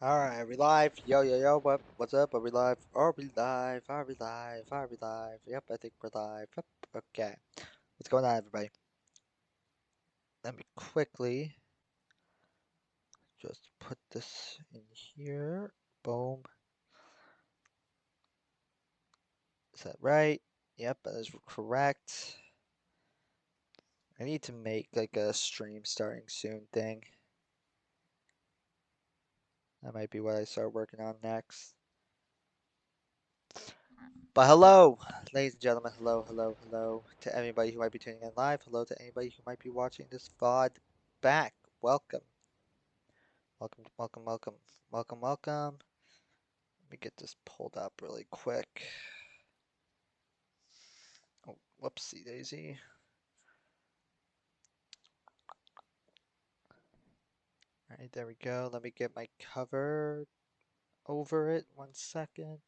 Alright, are we live? Yo, yo, yo, what's up? Are we live? Are we live? Are we live? Are we live? Yep, I think we're live. Yep, okay. What's going on, everybody? Let me quickly just put this in here. Boom. Is that right? Yep, that is correct. I need to make like a stream starting soon thing. That might be what I start working on next. But hello, ladies and gentlemen. Hello, hello, hello to anybody who might be tuning in live. Hello to anybody who might be watching this VOD back. Welcome. Welcome, welcome, welcome, welcome, welcome. Let me get this pulled up really quick. Oh, whoopsie daisy. All right, there we go. Let me get my cover over it. 1 second.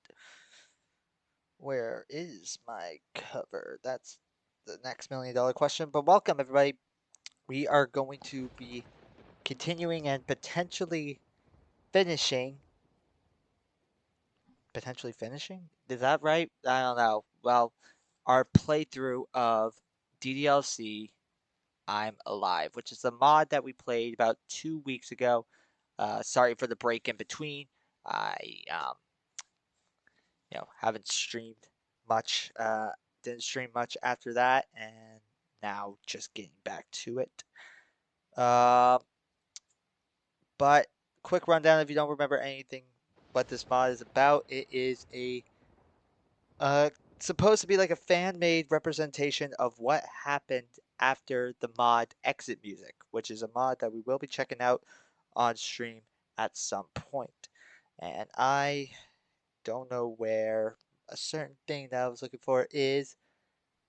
Where is my cover? That's the next $1,000,000 question. But welcome, everybody. We are going to be continuing and finishing potentially finishing? Is that right? I don't know. Well, our playthrough of DDLC I'm Alive, which is a mod that we played about 2 weeks ago. Sorry for the break in between. I haven't streamed much. Didn't stream much after that, and now just getting back to it. Uh, but quick rundown if you don't remember anything what this mod is about. It is a Uh, supposed to be like a fan-made representation of what happened after the mod Exit Music, which is a mod that we will be checking out on stream at some point. And I don't know where a certain thing that I was looking for is,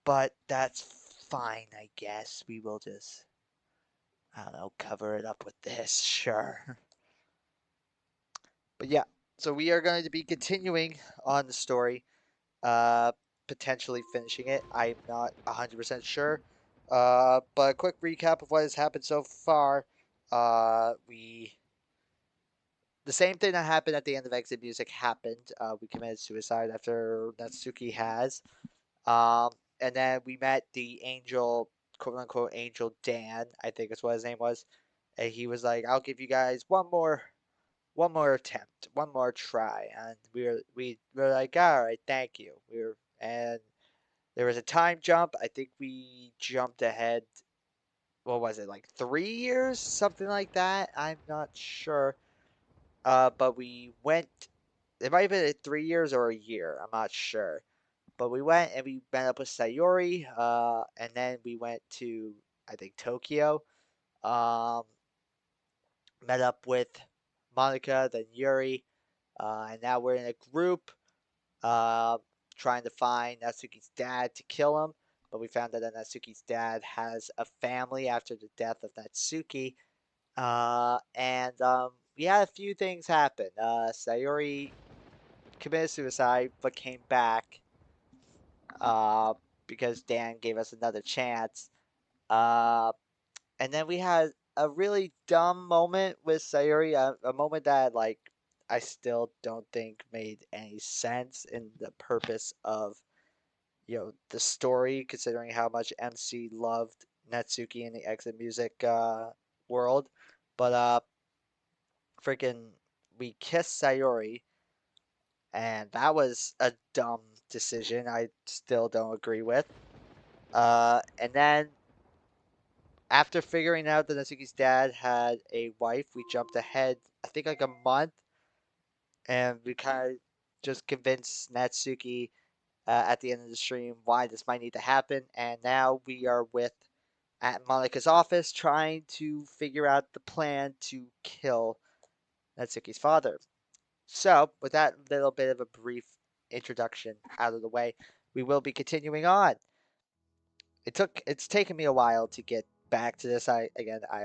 but that's fine, I guess. We will just, I don't know, cover it up with this, sure. But yeah, so we are going to be continuing on the story uh, potentially finishing it. I'm not 100% sure. But a quick recap of what has happened so far. We the same thing that happened at the end of Exit Music happened. We committed suicide after Natsuki has. Um, and then we met the angel, quote unquote, Angel Dan, I think is what his name was. And he was like, "I'll give you guys one more attempt, one more try." And we were like, "All right, thank you." And there was a time jump. I think we jumped ahead. What was it, like 3 years, something like that? I'm not sure. But we went. It might have been 3 years or a year. I'm not sure. But we went and we met up with Sayori. And then we went to, I think, Tokyo. Um, Met up with Monica, then Yuri. And now we're in a group uh, trying to find Natsuki's dad to kill him. But we found out that Natsuki's dad has a family after the death of Natsuki. And we had a few things happen. Sayori committed suicide but came back uh, because Dan gave us another chance. Uh, and then we had a really dumb moment with Sayori, a moment that like I still don't think made any sense in the purpose of the story, considering how much MC loved Natsuki in the Exit Music world. But freaking, we kissed Sayori, and that was a dumb decision. I still don't agree with. And then after figuring out that Natsuki's dad had a wife, we jumped ahead, I think like a month, and we kind of just convinced Natsuki at the end of the stream why this might need to happen. And now we are at Monica's office trying to figure out the plan to kill Natsuki's father. So, with that little bit of a brief introduction out of the way, we will be continuing on. It's taken me a while to get back to this. I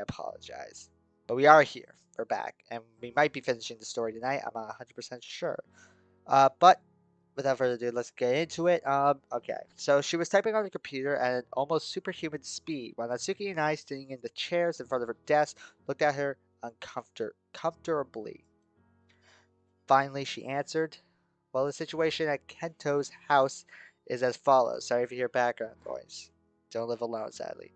apologize. But we are here. We're back. And we might be finishing the story tonight. I'm not 100% sure. But without further ado, let's get into it. Okay. So she was typing on the computer at an almost superhuman speed, while Natsuki and I, sitting in the chairs in front of her desk, looked at her uncomfortably. Finally, she answered. Well, the situation at Kento's house is as follows. Sorry if you hear background noise. Don't live alone, sadly.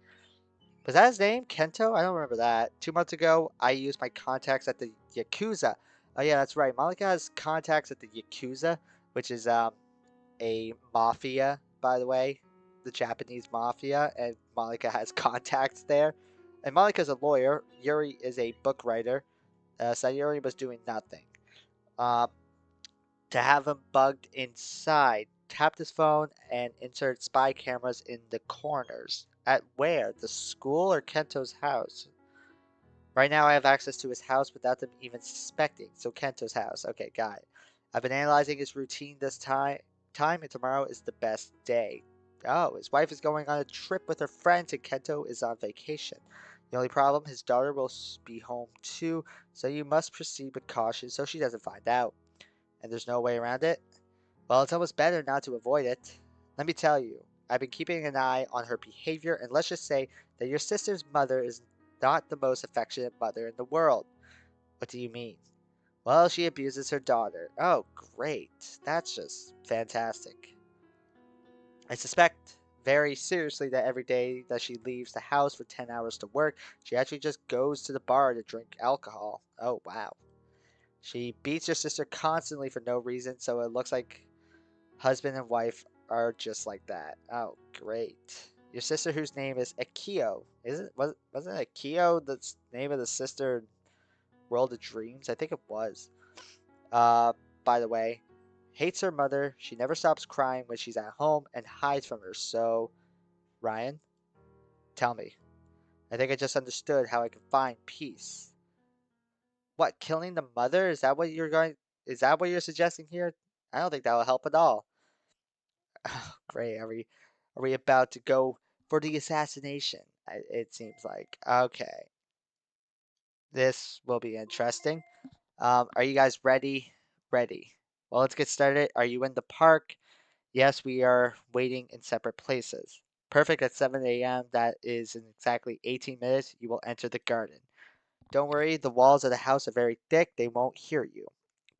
Was that his name? Kento? I don't remember that. 2 months ago, I used my contacts at the Yakuza. Oh yeah, that's right. Monica has contacts at the Yakuza, which is a mafia, by the way, the Japanese mafia, and Monica has contacts there. And Monica's a lawyer. Yuri is a book writer. Sayuri was doing nothing. Uh, to have him bugged inside, tap his phone and insert spy cameras in the corners. At where? The school or Kento's house? Right now, I have access to his house without them even suspecting. So Kento's house. Okay, got it. I've been analyzing his routine this time, and tomorrow is the best day. Oh, his wife is going on a trip with her friends, and Kento is on vacation. The only problem, his daughter will be home too, so you must proceed with caution so she doesn't find out. And there's no way around it? Well, it's almost better not to avoid it. Let me tell you, I've been keeping an eye on her behavior, and let's just say that your sister's mother is not the most affectionate mother in the world. What do you mean? Well, she abuses her daughter. Oh, great. That's just fantastic. I suspect very seriously that every day that she leaves the house for 10 hours to work, she actually just goes to the bar to drink alcohol. Oh, wow. She beats her sister constantly for no reason, so it looks like husband and wife are just like that. Oh, great. Your sister, whose name is Akio, wasn't Akio the name of the sister in World of Dreams? I think it was. Uh, by the way, hates her mother. She never stops crying when she's at home and hides from her. So, Ryan, tell me. I think I just understood how I can find peace. What, killing the mother? Is that what you're suggesting here? I don't think that will help at all. Oh, great. Are we about to go for the assassination? It seems like. Okay. This will be interesting. Are you guys ready? Ready. Well, let's get started. Are you in the park? Yes, we are waiting in separate places. Perfect at 7 a.m. That is in exactly 18 minutes. You will enter the garden. Don't worry, the walls of the house are very thick. They won't hear you.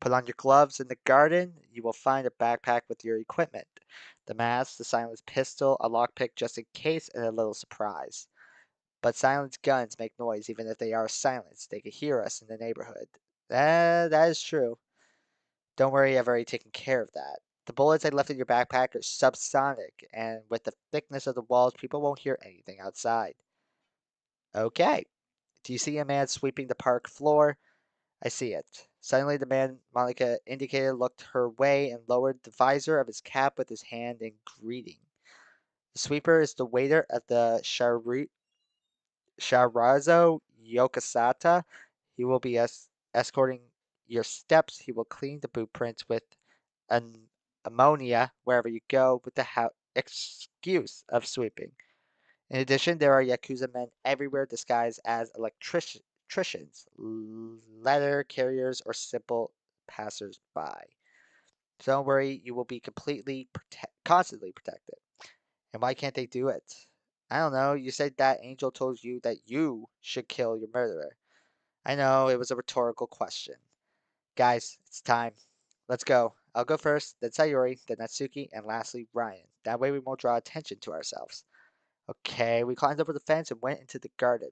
Put on your gloves in the garden. You will find a backpack with your equipment. The mask, the silenced pistol, a lockpick just in case, and a little surprise. But silenced guns make noise even if they are silenced. They can hear us in the neighborhood. That is true. Don't worry, I've already taken care of that. The bullets I left in your backpack are subsonic, and with the thickness of the walls, people won't hear anything outside. Okay. Do you see a man sweeping the park floor? I see it. Suddenly, the man Monica indicated looked her way and lowered the visor of his cap with his hand in greeting. The sweeper is the waiter at the Sharazo Yokosata. He will be escorting your steps. He will clean the boot prints with an ammonia wherever you go with the excuse of sweeping. In addition, there are Yakuza men everywhere disguised as electricians, letter carriers, or simple passers-by. So don't worry, you will be constantly protected. And why can't they do it? I don't know. You said that Angel told you that you should kill your murderer. I know, it was a rhetorical question. Guys, it's time. Let's go. I'll go first, then Sayori, then Natsuki, and lastly Ryan. That way we won't draw attention to ourselves. Okay, we climbed over the fence and went into the garden.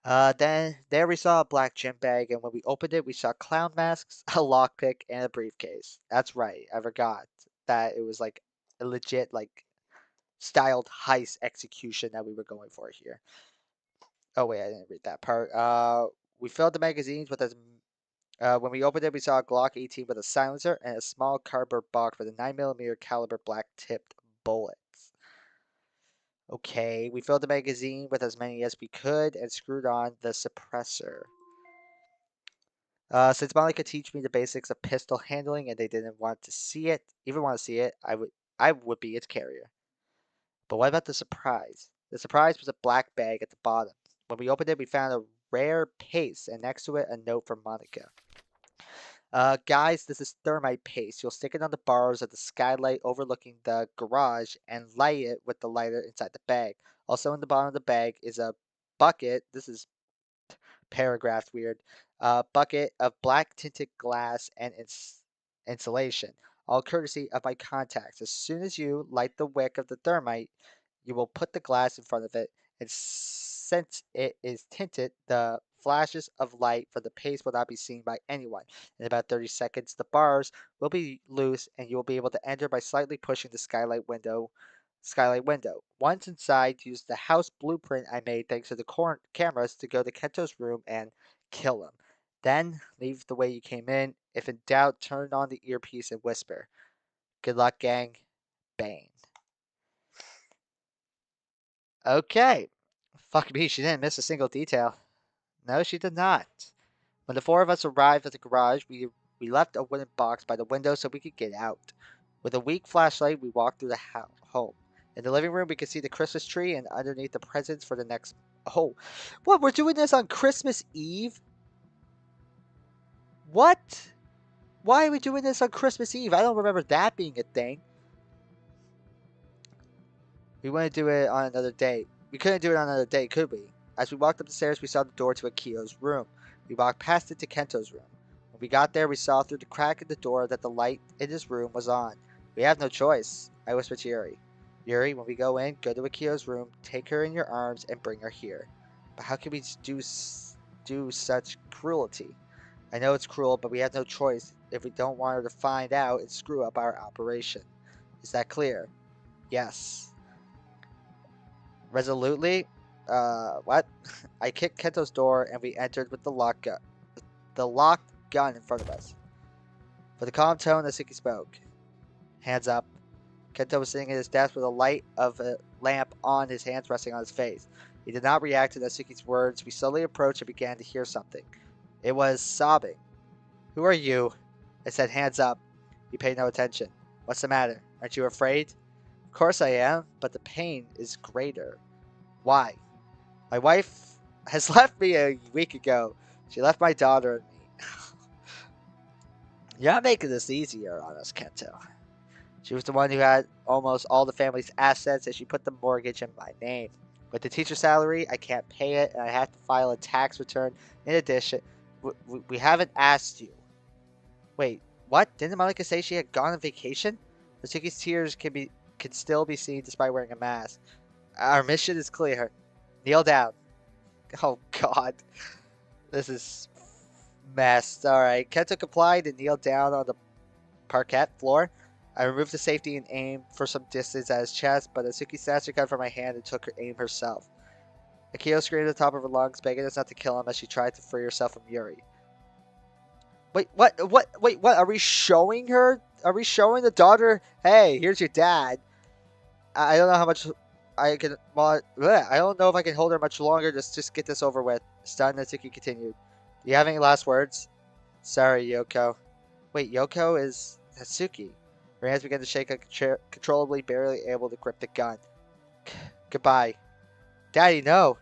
Then there we saw a black gym bag, and when we opened it, we saw clown masks, a lockpick, and a briefcase. That's right, I forgot that it was like a legit, like, styled heist execution that we were going for here. Oh wait, I didn't read that part. We filled the magazines with as when we opened it, we saw a Glock 18 with a silencer and a small cardboard box with a 9mm caliber black tipped bullets. Okay, we filled the magazine with as many as we could and screwed on the suppressor. Since Molly could teach me the basics of pistol handling and they didn't want to see it, even want to see it, I would be its carrier. But what about the surprise? The surprise was a black bag at the bottom. When we opened it, we found a rare paste and next to it a note from Monica. Guys, this is thermite paste. You'll stick it on the bars of the skylight overlooking the garage and light it with the lighter inside the bag. Also, in the bottom of the bag is a bucket. This is paragraphed weird. A bucket of black tinted glass and insulation, all courtesy of my contacts. As soon as you light the wick of the thermite, you will put the glass in front of it, and since it is tinted, the flashes of light from the paste will not be seen by anyone. In about 30 seconds, the bars will be loose, and you will be able to enter by slightly pushing the skylight window. Once inside, use the house blueprint I made thanks to the cameras to go to Kento's room and kill him. Then leave the way you came in. If in doubt, turn on the earpiece and whisper. Good luck, gang. Bane. Okay. Fuck me, she didn't miss a single detail. No, she did not. When the four of us arrived at the garage, we left a wooden box by the window so we could get out. With a weak flashlight, we walked through the home. In the living room, we could see the Christmas tree and underneath the presents for the next. Oh, what? We're doing this on Christmas Eve? What? Why are we doing this on Christmas Eve? I don't remember that being a thing. We want to do it on another day. We couldn't do it on another day, could we? As we walked up the stairs, we saw the door to Akio's room. We walked past it to Kento's room. When we got there, we saw through the crack in the door that the light in his room was on. We have no choice, I whispered to Yuri. Yuri, when we go in, go to Akio's room, take her in your arms, and bring her here. But how can we do such cruelty? I know it's cruel, but we have no choice if we don't want her to find out and screw up our operation. Is that clear? Yes. Resolutely. What? I kicked Kento's door and we entered with the locked gun in front of us. For the calm tone, Natsuki spoke. Hands up. Kento was sitting at his desk with a light of a lamp on, his hands resting on his face. He did not react to Natsuki's words. We slowly approached and began to hear something. It was sobbing. Who are you? I said, hands up. He paid no attention. What's the matter? Aren't you afraid? Of course I am, but the pain is greater. Why? My wife has left me a week ago. She left my daughter and me. You're not making this easier on us, Kento. She was the one who had almost all the family's assets, and she put the mortgage in my name. With the teacher salary, I can't pay it, and I have to file a tax return. In addition, we haven't asked you. Wait, what? Didn't Monica say she had gone on vacation? Natsuki's tears can still be seen despite wearing a mask. Our mission is clear. Kneel down. Oh God, this is messed. All right, Kento complied and kneeled down on the parquet floor. I removed the safety and aimed for some distance at his chest, but Natsuki snatched her gun from my hand and took her aim herself. Akio screamed at the top of her lungs, begging us not to kill him as she tried to free herself from Yuri. Wait, what? What? Wait, what? Are we showing her? Are we showing the daughter? Hey, here's your dad. I don't know how much I can. Well, I don't know if I can hold her much longer. Just get this over with. Stunned, Natsuki continued. Do you have any last words? Sorry, Yoko. Wait, Yoko is Natsuki. Her hands began to shake uncontrollably, barely able to grip the gun. Goodbye. Daddy, no!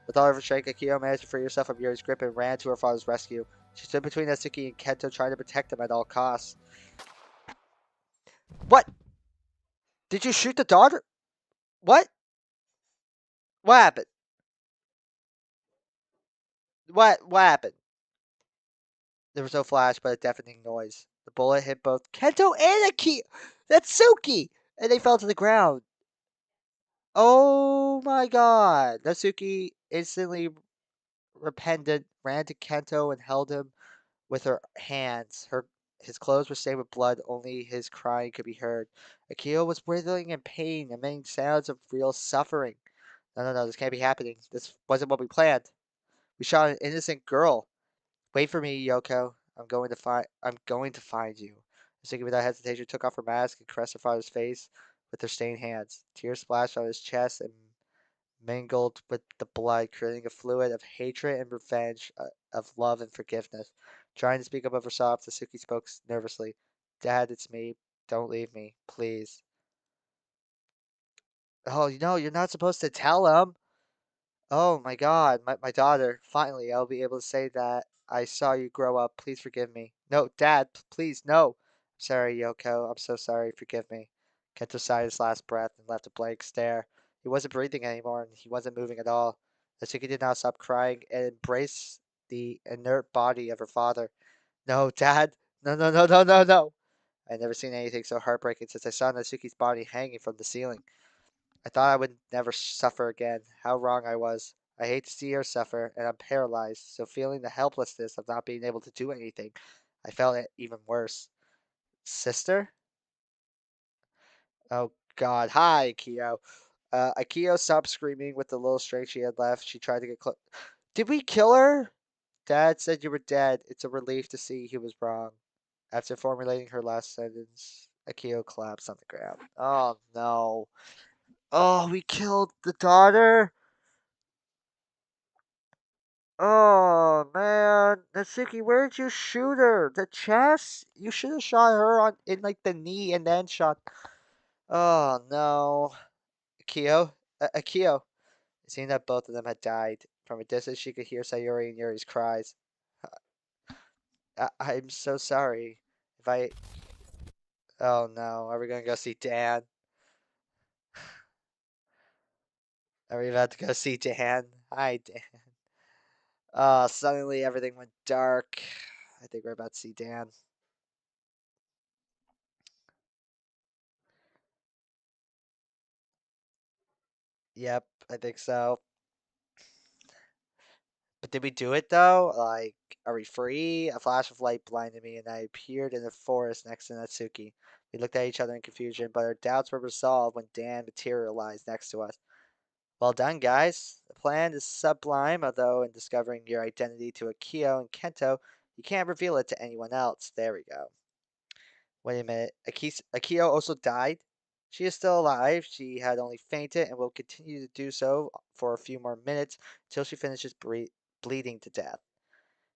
With all of her strength, Akio managed to free herself from Yuri's grip and ran to her father's rescue. She stood between Natsuki and Kento, trying to protect him at all costs. What? Did you shoot the daughter? What? What happened? What happened? There was no flash, but a deafening noise. The bullet hit both Kento and Akio. Natsuki! And they fell to the ground. Oh my god. Natsuki, instantly repentant, ran to Kento and held him with her hands. His clothes were stained with blood, only his crying could be heard. Akio was writhing in pain, emitting sounds of real suffering. No, this can't be happening. This wasn't what we planned. We shot an innocent girl. Wait for me, Yoko. I'm going to find you. Natsuki without hesitation took off her mask and caressed her father's face with her stained hands. Tears splashed on his chest and mingled with the blood, creating a fluid of hatred and revenge, of love and forgiveness. Trying to speak above her sobs, Natsuki spoke nervously. Dad, it's me. Don't leave me, please. Oh, you're not supposed to tell him. Oh my God, my daughter. Finally, I'll be able to say that I saw you grow up. Please forgive me. No, Dad, please, no. Sorry, Yoko. I'm so sorry. Forgive me. Kento sighed his last breath and left a blank stare. He wasn't breathing anymore, and he wasn't moving at all. Natsuki did not stop crying and embraced the inert body of her father. No, Dad! No, no, no, no, no, no! I'd never seen anything so heartbreaking since I saw Natsuki's body hanging from the ceiling. I thought I would never suffer again. How wrong I was. I hate to see her suffer, and I'm paralyzed, so feeling the helplessness of not being able to do anything, I felt it even worse. Sister? Oh God. Hi, Akio. Akio stopped screaming with the little strength she had left. She tried to get close. Did we kill her? Dad said you were dead. It's a relief to see he was wrong. After formulating her last sentence, Akio collapsed on the ground. Oh no. Oh, we killed the daughter? Oh man. Natsuki, where did you shoot her? The chest? You should have shot her on in like the knee and then shot. Oh no. Akio? Akio. Seeing that both of them had died, from a distance she could hear Sayori and Yuri's cries. I'm so sorry. If I. Oh no, are we gonna go see Dan? Are we about to go see Dan? Hi, Dan. Suddenly everything went dark. I think we're about to see Dan. Yep, I think so. But did we do it though? Like, are we free? A flash of light blinded me, and I appeared in the forest next to Natsuki. We looked at each other in confusion, but our doubts were resolved when Dan materialized next to us. Well done, guys. The plan is sublime, although in discovering your identity to Akio and Kento, you can't reveal it to anyone else. There we go. Wait a minute. Akio also died? She is still alive. She had only fainted and will continue to do so for a few more minutes until she finishes bleeding to death.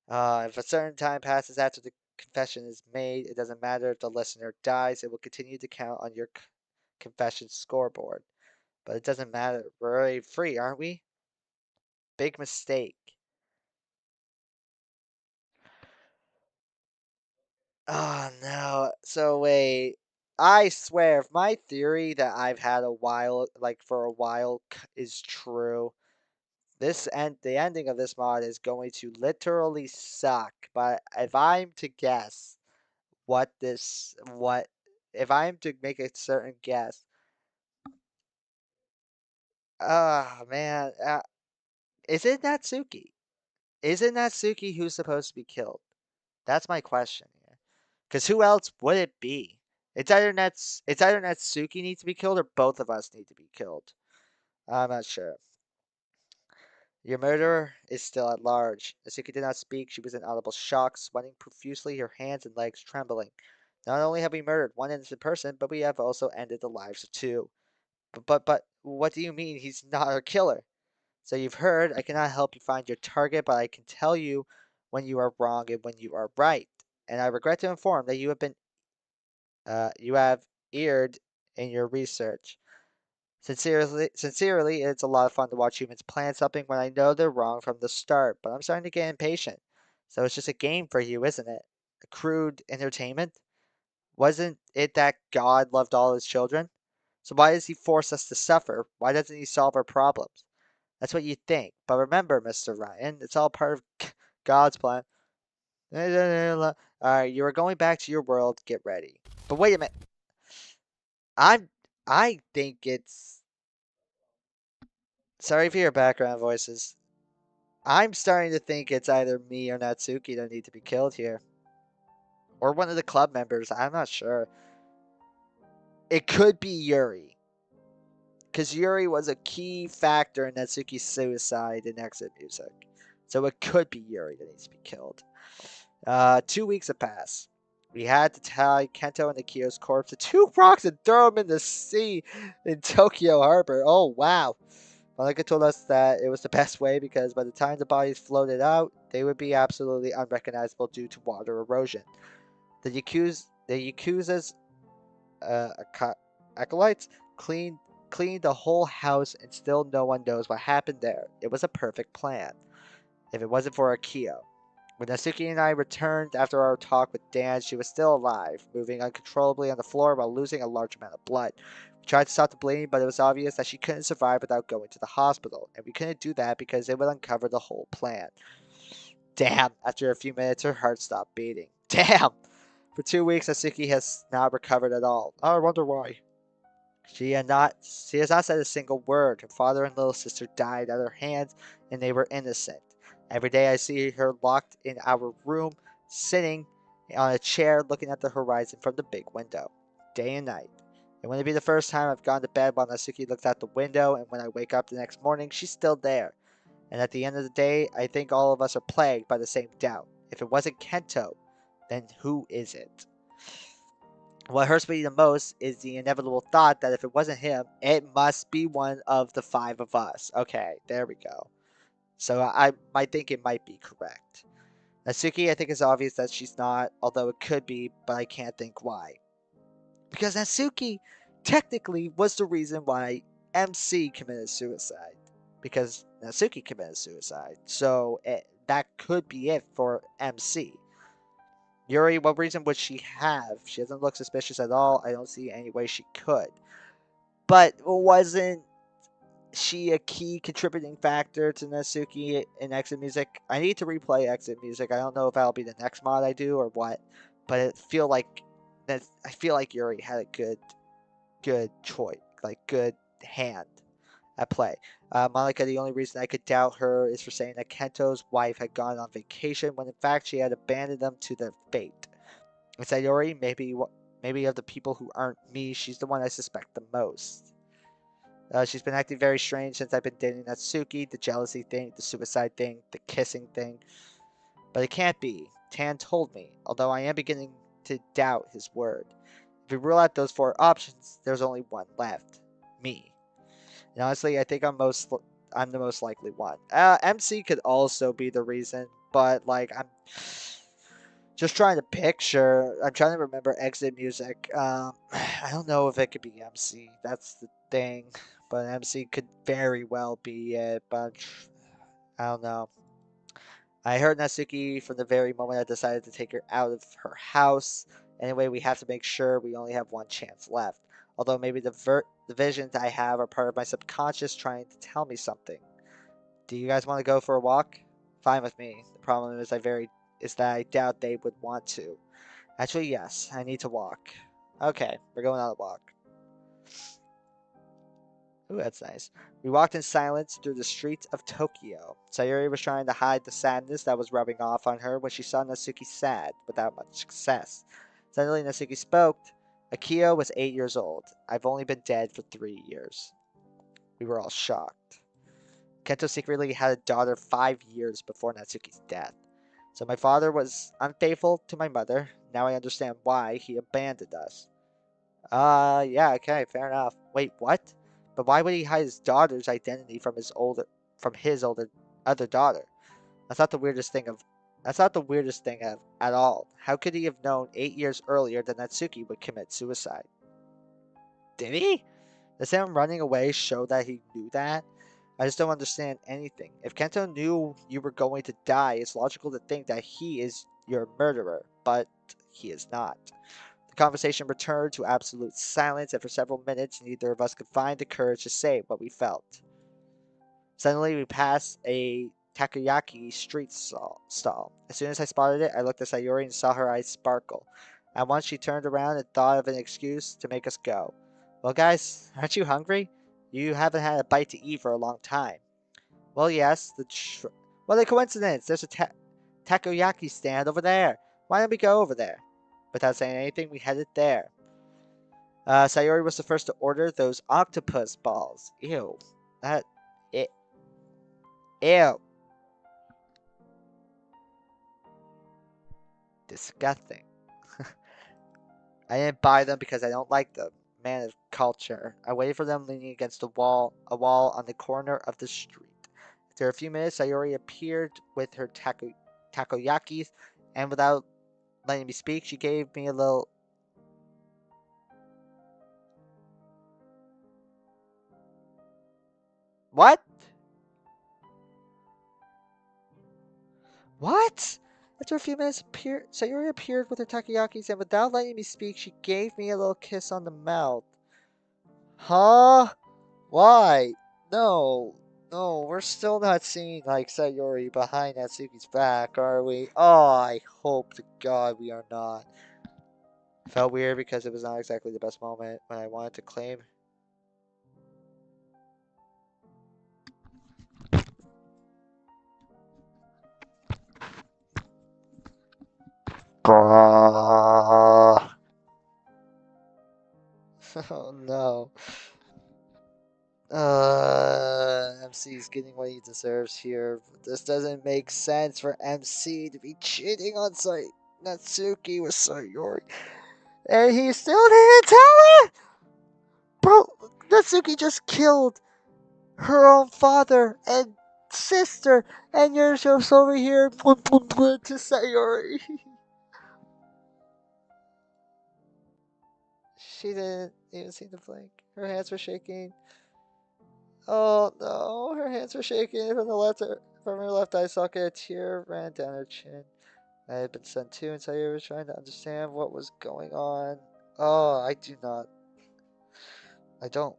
If a certain time passes after the confession is made, it doesn't matter if the listener dies, it will continue to count on your confession scoreboard. But it doesn't matter. We're already free, aren't we? Big mistake. Oh no. So wait. I swear, if my theory that I've had a while, like for a while, is true, the ending of this mod is going to literally suck. But if I'm to guess what, if I'm to make a certain guess, ah man, is it Natsuki? Is it Natsuki who's supposed to be killed? That's my question here. Because who else would it be? It's either Natsuki needs to be killed or both of us need to be killed. I'm not sure. Your murderer is still at large. Natsuki did not speak. She was in audible shock, sweating profusely, her hands and legs trembling. Not only have we murdered one innocent person, but we have also ended the lives of two. But, what do you mean he's not our killer? So you've heard, I cannot help you find your target, but I can tell you when you are wrong and when you are right. And I regret to inform that you have erred in your research. Sincerely, it's a lot of fun to watch humans plan something when I know they're wrong from the start, but I'm starting to get impatient. So it's just a game for you, isn't it? A crude entertainment? Wasn't it that God loved all his children? So why does he force us to suffer? Why doesn't he solve our problems? That's what you think. But remember, Mr. Ryan, it's all part of God's plan. Alright, you are going back to your world. Get ready. But wait a minute. I'm I think it's sorry for your background voices. I'm starting to think it's either me or Natsuki that need to be killed here. Or one of the club members. I'm not sure. It could be Yuri. Because Yuri was a key factor in Natsuki's suicide in exit music. So it could be Yuri that needs to be killed. 2 weeks have passed. We had to tie Kento and Akio's corpse to two rocks and throw them in the sea in Tokyo Harbor. Oh, wow. Malika told us that it was the best way because by the time the bodies floated out, they would be absolutely unrecognizable due to water erosion. The Yakuza's uh, acolytes cleaned the whole house, and still no one knows what happened there. It was a perfect plan. If it wasn't for Akio. When Natsuki and I returned after our talk with Dan, she was still alive, moving uncontrollably on the floor while losing a large amount of blood. We tried to stop the bleeding, but it was obvious that she couldn't survive without going to the hospital, and we couldn't do that because it would uncover the whole plan. Damn, after a few minutes, her heart stopped beating. Damn! For 2 weeks, Natsuki has not recovered at all. Oh, I wonder why. She has not said a single word. Her father and little sister died at her hands, and they were innocent. Every day I see her locked in our room, sitting on a chair looking at the horizon from the big window, day and night. It wouldn't be the first time I've gone to bed while Natsuki looks out the window, and when I wake up the next morning, she's still there. And at the end of the day, I think all of us are plagued by the same doubt. If it wasn't Kento, then who is it? What hurts me the most is the inevitable thought that if it wasn't him, it must be one of the five of us. Okay, there we go. So I think it might be correct. Natsuki, I think it's obvious that she's not, although it could be, but I can't think why. Because Natsuki technically was the reason why MC committed suicide. Because Natsuki committed suicide. So that could be it for MC. Yuri, what reason would she have? She doesn't look suspicious at all. I don't see any way she could. But wasn't she a key contributing factor to Natsuki in Exit Music? I need to replay Exit Music. I don't know if that'll be the next mod I do or what, but I feel like Yuri had a good choice, like good hand at play. Monica, the only reason I could doubt her is for saying that Kento's wife had gone on vacation when in fact she had abandoned them to their fate. And Sayori, maybe of the people who aren't me, she's the one I suspect the most. She's been acting very strange since I've been dating Natsuki, the jealousy thing, the suicide thing, the kissing thing. But it can't be. Tan told me, although I am beginning to doubt his word. If we rule out those four options, there's only one left. Me. And honestly, I think I'm the most likely one. MC could also be the reason, but like I'm just trying to picture. I'm trying to remember Exit Music. I don't know if it could be MC. That's the thing, but MC could very well be it. But I don't know. I heard Natsuki from the very moment I decided to take her out of her house. Anyway, we have to make sure we only have one chance left. Although maybe the visions I have are part of my subconscious trying to tell me something. Do you guys want to go for a walk? Fine with me. The problem is that I doubt they would want to. Actually, yes, I need to walk. Okay, we're going on a walk. Ooh, that's nice. We walked in silence through the streets of Tokyo. Sayuri was trying to hide the sadness that was rubbing off on her when she saw Natsuki sad, without much success. Suddenly, Natsuki spoke. Akio was 8 years old. I've only been dead for 3 years. We were all shocked. Kento secretly had a daughter 5 years before Natsuki's death. So my father was unfaithful to my mother. Now I understand why he abandoned us. Yeah, okay, fair enough. Wait, what? But why would he hide his daughter's identity from his older other daughter? That's not the weirdest thing at all. How could he have known 8 years earlier that Natsuki would commit suicide? Did he? Does him running away show that he knew that? I just don't understand anything. If Kento knew you were going to die, it's logical to think that he is your murderer, but he is not. The conversation returned to absolute silence, and for several minutes, neither of us could find the courage to say what we felt. Suddenly, we passed a takoyaki street stall. As soon as I spotted it, I looked at Sayori and saw her eyes sparkle. At once, she turned around and thought of an excuse to make us go. Well, guys, aren't you hungry? You haven't had a bite to eat for a long time. Well, yes. What a coincidence! There's a takoyaki stand over there. Why don't we go over there? Without saying anything, we headed there. Sayori was the first to order those octopus balls. Ew. That. It. Ew. Disgusting. I didn't buy them because I don't like them. Man of culture. I waited for them leaning against a wall on the corner of the street. After a few minutes, Sayori appeared with her takoyakis, and without letting me speak, she gave me a little. What? What? After a few minutes, Sayori appeared with her takoyakis, and without letting me speak, she gave me a little kiss on the mouth. Huh? Why? No. No, we're still not seeing like Sayori behind Natsuki's back, are we? Oh, I hope to God we are not. Felt weird because it was not exactly the best moment when I wanted to claim. Oh no. MC's getting what he deserves here. This doesn't make sense for MC to be cheating on Natsuki with Sayori. And he still didn't tell her! Bro, Natsuki just killed her own father and sister, and you're just over here to Sayori. She didn't even seem to blink. Her hands were shaking. Oh no, her hands were shaking from her left eye socket. A tear ran down her chin. I had been sent too, and Sayori was trying to understand what was going on. Oh, I don't.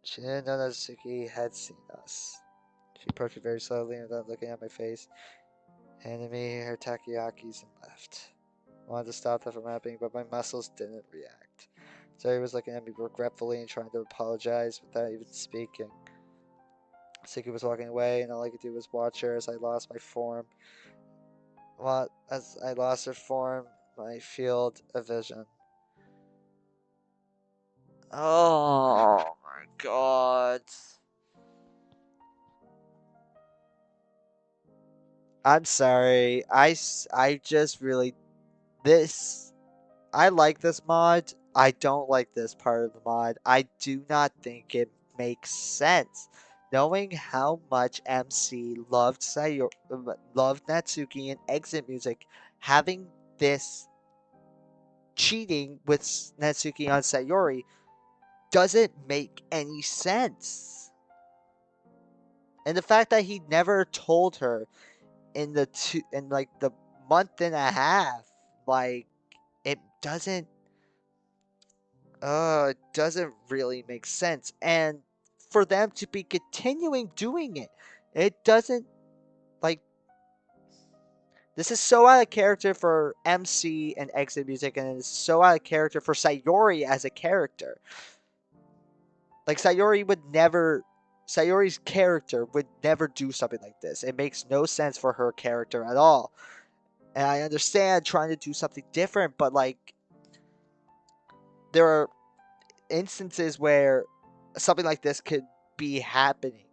She didn't know that Suki had seen us. She approached me very slowly and without looking at my face, handed me her takoyakis and left. I wanted to stop that from happening, but my muscles didn't react. Sayori was looking at me regretfully and trying to apologize without even speaking. Suki was walking away, and all I could do was watch her as I lost my form. Well, as I lost her form, my field of vision. Oh my god. I'm sorry. I just really. This. I like this mod. I don't like this part of the mod. I do not think it makes sense. Knowing how much MC loved Natsuki and exit music, having this cheating with Natsuki on Sayori doesn't make any sense. And the fact that he never told her in like the month and a half, like it doesn't really make sense. And for them to be continuing doing it, it doesn't like this is so out of character for MC and exit music, and it's so out of character for Sayori as a character. Like Sayori's character would never do something like this. It makes no sense for her character at all. And I understand trying to do something different, but like there are instances where something like this could be happening.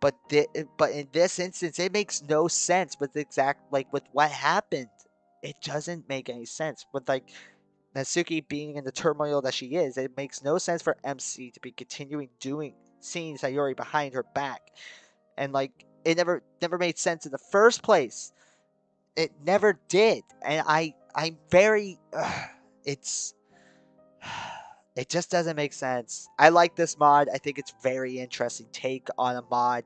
But in this instance, it makes no sense with with what happened. It doesn't make any sense. With like Natsuki being in the turmoil that she is, it makes no sense for MC to be continuing seeing Sayori behind her back, and like it never made sense in the first place. It never did, and I'm very, it's it just doesn't make sense. I like this mod. I think it's very interesting take on a mod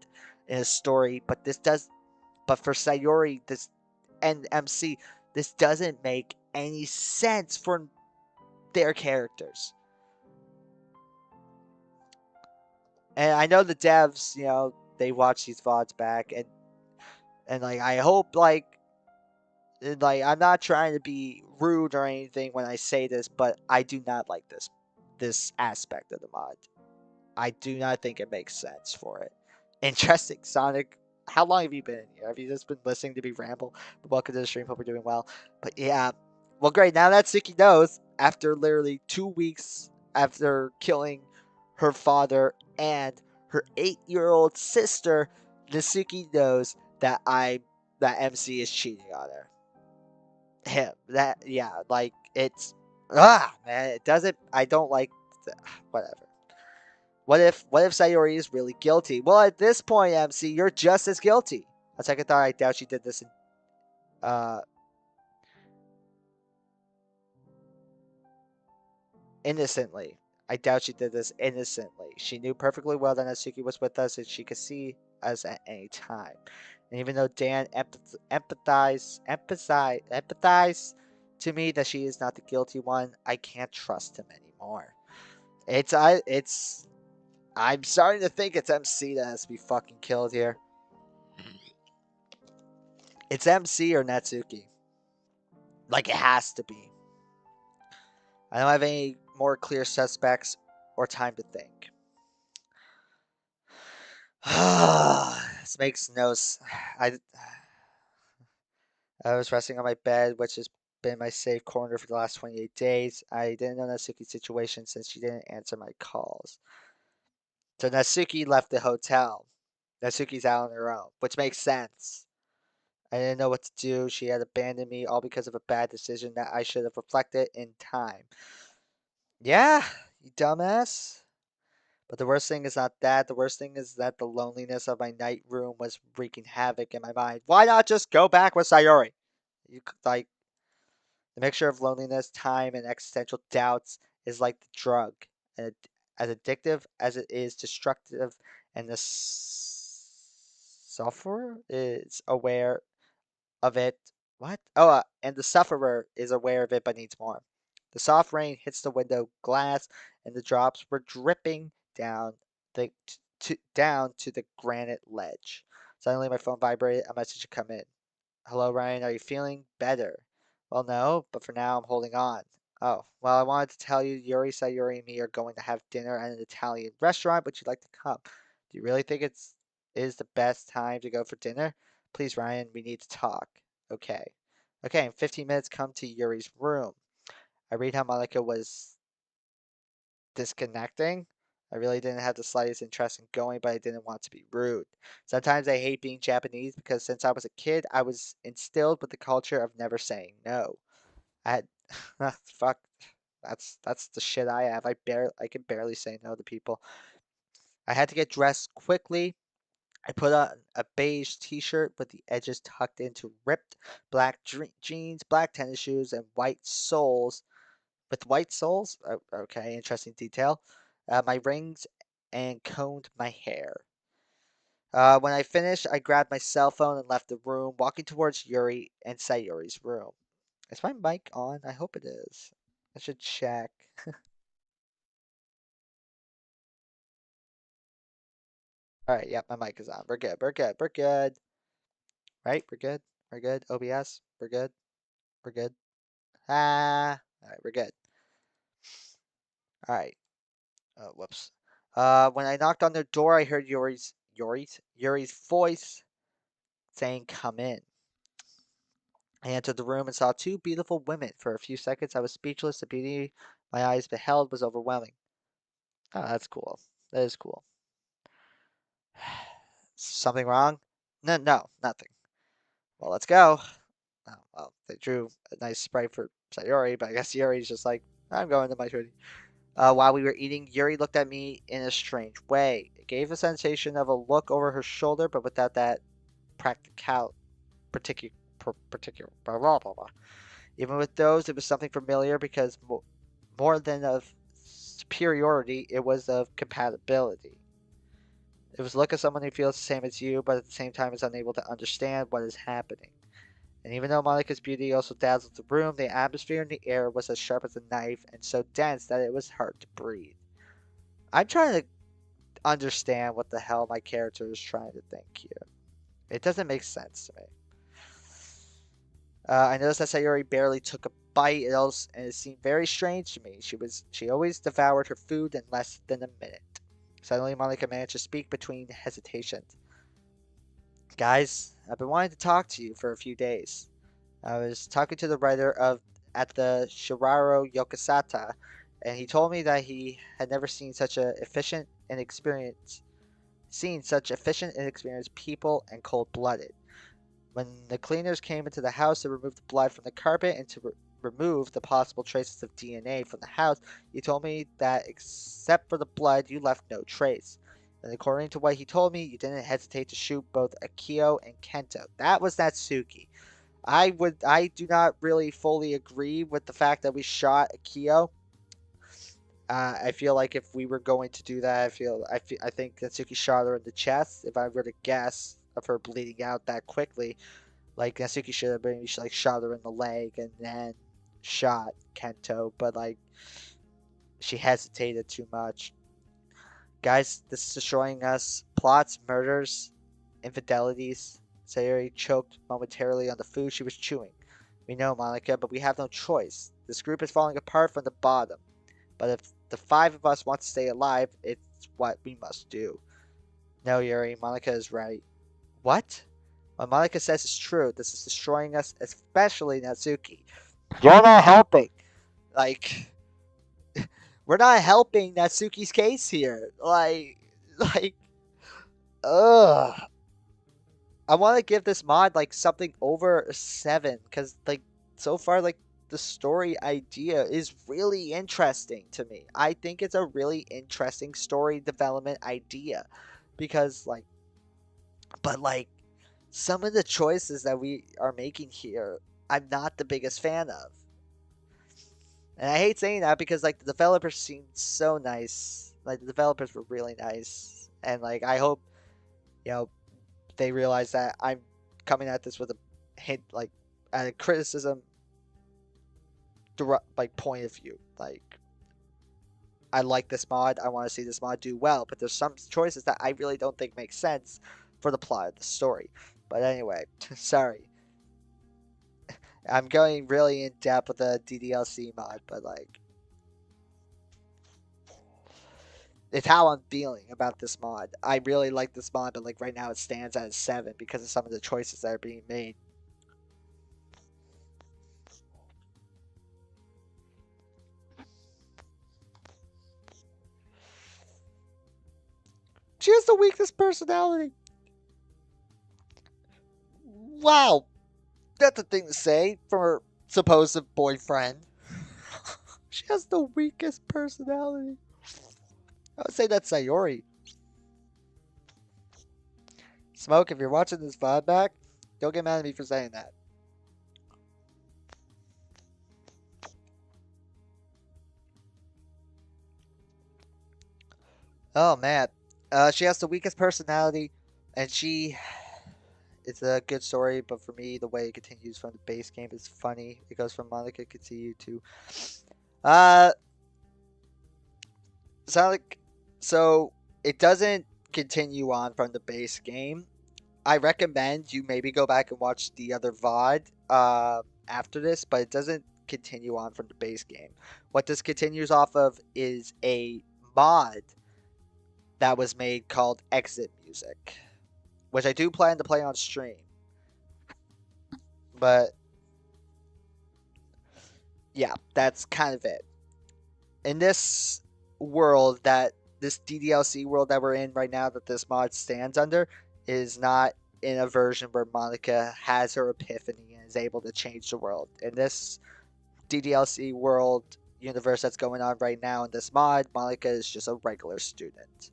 in a story, but for Sayori this and MC, this doesn't make any sense for their characters. And I know the devs, they watch these VODs back, and like I hope like I'm not trying to be rude or anything when I say this, but I do not like this aspect of the mod. I do not think it makes sense for it. Interesting, Sonic. How long have you been in here? Have you just been listening to me ramble? Welcome to the stream. Hope you're doing well. But yeah, well, great. Now that Suki knows, after literally 2 weeks after killing her father and her 8-year-old sister, Nasuki knows that MC is cheating on her. Him. That yeah, like it's man, it doesn't. I don't like. Whatever. What if Sayori is really guilty? Well, at this point, MC, you're just as guilty. On second thought, I doubt she did this uh, innocently. I doubt she did this innocently. She knew perfectly well that Natsuki was with us and she could see us at any time. And even though Dan empathize to me that she is not the guilty one, I can't trust him anymore. It's I'm starting to think it's MC that has to be fucking killed here. It's MC or Natsuki. Like it has to be. I don't have any more clear suspects or time to think. This makes no. I I was resting on my bed, which has been my safe corner for the last 28 days. I didn't know Natsuki's situation since she didn't answer my calls. So Natsuki left the hotel. Natsuki's out on her own, which makes sense. I didn't know what to do. She had abandoned me all because of a bad decision that I should have reflected in time. Yeah, you dumbass. But the worst thing is not that. The worst thing is that the loneliness of my night room was wreaking havoc in my mind. Why not just go back with Sayori? Like the mixture of loneliness, time, and existential doubts is like the drug, and as addictive as it is destructive, and the sufferer is aware of it. What? Oh, and the sufferer is aware of it but needs more. The soft rain hits the window glass, and the drops were dripping down down to the granite ledge. Suddenly, my phone vibrated. A message had come in. Hello, Ryan. Are you feeling better? Well, no, but for now, I'm holding on. Oh, well, I wanted to tell you, Yuri, Sayuri, and me are going to have dinner at an Italian restaurant. Would you like to come? Do you really think it's is the best time to go for dinner? Please, Ryan, we need to talk. Okay. Okay, in 15 minutes, come to Yuri's room. I read how Malika was disconnecting. I really didn't have the slightest interest in going, but I didn't want to be rude. Sometimes I hate being Japanese because since I was a kid, I was instilled with the culture of never saying no. I had fuck. That's the shit I have. I can barely say no to people. I had to get dressed quickly. I put on a beige t-shirt with the edges tucked into ripped black jeans, black tennis shoes, and white soles with white soles. Okay, interesting detail. My rings and combed my hair. When I finished, I grabbed my cell phone and left the room, walking towards Yuri and Sayori's room. Is my mic on? I hope it is. I should check. All right, yep, my mic is on. We're good. We're good. We're good. Right? We're good. We're good. OBS. We're good. We're good. Ah. All right, we're good. All right. Oh, whoops. When I knocked on the door, I heard Yuri's voice saying, "Come in." I entered the room and saw two beautiful women. For a few seconds, I was speechless. The beauty my eyes beheld was overwhelming. Oh, that's cool. That is cool. Something wrong? No, no, nothing. Well, let's go. Oh, well, they drew a nice sprite for Sayori, but I guess Yuri's just like, I'm going to my shooting. While we were eating, Yuri looked at me in a strange way. It gave a sensation of a look over her shoulder, but without that practical, particular, blah, blah, blah, blah. Even with those, it was something familiar because more than of superiority, it was of compatibility. It was the look of someone who feels the same as you, but at the same time is unable to understand what is happening. And even though Monica's beauty also dazzled the room, the atmosphere in the air was as sharp as a knife and so dense that it was hard to breathe. I'm trying to understand what the hell my character is trying to think here. It doesn't make sense to me. I noticed that Sayori barely took a bite, and it seemed very strange to me. She always devoured her food in less than a minute. Suddenly, Monica managed to speak between hesitations. Guys, I've been wanting to talk to you for a few days. I was talking to the writer of at the Shiraro Yokosata, and he told me that he had never seen such efficient and experienced people and cold-blooded. When the cleaners came into the house to remove the blood from the carpet and to remove the possible traces of DNA from the house, he told me that except for the blood, you left no trace. And according to what he told me, you didn't hesitate to shoot both Akio and Kento. That was Natsuki. I do not really fully agree with the fact that we shot Akio. I feel like if we were going to do that, I think Natsuki shot her in the chest. If I were to guess of her bleeding out that quickly, like Natsuki should have maybe like shot her in the leg and then shot Kento, but like she hesitated too much. Guys, this is destroying us. Plots, murders, infidelities. Sayori choked momentarily on the food she was chewing. We know, Monica, but we have no choice. This group is falling apart from the bottom. But if the five of us want to stay alive, it's what we must do. No, Yuri, Monica is right. What? What Monica says is true. This is destroying us, especially Natsuki. You're not helping. Like, we're not helping Natsuki's case here. Like, ugh. I want to give this mod like something over a 7 because like so far like the story idea is really interesting to me. I think it's a really interesting story development idea because but like some of the choices that we are making here, I'm not the biggest fan of. And I hate saying that because like the developers seemed so nice. Like the developers were really nice. And like I hope, you know, they realize that I'm coming at this with a hint like at a criticism like point of view. Like I like this mod, I want to see this mod do well, but there's some choices that I really don't think make sense for the plot of the story. But anyway, sorry. I'm going really in depth with the DDLC mod, but like it's how I'm feeling about this mod. I really like this mod, but like right now it stands at a 7 because of some of the choices that are being made. She has the weakest personality. Wow, that's a thing to say from her supposed boyfriend. She has the weakest personality. I would say that's Sayori. Smoke, if you're watching this VOD back, don't get mad at me for saying that. Oh man, she has the weakest personality, and she. It's a good story, but for me, the way it continues from the base game is funny. It goes from Monica continue to, uh, Sonic. So it doesn't continue on from the base game. I recommend you maybe go back and watch the other VOD after this, but it doesn't continue on from the base game. What this continues off of is a mod that was made called Exit Music, which I do plan to play on stream. But yeah, that's kind of it. In this world that this DDLC world that we're in right now that this mod stands under is not in a version where Monica has her epiphany and is able to change the world. In this DDLC world universe that's going on right now in this mod, Monica is just a regular student.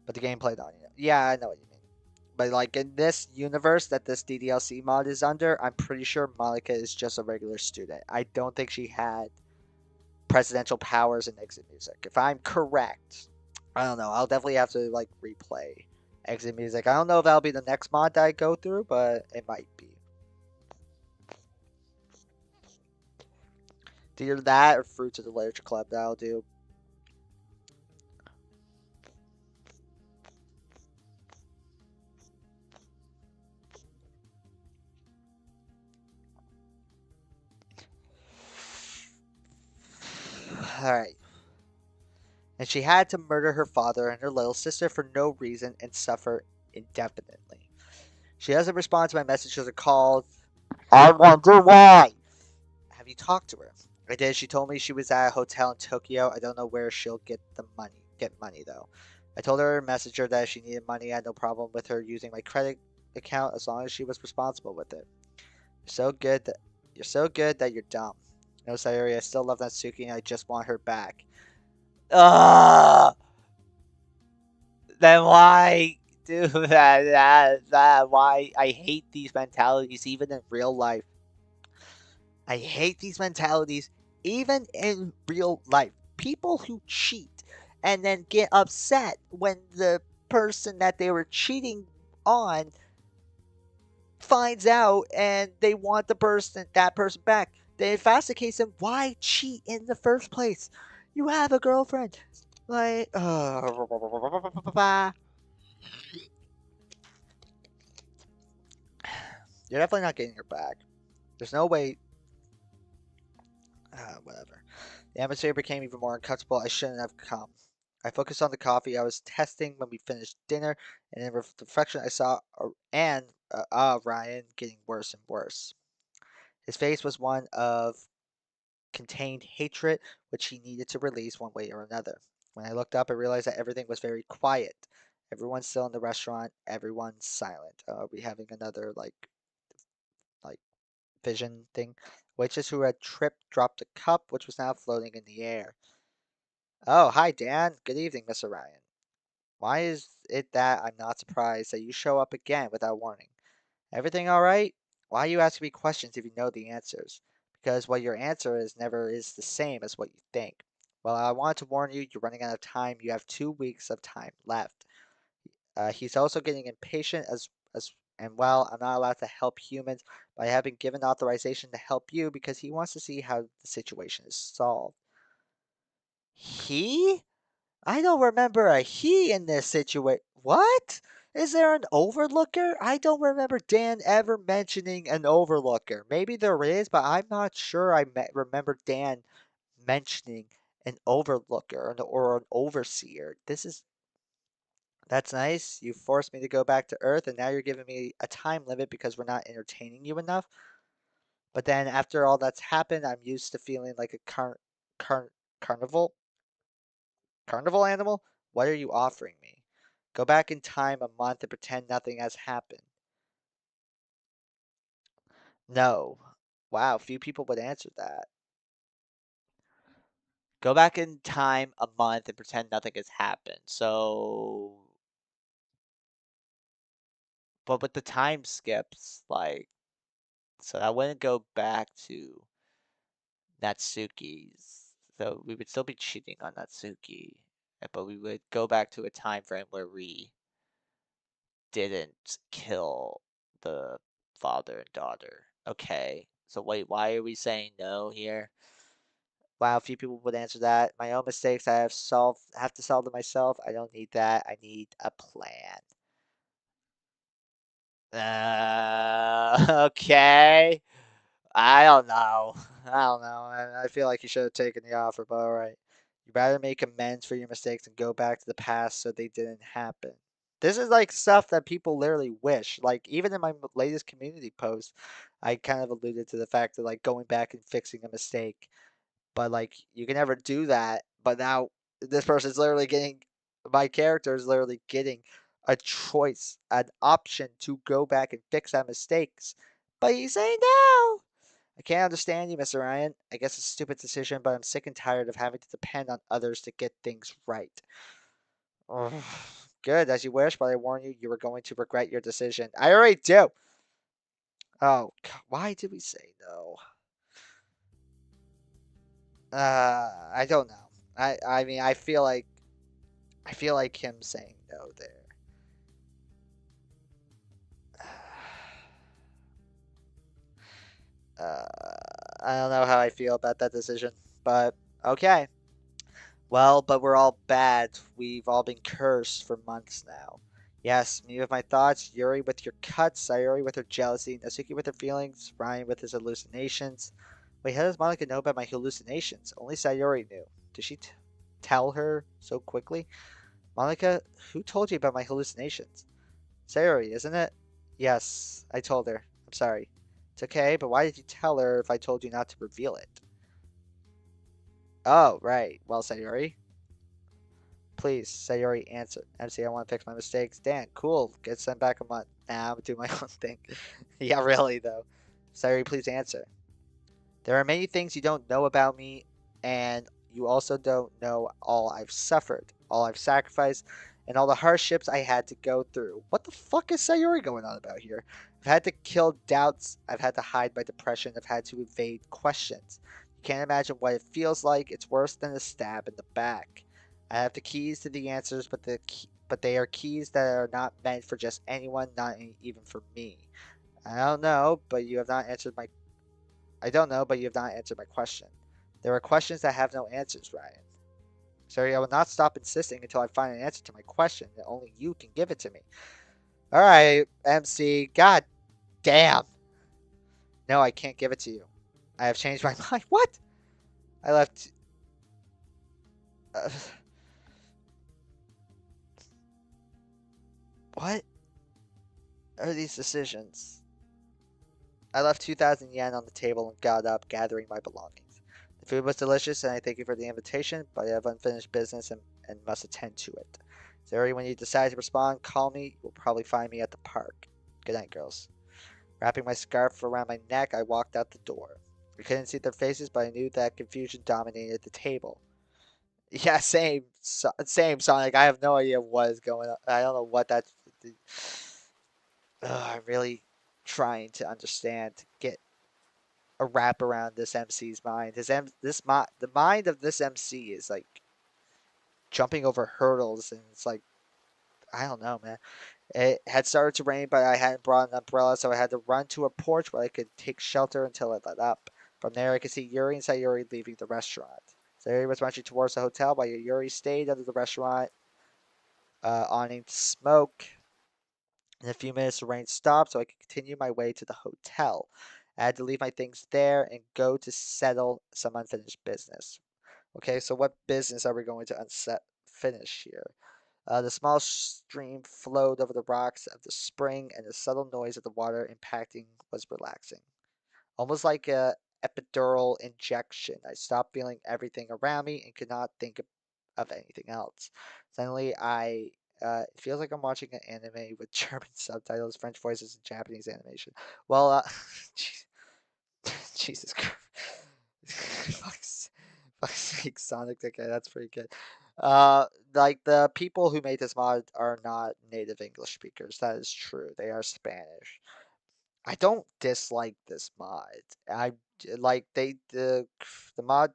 But the gameplay don't. Yeah, I know what you mean. But like in this universe that this DDLC mod is under, I'm pretty sure Monica is just a regular student. I don't think she had presidential powers in Exit Music. If I'm correct, I don't know. I'll definitely have to like replay Exit Music. I don't know if that'll be the next mod that I go through, but it might be. Either that or Fruits of the Literature Club that I'll do. Alright. And she had to murder her father and her little sister for no reason and suffer indefinitely. She doesn't respond to my messages or calls. I wonder why. Have you talked to her? I did. She told me she was at a hotel in Tokyo. I don't know where she'll get the money. Get money though. I told her message her that if she needed money. I had no problem with her using my credit account as long as she was responsible with it. You're so good that you're dumb. No, Sayori, I still love Natsuki and I just want her back. Ugh! Then why do that? Why? I hate these mentalities even in real life. I hate these mentalities even in real life. People who cheat and then get upset when the person that they were cheating on finds out and they want that person back. Then if that's the case, then why cheat in the first place? You have a girlfriend. Like, you're definitely not getting her back. There's no way. Whatever. The atmosphere became even more uncomfortable. I shouldn't have come. I focused on the coffee I was testing when we finished dinner, and in reflection, I saw Ryan getting worse and worse. His face was one of contained hatred, which he needed to release one way or another. When I looked up, I realized that everything was very quiet. Everyone's still in the restaurant. Everyone's silent. Are we having another like vision thing? Waitress who had tripped dropped a cup, which was now floating in the air. Oh, hi, Dan. Good evening, Mr. Ryan. Why is it that I'm not surprised that you show up again without warning? Everything all right? Why are you asking me questions if you know the answers? Because what your answer is never is the same as what you think. Well, I wanted to warn you, you're running out of time. You have 2 weeks of time left. He's also getting impatient as and well, I'm not allowed to help humans, but I have been given authorization to help you because he wants to see how the situation is solved. He? I don't remember a he in this situation. What? Is there an overlooker? I don't remember Dan ever mentioning an overlooker. Maybe there is, but I'm not sure remember Dan mentioning an overlooker or an overseer. That's nice. You forced me to go back to Earth, and now you're giving me a time limit because we're not entertaining you enough. But then after all that's happened, I'm used to feeling like a car- carnival carnival animal? What are you offering me? Go back in time a month and pretend nothing has happened. No. Wow, few people would answer that. Go back in time a month and pretend nothing has happened. But with the time skips, so I wouldn't go back to Natsuki's. So we would still be cheating on Natsuki, but we would go back to a time frame where we didn't kill the father and daughter. Okay. So wait, why are we saying no here? Wow, few people would answer that. My own mistakes have to solve them myself. I don't need that. I need a plan. Okay. I don't know. I don't know. I feel like you should have taken the offer, but alright. You'd rather make amends for your mistakes and go back to the past so they didn't happen. This is like stuff that people literally wish. Like, even in my latest community post, I kind of alluded to the fact that, like, going back and fixing a mistake. But, like, you can never do that. But now, this person's literally getting, my character is literally getting a choice, an option to go back and fix that mistakes. But he's saying no. I can't understand you, Mr. Ryan. I guess it's a stupid decision, but I'm sick and tired of having to depend on others to get things right. Ugh. Good, as you wish, but I warn you, you are going to regret your decision. I already do. Oh, why did we say no? I don't know. I mean, I feel like him saying no there. Uh, I don't know how I feel about that decision, but okay. Well, but we're all bad. We've all been cursed for months now. Yes, me with my thoughts, Yuri with your cuts, Sayori with her jealousy, Natsuki with her feelings, Ryan with his hallucinations. Wait, how does Monica know about my hallucinations? Only Sayori knew. Did she tell her so quickly? Monica, who told you about my hallucinations? Sayori, isn't it? Yes, I told her. I'm sorry. It's okay, but why did you tell her if I told you not to reveal it? Oh, right. Well, Sayori, please, Sayori, answer. MC, I want to fix my mistakes. Dan, cool. Get sent back a month. Nah, I'm gonna do my own thing. Yeah, really, though. Sayori, please answer. There are many things you don't know about me, and you also don't know all I've suffered, all I've sacrificed, and all the hardships I had to go through. What the fuck is Sayori going on about here? I've had to kill doubts, I've had to hide my depression, I've had to evade questions. You can't imagine what it feels like. It's worse than a stab in the back. I have the keys to the answers, but they are keys that are not meant for just anyone, not even for me. I don't know, but you have not answered my I don't know, but you have not answered my question. There are questions that have no answers, Ryan. Sorry, I will not stop insisting until I find an answer to my question, and only you can give it to me. All right, MC. God damn. No, I can't give it to you. I have changed my mind. What? I left. Uh, what are these decisions? I left 2,000 yen on the table and got up, gathering my belongings. The food was delicious, and I thank you for the invitation, but I have unfinished business and must attend to it. Zuri, when you decide to respond, call me. You'll probably find me at the park. Good night, girls. Wrapping my scarf around my neck, I walked out the door. I couldn't see their faces, but I knew that confusion dominated the table. Yeah, same, same, Sonic. I have no idea what is going on. I don't know what that's. I'm really trying to understand, to get a wrap around this MC's mind. The mind of this MC is like jumping over hurdles, and it's like I don't know, man. It had started to rain, but I hadn't brought an umbrella, so I had to run to a porch where I could take shelter until it let up. From there, I could see Yuri and Sayuri leaving the restaurant. Sayuri was marching towards the hotel, while Yuri stayed under the restaurant awning to smoke. In a few minutes, the rain stopped, so I could continue my way to the hotel. I had to leave my things there and go to settle some unfinished business. Okay, so what business are we going to finish here? The small stream flowed over the rocks of the spring, and the subtle noise of the water impacting was relaxing. Almost like a epidural injection. I stopped feeling everything around me and could not think of anything else. Suddenly, it feels like I'm watching an anime with German subtitles, French voices, and Japanese animation. Well, Jesus Christ. Fuck's sake, Sonic. Okay, that's pretty good. Like the people who made this mod are not native English speakers. That is true. They are Spanish. I don't dislike this mod. I like the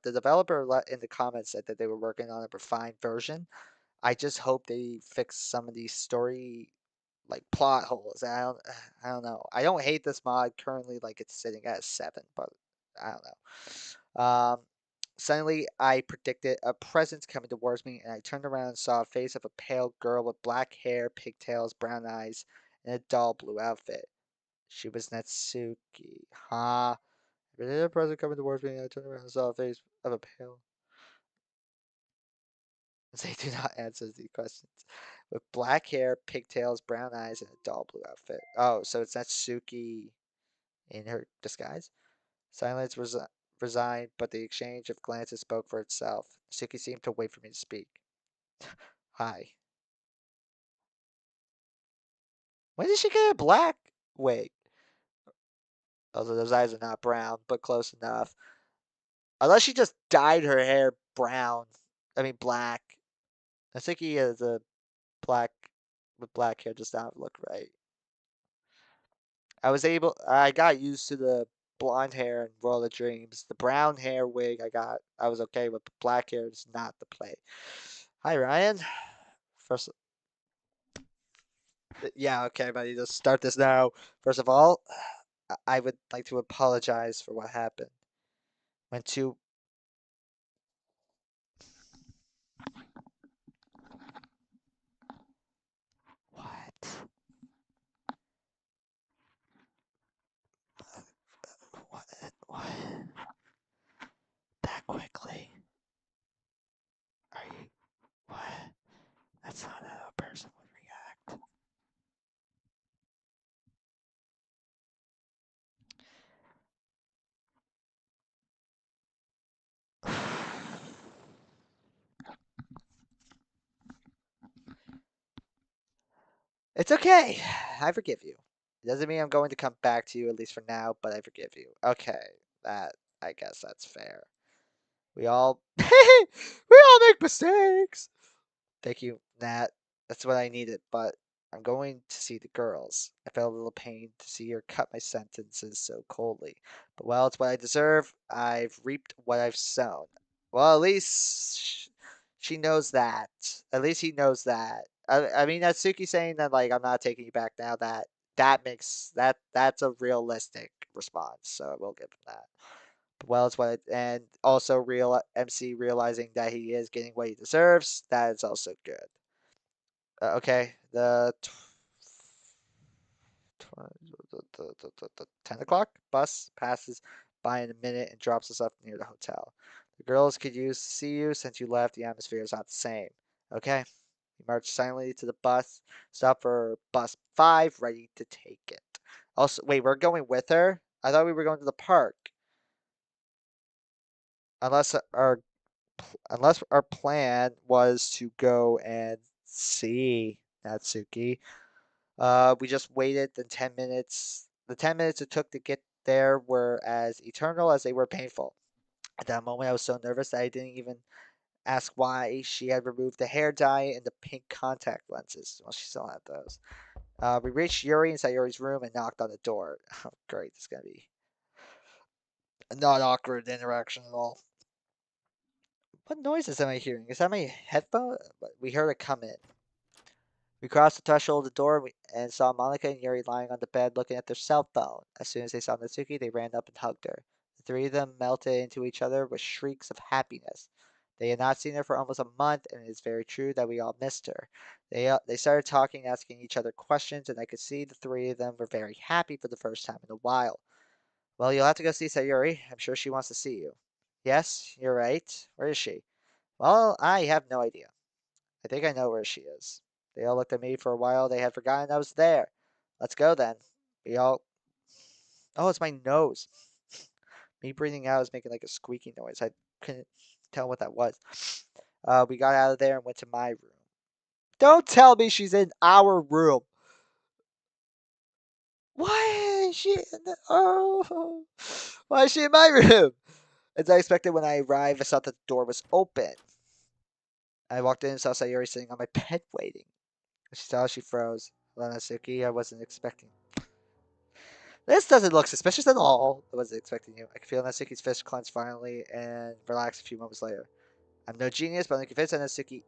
developer in the comments said that they were working on a refined version. I just hope they fix some of these story like plot holes. I don't know. I don't hate this mod currently. Like it's sitting at 7, but I don't know. Suddenly, I predicted a presence coming towards me, and I turned around and saw a face of a pale girl with black hair, pigtails, brown eyes, and a dull blue outfit. She was Natsuki. Huh? Predicted a presence coming towards me, and I turned around and saw a face of a pale. They do not answer these questions. With black hair, pigtails, brown eyes, and a dull blue outfit. Oh, so it's Natsuki in her disguise? Silence resigned, but the exchange of glances spoke for itself. Natsuki seemed to wait for me to speak. Hi. When did she get a black wig? Although those eyes are not brown, but close enough. Unless she just dyed her hair brown. I mean black. Natsuki is a black with black hair does not look right. I got used to the blonde hair in World of Dreams. The brown hair wig I was okay with. But black hair is not the play. Hi, Ryan. First, yeah, okay, buddy, let's start this now. First of all, I would like to apologize for what happened. When two, what? What? What? That quickly? Are you, what? That's not how a person would react. It's okay. I forgive you. It doesn't mean I'm going to come back to you, at least for now, but I forgive you. Okay, that, I guess that's fair. We all, we all make mistakes. Thank you, Nat. That's what I needed, but I'm going to see the girls. I felt a little pain to see her cut my sentences so coldly. But well, it's what I deserve. I've reaped what I've sown. Well, at least she knows that. At least he knows that. I mean, Natsuki saying that like I'm not taking you back now. That makes that's a realistic response, so I will give him that. But well, it's what, and also real MC realizing that he is getting what he deserves. That is also good. Okay, the 10 o'clock bus passes by in a minute and drops us up near the hotel. The girls could use to see you. Since you left, the atmosphere is not the same. Okay. We marched silently to the bus stop for bus 5, ready to take it. Also, wait, we're going with her? I thought we were going to the park. Unless our unless our plan was to go and see Natsuki. We just waited the 10 minutes. The 10 minutes it took to get there were as eternal as they were painful. At that moment, I was so nervous that I didn't even ask why she had removed the hair dye and the pink contact lenses. Well, she still had those. We reached Yuri inside Yuri's room and knocked on the door. Oh, great. This is going to be a not awkward interaction at all. What noises am I hearing? Is that my headphone? We heard it come in. We crossed the threshold of the door and saw Monica and Yuri lying on the bed looking at their cell phone. As soon as they saw Natsuki, they ran up and hugged her. The three of them melted into each other with shrieks of happiness. They had not seen her for almost a month, and it is very true that we all missed her. They started talking, asking each other questions, and I could see the three of them were very happy for the first time in a while. Well, you'll have to go see Sayuri. I'm sure she wants to see you. Yes, you're right. Where is she? Well, I have no idea. I think I know where she is. They all looked at me for a while. They had forgotten I was there. Let's go then. We all. Oh, it's my nose. Me breathing out is making like a squeaky noise. I couldn't tell what that was. We got out of there and went to my room. Don't tell me she's in our room. Why is she in the. Oh. Why is she in my room? As I expected, when I arrived, I saw that the door was open. I walked in and saw Sayuri sitting on my bed waiting. She saw she froze. Lanasuki, I wasn't expecting. This doesn't look suspicious at all. I wasn't expecting you. I could feel Natsuki's fist clench violently and relax a few moments later. I'm no genius, but I'm convinced that Natsuki.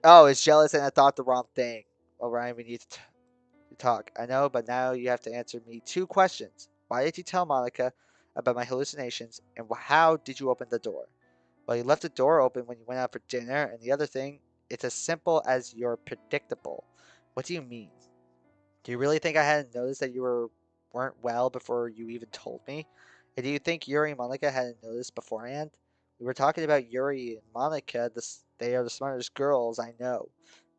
Oh, is jealous and I thought the wrong thing. Well, Ryan, we need to talk. I know, but now you have to answer me two questions. Why did you tell Monica about my hallucinations, and how did you open the door? Well, you left the door open when you went out for dinner, and the other thing, it's as simple as you're predictable. What do you mean? Do you really think I hadn't noticed that weren't well before you even told me? And do you think Yuri and Monica hadn't noticed beforehand? We were talking about Yuri and Monica. They are the smartest girls I know.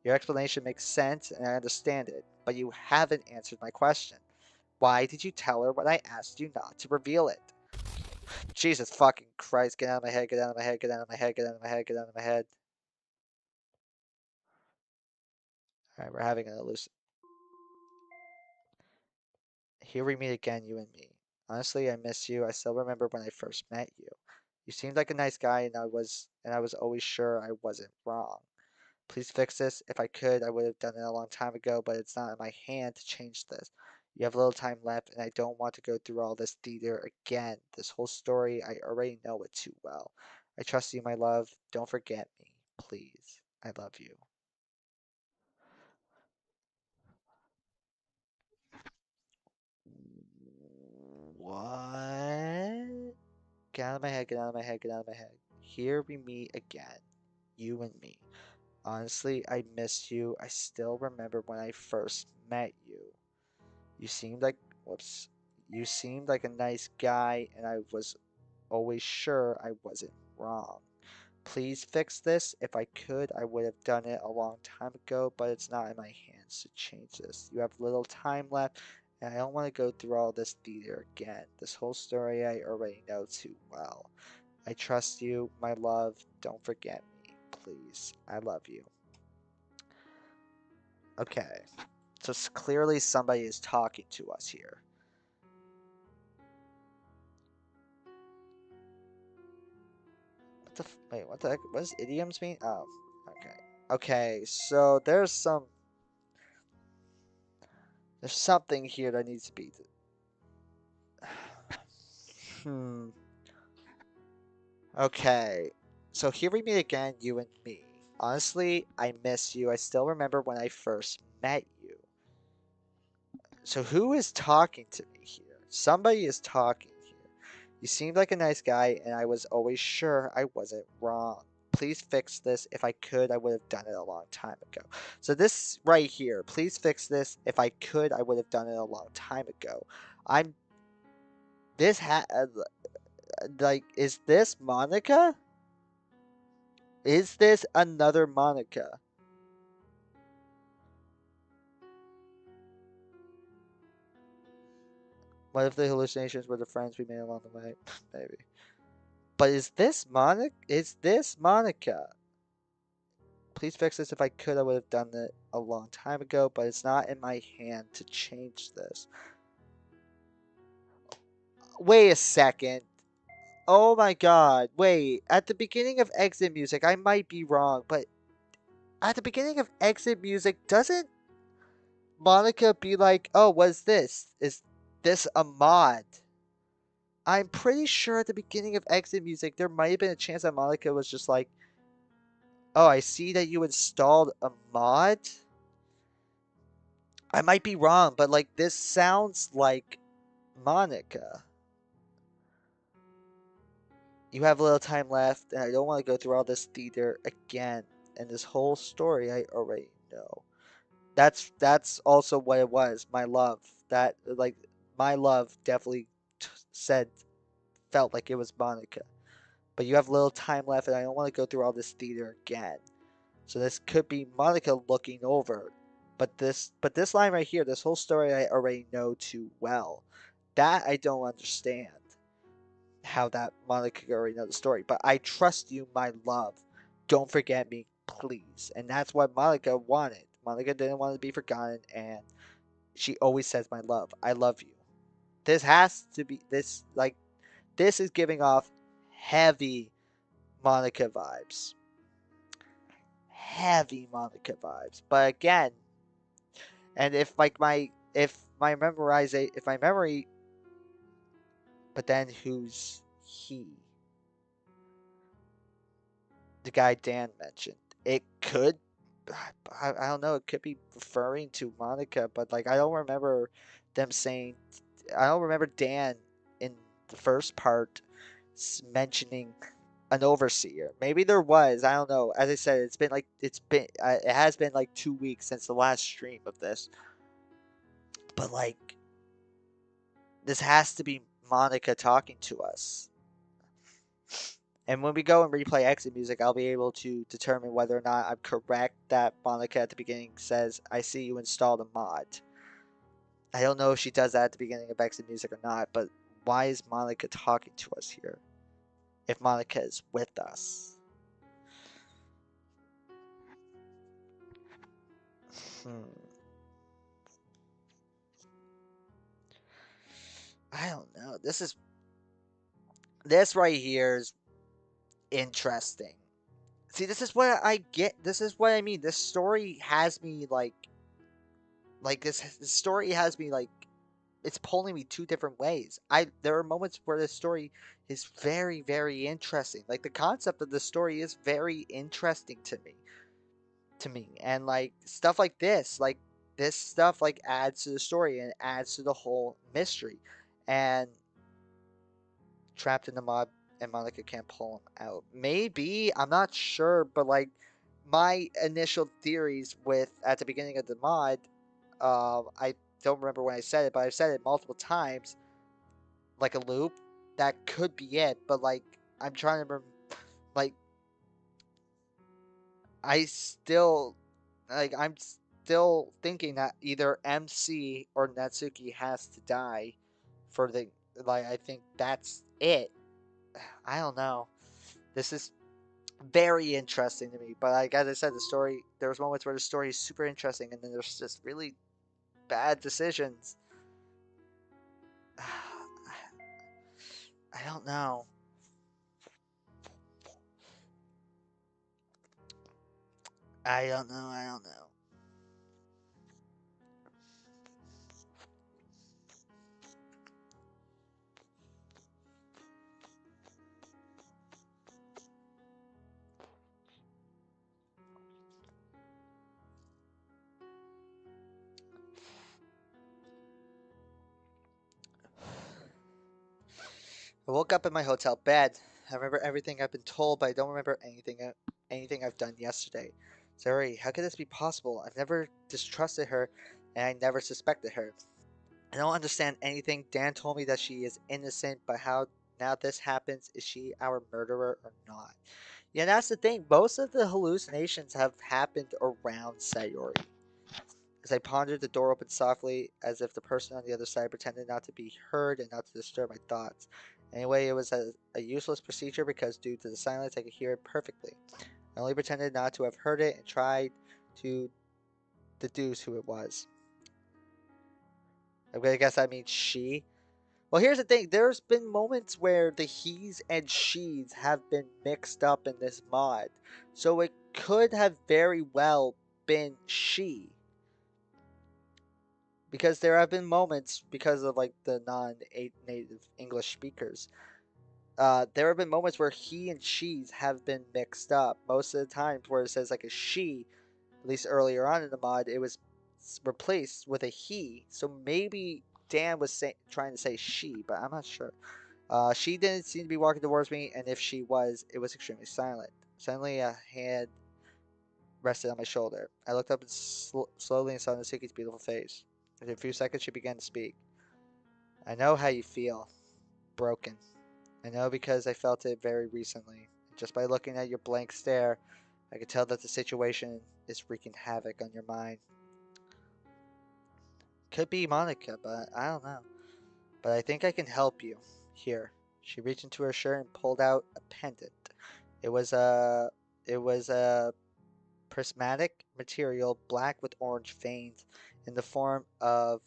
Your explanation makes sense and I understand it, but you haven't answered my question. Why did you tell her when I asked you not to reveal it? Jesus fucking Christ, get out of my head, get out of my head, get out of my head, get out of my head, get out of my head. Alright, we're having an illusion. Here we meet again, you and me. Honestly, I miss you. I still remember when I first met you. You seemed like a nice guy and I was always sure I wasn't wrong. Please fix this. If I could, I would have done it a long time ago, but it's not in my hand to change this. You have little time left, and I don't want to go through all this theater again. This whole story, I already know it too well. I trust you, my love. Don't forget me, please. I love you. What? Get out of my head, get out of my head, get out of my head. Here we meet again, you and me. Honestly, I miss you. I still remember when I first met you. You seemed like, whoops, you seemed like a nice guy, and I was always sure I wasn't wrong. Please fix this. If I could, I would have done it a long time ago, but it's not in my hands to change this. You have little time left, and I don't want to go through all this theater again. This whole story I already know too well. I trust you, my love. Don't forget me, please. I love you. Okay, so clearly somebody is talking to us here. Wait, what the heck? What does idioms mean? Oh, okay. Okay, so there's something here that needs to be. Hmm. Okay. So here we meet again, you and me. Honestly, I miss you. I still remember when I first met you. So who is talking to me here? Somebody is talking here. You seemed like a nice guy, and I was always sure I wasn't wrong. Please fix this. If I could, I would have done it a long time ago. So this right here, please fix this. If I could, I would have done it a long time ago. I'm this like, is this Monica? Is this another Monica? What if the hallucinations were the friends we made along the way? Maybe. But is this Monica? Is this Monica? Please fix this. If I could, I would have done it a long time ago, but it's not in my hand to change this. Wait a second. Oh my god. Wait. At the beginning of exit music, I might be wrong, but at the beginning of exit music, doesn't Monica be like, oh, what is this? Is this a mod? I'm pretty sure at the beginning of exit music, there might have been a chance that Monica was just like, oh, I see that you installed a mod. I might be wrong, but like this sounds like Monica. You have a little time left, and I don't want to go through all this theater again. And this whole story I already know. That's also what it was. My love. That like my love definitely said felt like it was Monica. But you have a little time left, and I don't want to go through all this theater again. So this could be Monica looking over. But this line right here, this whole story I already know too well. That I don't understand. How that Monica could already know the story. But I trust you, my love. Don't forget me, please. And that's what Monica wanted. Monica didn't want to be forgotten, and she always says, my love, I love you. This has to be this is giving off heavy Monica vibes. Heavy Monica vibes. But again, and if my memory, but then who's he? The guy Dan mentioned. It could, I don't know. It could be referring to Monica, but like I don't remember them saying. I don't remember Dan in the first part mentioning an overseer. Maybe there was. I don't know. As I said, it has been like 2 weeks since the last stream of this. But like this has to be Monica talking to us. And when we go and replay exit music, I'll be able to determine whether or not I'm correct that Monica at the beginning says, I see you installed a mod. I don't know if she does that at the beginning of exit music or not, but why is Monica talking to us here? If Monica is with us. Hmm. I don't know. This right here is interesting. See, this is what I get. This is what I mean. This story has me like this story has me like it's pulling me two different ways. There are moments where the story is very very interesting. Like the concept of the story is very interesting to me, and like stuff like this stuff like adds to the story and adds to the whole mystery. And trapped in the mod and Monica can't pull him out. Maybe, I'm not sure, but like my initial theories with at the beginning of the mod, I don't remember when I said it, but I've said it multiple times, like a loop. That could be it, but like I'm trying to remember, like I still, I'm still thinking that either MC or Natsuki has to die for the like. I think that's it. I don't know. This is very interesting to me. But like as I said, the story there was moments where the story is super interesting, and then there's just really bad decisions. I don't know. I don't know. I don't know. I woke up in my hotel bed. I remember everything I've been told, but I don't remember anything I've done yesterday. Sorry, how could this be possible? I've never distrusted her, and I never suspected her. I don't understand anything. Dan told me that she is innocent, but how now this happens? Is she our murderer or not? Yeah, that's the thing. Most of the hallucinations have happened around Sayori. As I pondered, the door opened softly, as if the person on the other side pretended not to be heard and not to disturb my thoughts. Anyway, it was a useless procedure because, due to the silence, I could hear it perfectly. I only pretended not to have heard it and tried to deduce who it was. I guess that means she. Well, here's the thing. There's been moments where the he's and she's have been mixed up in this mod. So it could have very well been she. Because there have been moments, because of like the non-native English speakers, there have been moments where he and she's have been mixed up. Most of the times where it says like a she, at least earlier on in the mod, it was replaced with a he. So maybe Dan was trying to say she, but I'm not sure. She didn't seem to be walking towards me, and if she was, it was extremely silent. Suddenly, a hand rested on my shoulder. I looked up and slowly and saw Natsuki's beautiful face. After a few seconds, she began to speak. I know how you feel. Broken. I know because I felt it very recently. Just by looking at your blank stare, I could tell that the situation is wreaking havoc on your mind. Could be Monica, but I don't know. But I think I can help you. Here. She reached into her shirt and pulled out a pendant. It was a it was a prismatic material, black with orange veins, in the form of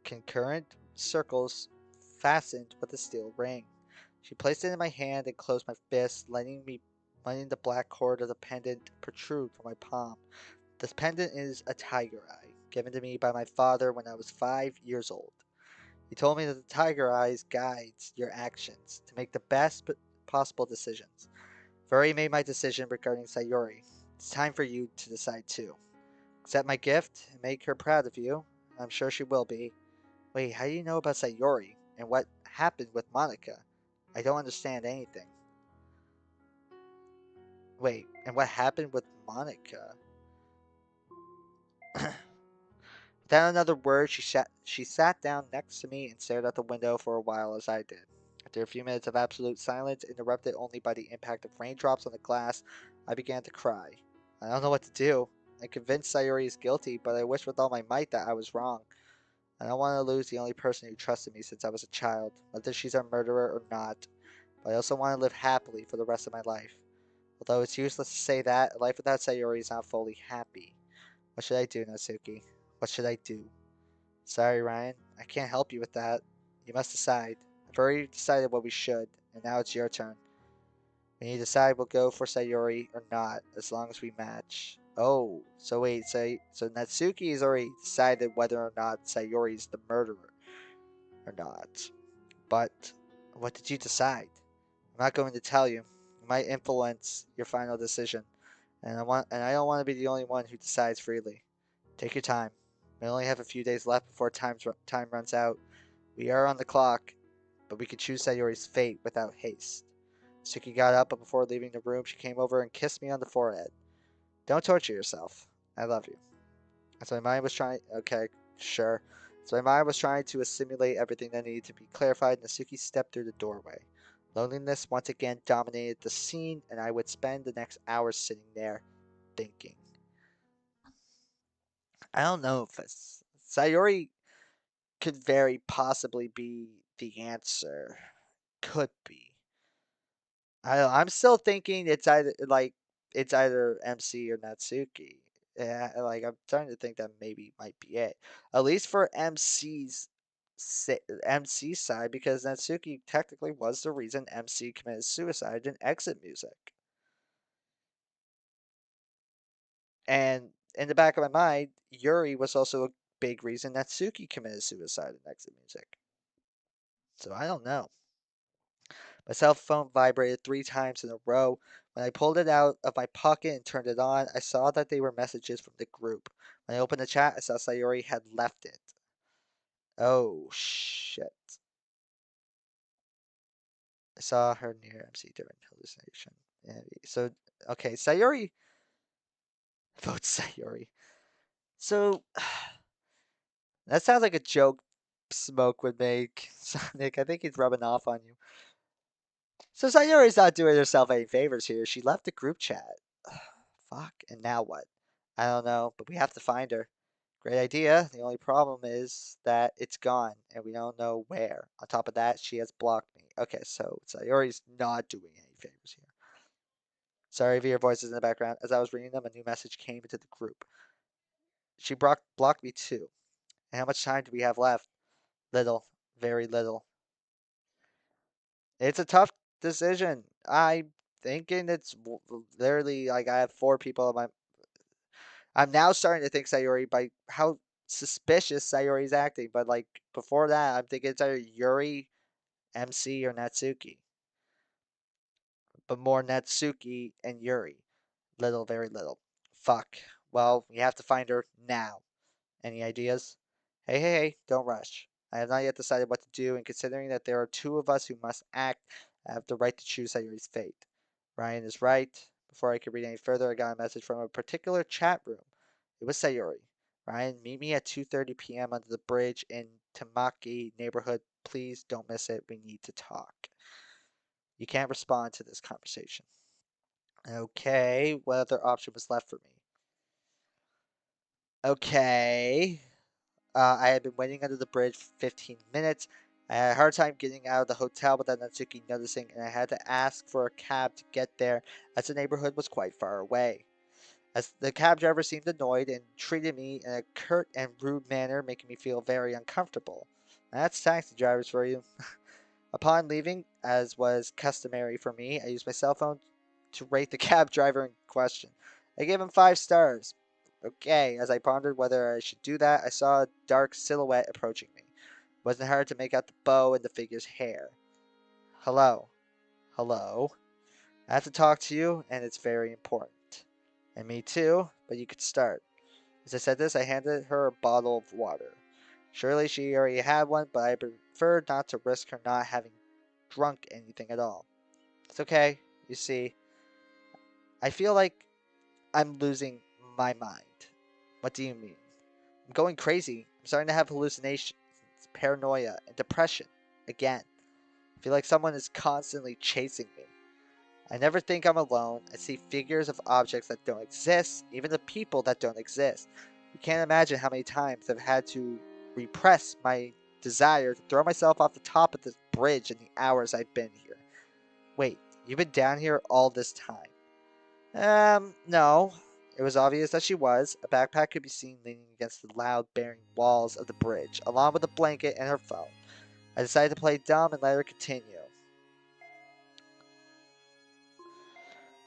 concurrent circles fastened with a steel ring. She placed it in my hand and closed my fist, letting the black cord of the pendant protrude from my palm. This pendant is a tiger eye, given to me by my father when I was 5 years old. He told me that the tiger eyes guides your actions to make the best possible decisions. I've already made my decision regarding Sayori. It's time for you to decide too. Accept my gift and make her proud of you. I'm sure she will be. Wait, how do you know about Sayori and what happened with Monica? I don't understand anything. Wait, and what happened with Monica? Without another word, she sat down next to me and stared out the window for a while as I did. After a few minutes of absolute silence, interrupted only by the impact of raindrops on the glass, I began to cry. I don't know what to do. I'm convinced Sayori is guilty, but I wish with all my might that I was wrong. I don't want to lose the only person who trusted me since I was a child, whether she's a murderer or not. But I also want to live happily for the rest of my life. Although it's useless to say that, a life without Sayori is not fully happy. What should I do, Natsuki? What should I do? Sorry, Ryan. I can't help you with that. You must decide. I've already decided what we should, and now it's your turn. When you decide we'll go for Sayori or not, as long as we match. Oh, so wait, so Natsuki has already decided whether or not Sayori is the murderer or not. But what did you decide? I'm not going to tell you. It might influence your final decision, and I don't want to be the only one who decides freely. Take your time. We only have a few days left before time runs out. We are on the clock, but we can choose Sayori's fate without haste. Suki got up, but before leaving the room, she came over and kissed me on the forehead. Don't torture yourself. I love you. As my mind was trying, okay, sure. As my mind was trying to assimilate everything that needed to be clarified, Nasuki stepped through the doorway. Loneliness once again dominated the scene, and I would spend the next hours sitting there, thinking. I don't know if Sayori could very possibly be the answer. Could be. I'm still thinking it's either MC or Natsuki. Yeah, like I'm starting to think that maybe might be it. At least for MC side, because Natsuki technically was the reason MC committed suicide in Exit Music. And in the back of my mind, Yuri was also a big reason Natsuki committed suicide in Exit Music. So I don't know. My cell phone vibrated 3 times in a row. When I pulled it out of my pocket and turned it on, I saw that they were messages from the group. When I opened the chat, I saw Sayori had left it. Oh, shit. I saw her near MC during hallucination. So, okay, Sayori votes Sayori. So, that sounds like a joke Smoke would make. Sonic, I think he's rubbing off on you. So Sayori's not doing herself any favors here. She left the group chat. Fuck, and now what? I don't know, but we have to find her. Great idea. The only problem is that it's gone, and we don't know where. On top of that, she has blocked me. Okay, so Sayori's not doing any favors here. Sorry for your voices in the background. As I was reading them, a new message came into the group. She blocked me too. And how much time do we have left? Little. Very little. It's a tough decision. I'm thinking it's literally like I have four people in my. I'm now starting to think Sayori by how suspicious Sayori's acting, but like before that, I'm thinking it's either Yuri, MC, or Natsuki. But more Natsuki and Yuri. Little, very little. Fuck. Well, we have to find her now. Any ideas? Hey, don't rush. I have not yet decided what to do, and considering that there are two of us who must act, I have the right to choose Sayuri's fate. Ryan is right. Before I could read any further, I got a message from a particular chat room. It was Sayuri. Ryan, meet me at 2:30 p.m. under the bridge in Tamaki neighborhood. Please don't miss it. We need to talk. You can't respond to this conversation. Okay, what other option was left for me? Okay. I had been waiting under the bridge for 15 minutes. I had a hard time getting out of the hotel without Natsuki noticing, and I had to ask for a cab to get there, as the neighborhood was quite far away. As the cab driver seemed annoyed and treated me in a curt and rude manner, making me feel very uncomfortable. That's taxi drivers for you. Upon leaving, as was customary for me, I used my cell phone to rate the cab driver in question. I gave him 5 stars. Okay, as I pondered whether I should do that, I saw a dark silhouette approaching me. It wasn't hard to make out the bow and the figure's hair. Hello. Hello. I have to talk to you, and it's very important. And me too, but you could start. As I said this, I handed her a bottle of water. Surely she already had one, but I preferred not to risk her not having drunk anything at all. It's okay. You see, I feel like I'm losing my mind. What do you mean? I'm going crazy. I'm starting to have hallucinations, paranoia, and depression. Again. I feel like someone is constantly chasing me. I never think I'm alone. I see figures of objects that don't exist, even the people that don't exist. You can't imagine how many times I've had to repress my desire to throw myself off the top of this bridge in the hours I've been here. Wait, you've been down here all this time? No. It was obvious that she was. A backpack could be seen leaning against the loud, bearing walls of the bridge, along with a blanket and her phone. I decided to play dumb and let her continue.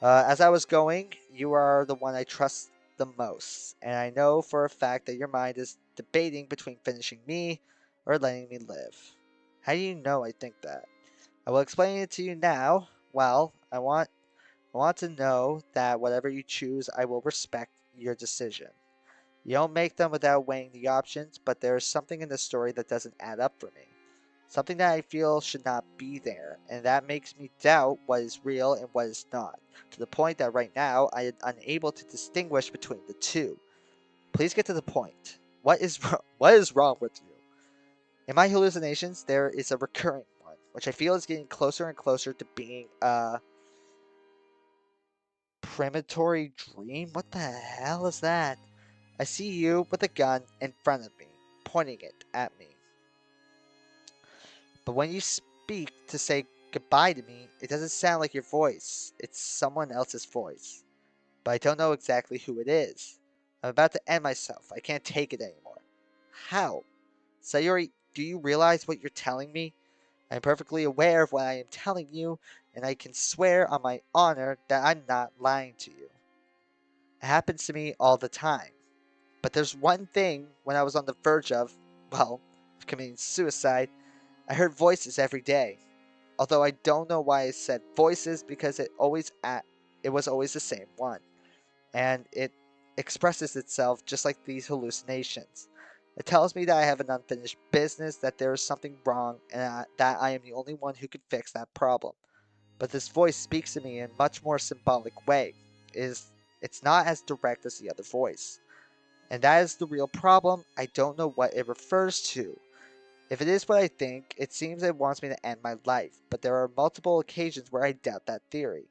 As I was going, you are the one I trust the most, and I know for a fact that your mind is debating between finishing me or letting me live. How do you know I think that? I will explain it to you now. Well, I want to know that whatever you choose, I will respect your decision. You don't make them without weighing the options, but there is something in the story that doesn't add up for me. Something that I feel should not be there, and that makes me doubt what is real and what is not, to the point that right now I am unable to distinguish between the two. Please get to the point. What is wrong with you? In my hallucinations, there is a recurring one, which I feel is getting closer and closer to being a premonitory dream? What the hell is that? I see you with a gun in front of me, pointing it at me. But when you speak to say goodbye to me, it doesn't sound like your voice. It's someone else's voice. But I don't know exactly who it is. I'm about to end myself. I can't take it anymore. How? Sayori, do you realize what you're telling me? I'm perfectly aware of what I am telling you, and I can swear on my honor that I'm not lying to you. It happens to me all the time. But there's one thing when I was on the verge of committing suicide, I heard voices every day. Although I don't know why I said voices because it was always the same one. And it expresses itself just like these hallucinations. It tells me that I have an unfinished business, that there is something wrong, and that I am the only one who can fix that problem. but this voice speaks to me in a much more symbolic way. It's not as direct as the other voice. And that is the real problem. I don't know what it refers to. If it is what I think, it seems it wants me to end my life, but there are multiple occasions where I doubt that theory.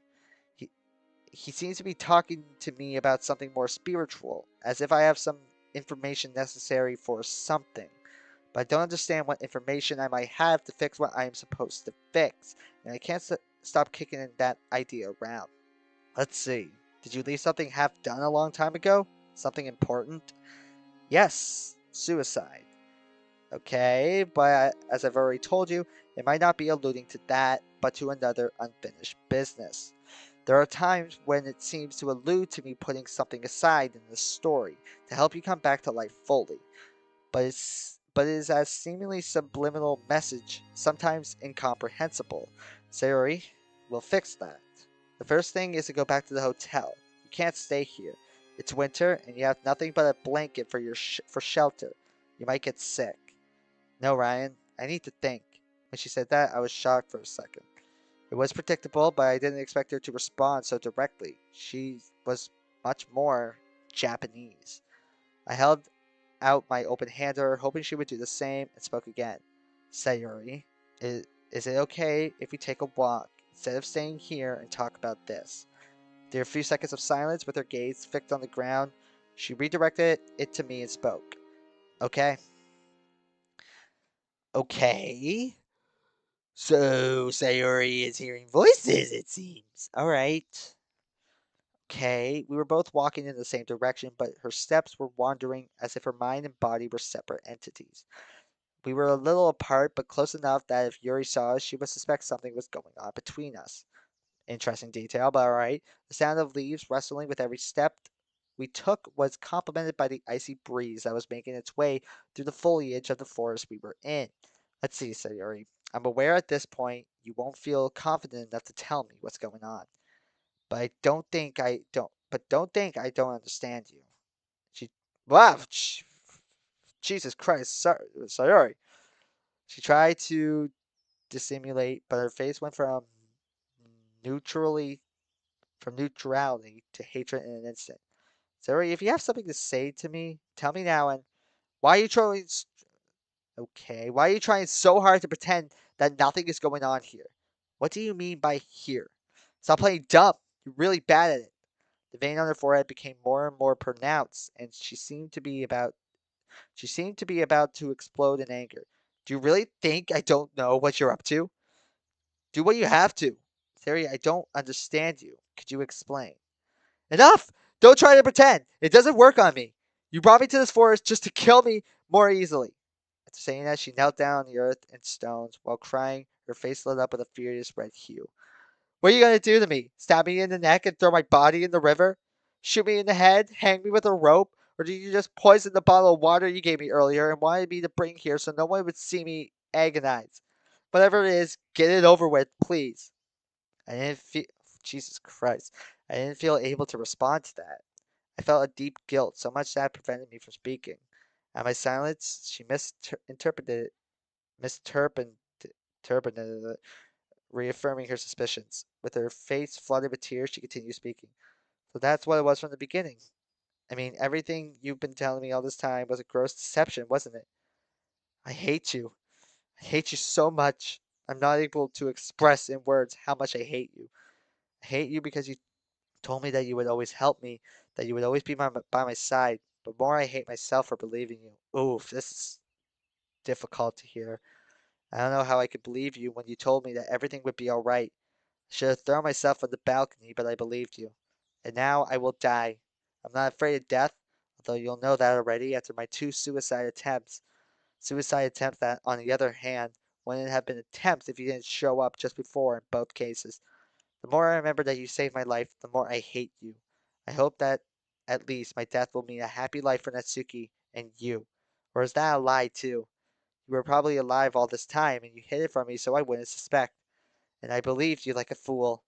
He, he seems to be talking to me about something more spiritual, as if I have some information necessary for something. But I don't understand what information I might have to fix what I am supposed to fix, and I can't stop kicking that idea around. Let's see. Did you leave something half done a long time ago? Something important? Yes, suicide. Okay, but as I've already told you, it might not be alluding to that, but to another unfinished business. There are times when it seems to allude to me putting something aside in the story to help you come back to life fully, but it is a seemingly subliminal message, sometimes incomprehensible. Sayori, we'll fix that. The first thing is to go back to the hotel. You can't stay here. It's winter, and you have nothing but a blanket for for shelter. You might get sick. No, Ryan, I need to think. When she said that, I was shocked for a second. It was predictable, but I didn't expect her to respond so directly. She was much more Japanese. I held out my open hand to her, hoping she would do the same, and spoke again. Sayori, is it okay if we take a walk instead of staying here and talk about this? There were a few seconds of silence with her gaze fixed on the ground. She redirected it to me and spoke. Okay. Okay. So Sayori is hearing voices, it seems. All right. Okay. We were both walking in the same direction, but her steps were wandering as if her mind and body were separate entities. We were a little apart, but close enough that if Yuri saw us, she would suspect something was going on between us. Interesting detail, but alright. The sound of leaves rustling with every step we took was complemented by the icy breeze that was making its way through the foliage of the forest we were in. Let's see, said Yuri. I'm aware at this point you won't feel confident enough to tell me what's going on. But don't think I don't understand you. She Wow, Jesus Christ, sorry. She tried to dissimulate, but her face went neutrally from neutrality to hatred in an instant. Zuri, if you have something to say to me, tell me now. And why are you trying? Okay, why are you trying so hard to pretend that nothing is going on here? What do you mean by here? Stop playing dumb. You're really bad at it. The vein on her forehead became more and more pronounced, and she seemed to be about to explode in anger. Do you really think I don't know what you're up to? Do what you have to. Terry, I don't understand you. Could you explain? Enough! Don't try to pretend. It doesn't work on me. You brought me to this forest just to kill me more easily. After saying that, she knelt down on the earth and stones while crying, her face lit up with a furious red hue. What are you going to do to me? Stab me in the neck and throw my body in the river? Shoot me in the head? Hang me with a rope? Or did you just poison the bottle of water you gave me earlier and wanted me to bring here so no one would see me agonize? Whatever it is, get it over with, please. I didn't feel, Jesus Christ, I didn't feel able to respond to that. I felt a deep guilt, so much that prevented me from speaking. At my silence, she misinterpreted it, reaffirming her suspicions. With her face flooded with tears, she continued speaking. So that's what it was from the beginning. I mean, everything you've been telling me all this time was a gross deception, wasn't it? I hate you. I hate you so much. I'm not able to express in words how much I hate you. I hate you because you told me that you would always help me, that you would always be by my side. But more I hate myself for believing you. Oof, this is difficult to hear. I don't know how I could believe you when you told me that everything would be alright. I should have thrown myself on the balcony, but I believed you. And now I will die. I'm not afraid of death, although you'll know that already after my two suicide attempts. Suicide attempts that, on the other hand, wouldn't have been attempts if you didn't show up just before in both cases. The more I remember that you saved my life, the more I hate you. I hope that at least my death will mean a happy life for Natsuki and you. Or is that a lie too? You were probably alive all this time and you hid it from me so I wouldn't suspect. And I believed you like a fool.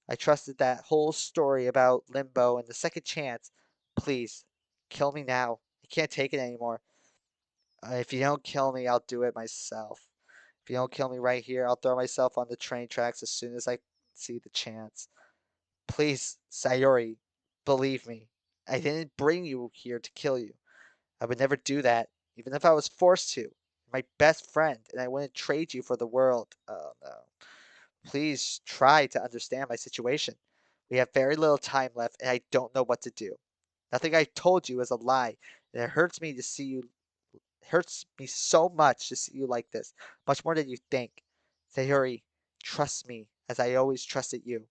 I trusted that whole story about Limbo and the second chance. Please, kill me now. I can't take it anymore. If you don't kill me, I'll do it myself. If you don't kill me right here, I'll throw myself on the train tracks as soon as I see the chance. Please, Sayori, believe me. I didn't bring you here to kill you. I would never do that, even if I was forced to. You're my best friend, and I wouldn't trade you for the world. Oh no. Please try to understand my situation. We have very little time left, and I don't know what to do. Nothing I told you is a lie, and it hurts me to see you. It hurts me so much to see you like this, much more than you think. Sayori, trust me, as I always trusted you.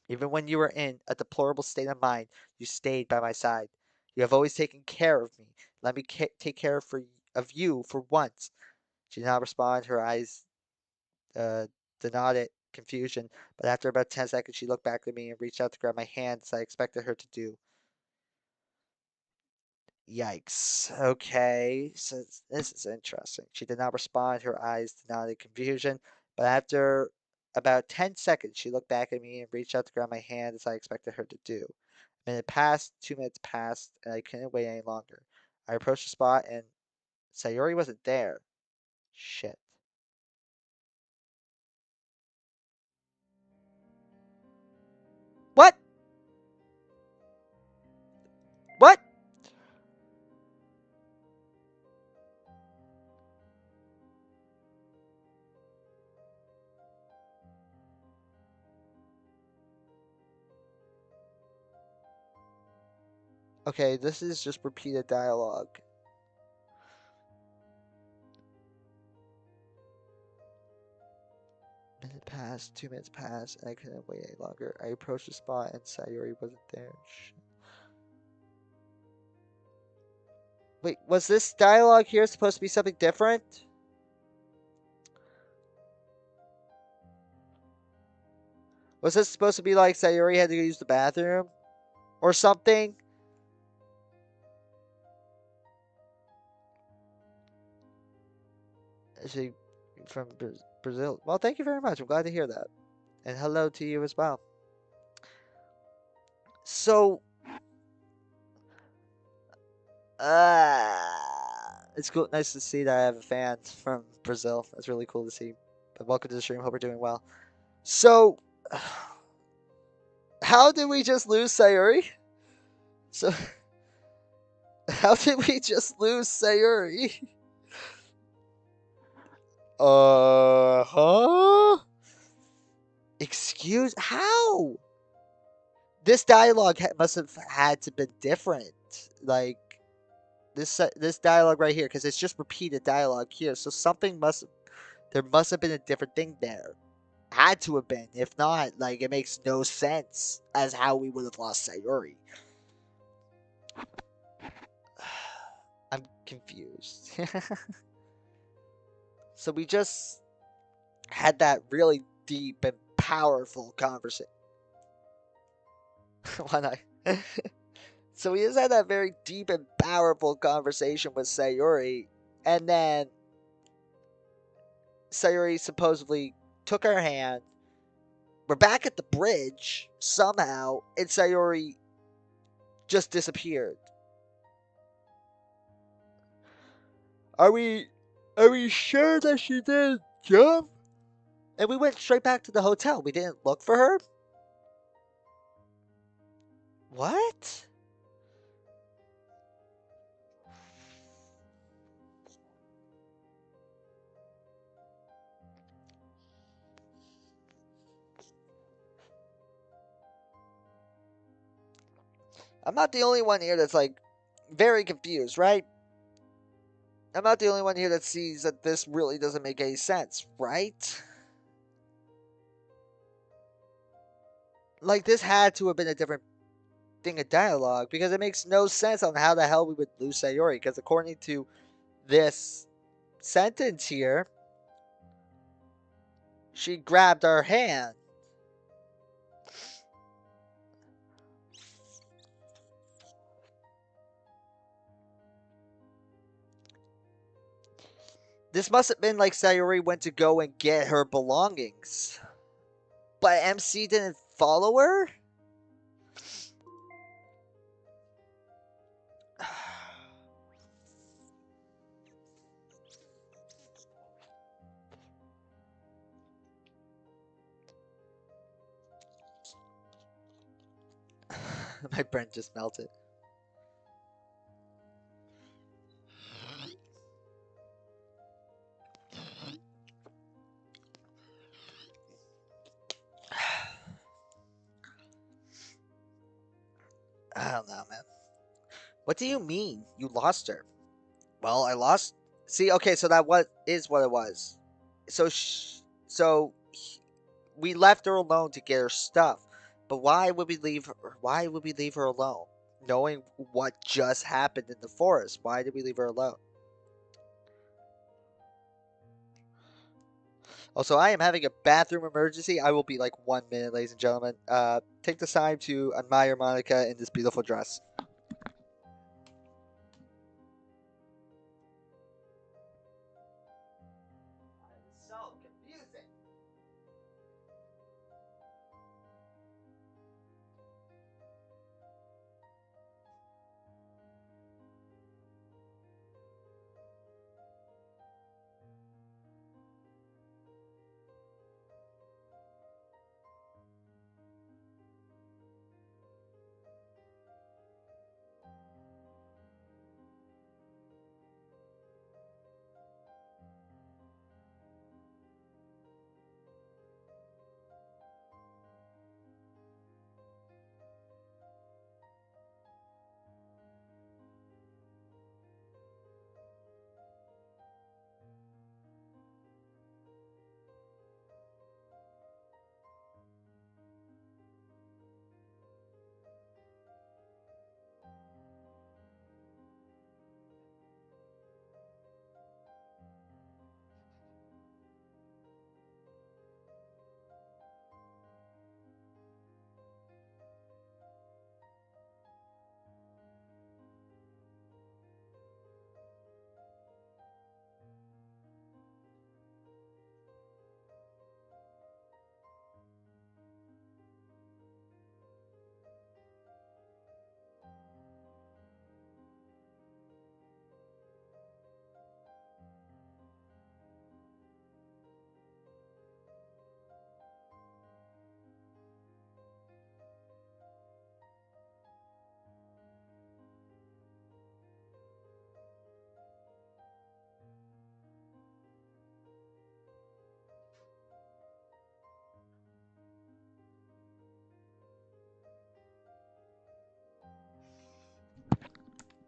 Even when you were in a deplorable state of mind, you stayed by my side. You have always taken care of me. Let me take care of you for once. She did not respond. Her eyes denoted confusion, but after about 10 seconds, she looked back at me and reached out to grab my hand as I expected her to do. Yikes. Okay, so this is interesting. She did not respond. Her eyes denoted confusion, but after about 10 seconds, she looked back at me and reached out to grab my hand as I expected her to do. A minute passed, 2 minutes passed, and I couldn't wait any longer. I approached the spot and Sayori wasn't there. Shit. What? What? Okay, this is just repeated dialogue. Minute passed, 2 minutes passed, and I couldn't wait any longer. I approached the spot and Sayori wasn't there. Shit. Wait, was this dialogue here supposed to be something different? Was this supposed to be like Sayori had to go use the bathroom? Or something? Is she from Brazil? Well, thank you very much. I'm glad to hear that. And hello to you as well. So, it's cool. Nice to see that I have a fan from Brazil. That's really cool to see. But welcome to the stream. Hope you're doing well. So, how did we just lose Sayori? So, how did we just lose Sayuri? Huh? Excuse how? This dialogue must have had to been different. Like this dialogue right here, because it's just repeated dialogue here. So something there must have been a different thing there. Had to have been. If not, like it makes no sense as how we would have lost Sayuri. I'm confused. So we just had that really deep and powerful conversation. Why not? So we just had that very deep and powerful conversation with Sayuri, and then Sayuri supposedly took her hand. We're back at the bridge somehow, and Sayuri just disappeared. Are we sure that she didn't jump? And we went straight back to the hotel. We didn't look for her? What? I'm not the only one here that's like very confused, right? I'm not the only one here that sees that this really doesn't make any sense, right? Like, this had to have been a different thing of dialogue because it makes no sense on how the hell we would lose Sayori. Because according to this sentence here, she grabbed our hand. This must have been like Sayori went to go and get her belongings. But MC didn't follow her? My brain just melted. I don't know, man. What do you mean you lost her? Well, I lost. See, okay, so that what is what it was. So, we left her alone to get her stuff. But why would we leave her? Why would we leave her alone, knowing what just happened in the forest? Why did we leave her alone? Also, I am having a bathroom emergency. I will be like 1 minute, ladies and gentlemen. Take the time to admire Monica in this beautiful dress. So confusing.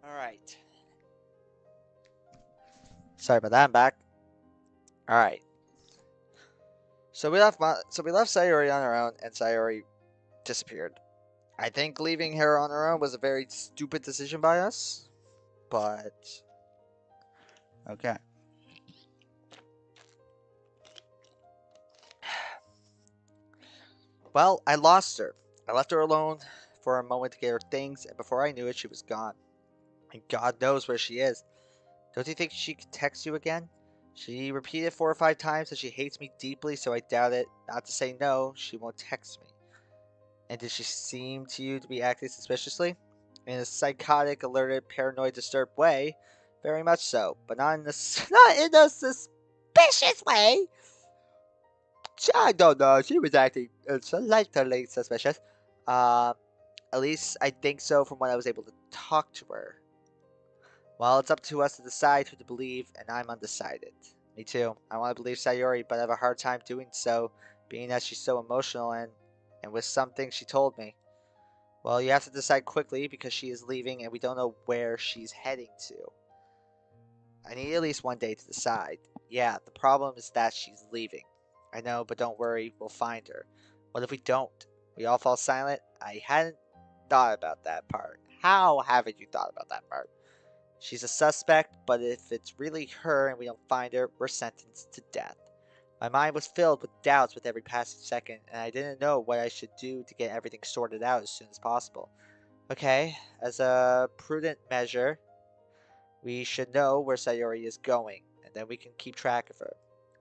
All right. Sorry about that. I'm back. All right. So we left Sayori on her own, and Sayori disappeared. I think leaving her on her own was a very stupid decision by us, but okay. Well, I lost her. I left her alone for a moment to get her things, and before I knew it, she was gone. And God knows where she is. Don't you think she could text you again? She repeated 4 or 5 times that she hates me deeply, so I doubt it. Not to say no, she won't text me. And did she seem to you to be acting suspiciously? In a psychotic, alerted, paranoid, disturbed way? Very much so, but not in a, not in a suspicious way. I don't know. She was acting slightly suspicious. Uh, at least I think so from when I was able to talk to her. Well, it's up to us to decide who to believe, and I'm undecided. Me too. I want to believe Sayori, but I have a hard time doing so, being that she's so emotional and with something she told me. Well, you have to decide quickly because she is leaving and we don't know where she's heading to. I need at least one day to decide. Yeah, the problem is that she's leaving. I know, but don't worry, we'll find her. What if we don't? We all fall silent? I hadn't thought about that part. How haven't you thought about that part? She's a suspect, but if it's really her and we don't find her, we're sentenced to death. My mind was filled with doubts with every passing second, and I didn't know what I should do to get everything sorted out as soon as possible. Okay, as a prudent measure, we should know where Sayori is going, and then we can keep track of her.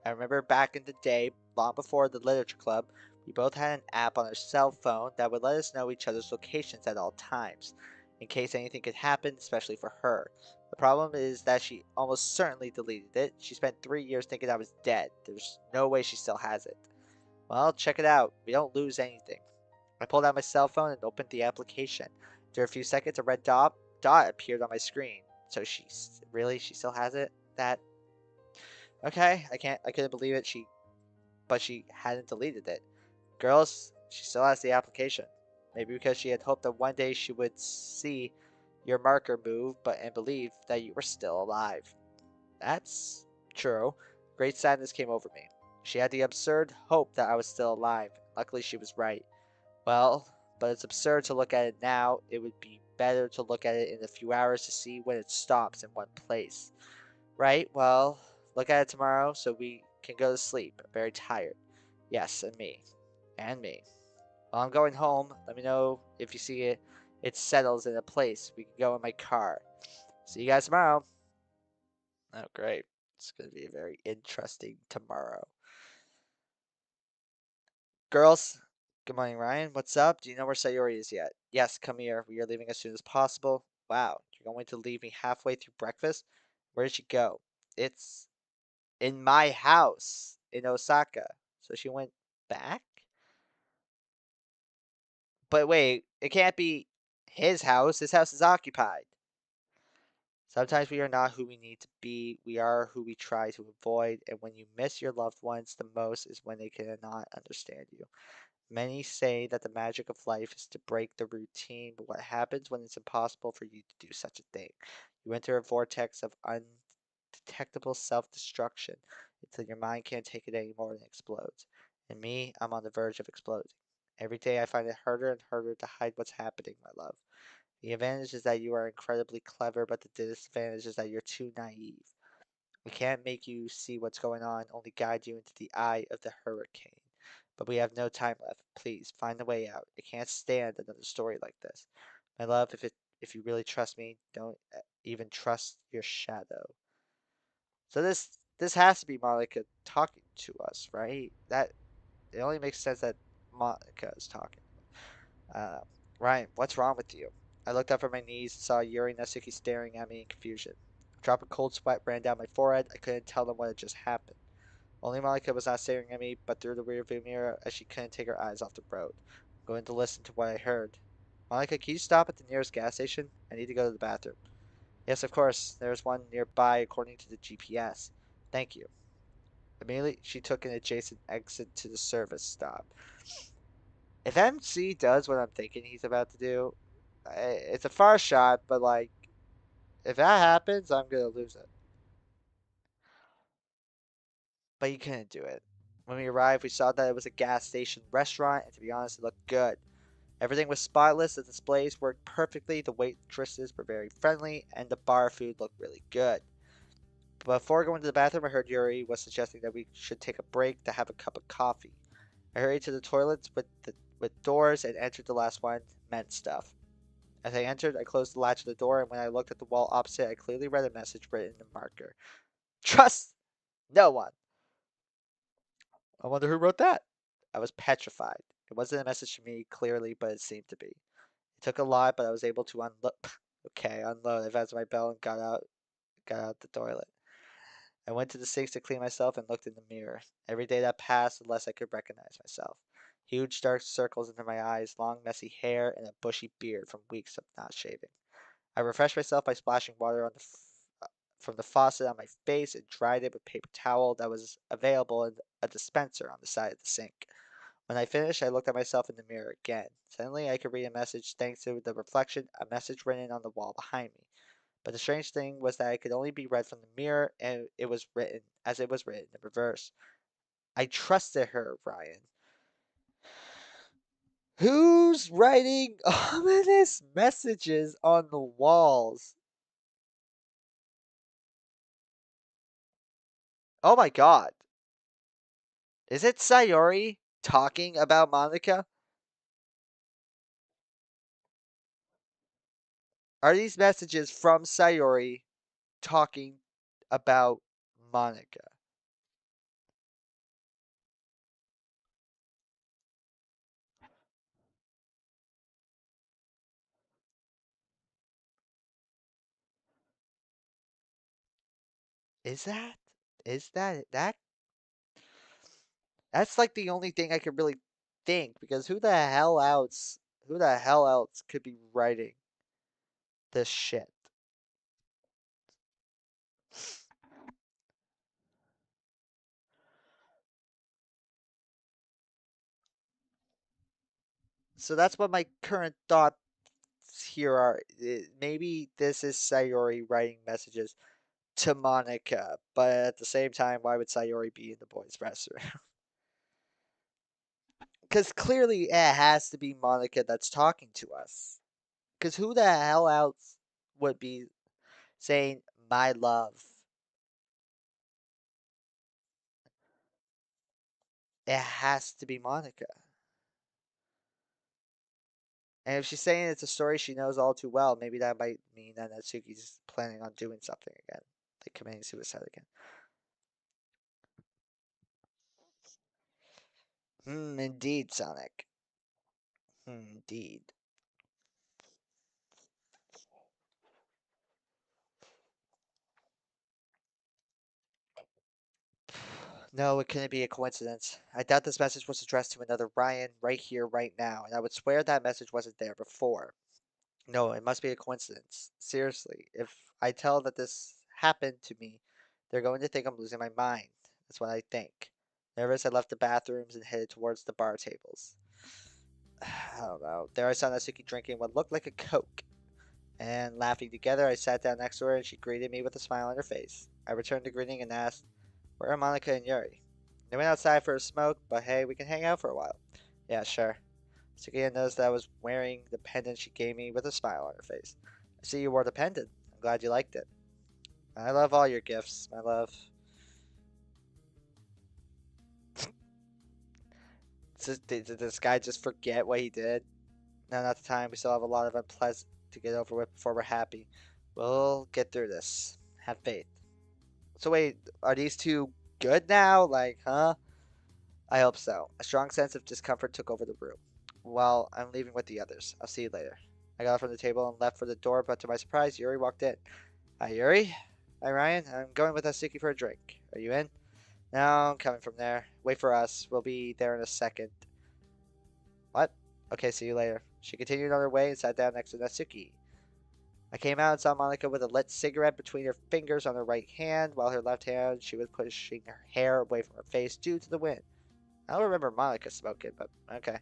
I remember back in the day, long before the literature club, we both had an app on our cell phone that would let us know each other's locations at all times, in case anything could happen, especially for her. The problem is that she almost certainly deleted it. She spent 3 years thinking I was dead. There's no way she still has it. Well, check it out. We don't lose anything. I pulled out my cell phone and opened the application. After a few seconds, a red dot appeared on my screen. So she still has it? That okay? I couldn't believe it. But she hadn't deleted it. Girls, she still has the application. Maybe because she had hoped that one day she would see your marker move, but and believe that you were still alive. That's true. Great sadness came over me. She had the absurd hope that I was still alive. Luckily, she was right. Well, but it's absurd to look at it now. It would be better to look at it in a few hours to see when it stops in one place. Right? Well, look at it tomorrow so we can go to sleep. I'm very tired. Yes, and me. And me. Well, I'm going home. Let me know if you see it. It settles in a place. We can go in my car. See you guys tomorrow. Oh, great. It's going to be a very interesting tomorrow. Girls, good morning, Ryan. What's up? Do you know where Sayori is yet? Yes, come here. We are leaving as soon as possible. Wow, you're going to leave me halfway through breakfast? Where did she go? It's in my house in Osaka. So she went back? But wait, it can't be his house. His house is occupied. Sometimes we are not who we need to be. We are who we try to avoid. And when you miss your loved ones the most is when they cannot understand you. Many say that the magic of life is to break the routine, but what happens when it's impossible for you to do such a thing? You enter a vortex of undetectable self destruction until your mind can't take it anymore and explodes. And me, I'm on the verge of exploding. Every day I find it harder and harder to hide what's happening, my love. The advantage is that you are incredibly clever, but the disadvantage is that you're too naive. We can't make you see what's going on, only guide you into the eye of the hurricane. But we have no time left. Please, find a way out. I can't stand another story like this. My love, if you really trust me, don't even trust your shadow. So this has to be Monica talking to us, right? That it only makes sense that Monica is talking. Uh, Ryan, what's wrong with you? I looked up from my knees and saw Yuri and Natsuki staring at me in confusion. A drop of cold sweat ran down my forehead. I couldn't tell them what had just happened. Only Monica was not staring at me, but through the rearview mirror, as she couldn't take her eyes off the road. I'm going to listen to what I heard. Monica, can you stop at the nearest gas station? I need to go to the bathroom. Yes, of course. There's one nearby according to the GPS. Thank you. Immediately, she took an adjacent exit to the service stop. If MC does what I'm thinking he's about to do, it's a far shot, but like, if that happens, I'm gonna lose it. But you couldn't do it. When we arrived, we saw that it was a gas station restaurant, and to be honest, it looked good. Everything was spotless, the displays worked perfectly, the waitresses were very friendly, and the bar food looked really good. Before going to the bathroom, I heard Yuri was suggesting that we should take a break to have a cup of coffee. I hurried to the toilets with doors and entered the last one, meant stuff. As I entered, I closed the latch of the door, and when I looked at the wall opposite, I clearly read a message written in marker. Trust no one. I wonder who wrote that. I was petrified. It wasn't a message to me, clearly, but it seemed to be. It took a lot, but I was able to unload. Okay, unload. I advanced my belt and got out the toilet. I went to the sinks to clean myself and looked in the mirror. Every day that passed, the less I could recognize myself. Huge dark circles under my eyes, long messy hair, and a bushy beard from weeks of not shaving. I refreshed myself by splashing water from the faucet on my face and dried it with paper towel that was available in a dispenser on the side of the sink. When I finished, I looked at myself in the mirror again. Suddenly, I could read a message thanks to the reflection, a message written on the wall behind me. But the strange thing was that it could only be read from the mirror, and it was written in reverse. I trusted her, Ryan. Who's writing ominous messages on the walls? Oh my god. Is it Sayori talking about Monica? Are these messages from Sayori talking about Monica? Is that? Is that? That's like the only thing I could really think because who the hell else could be writing this shit? So that's what my current thoughts here are. Maybe this is Sayori writing messages to Monica, but at the same time, why would Sayori be in the boys' restroom? Because clearly it has to be Monica that's talking to us. Because who the hell else would be saying my love? It has to be Monica. And if she's saying it's a story she knows all too well, maybe that might mean that Natsuki's planning on doing something again, like committing suicide again. Indeed, Sonic. Indeed. No, it couldn't be a coincidence. I doubt this message was addressed to another Ryan right here, right now, and I would swear that message wasn't there before. No, it must be a coincidence. Seriously, if I tell that this happened to me, they're going to think I'm losing my mind. That's what I think. Nervous, I left the bathrooms and headed towards the bar tables. I don't know. There I saw Natsuki drinking what looked like a Coke. And laughing together, I sat down next to her and she greeted me with a smile on her face. I returned the greeting and asked, "Where are Monica and Yuri?" They went outside for a smoke, but hey, we can hang out for a while. Yeah, sure. Sukiya noticed that I was wearing the pendant she gave me with a smile on her face. I see you wore the pendant. I'm glad you liked it. I love all your gifts, my love. Did this guy just forget what he did? No, not the time. We still have a lot of unpleasant to get over with before we're happy. We'll get through this. Have faith. So wait, are these two good now? Like, huh? I hope so. A strong sense of discomfort took over the room. Well, I'm leaving with the others. I'll see you later. I got up from the table and left for the door, but to my surprise, Yuri walked in. Hi, Yuri. Hi, Ryan. I'm going with Asuki for a drink. Are you in? No, I'm coming from there. Wait for us. We'll be there in a second. What? Okay, see you later. She continued on her way and sat down next to Natsuki. I came out and saw Monica with a lit cigarette between her fingers on her right hand, while her left hand she was pushing her hair away from her face due to the wind. I don't remember Monica smoking, but okay.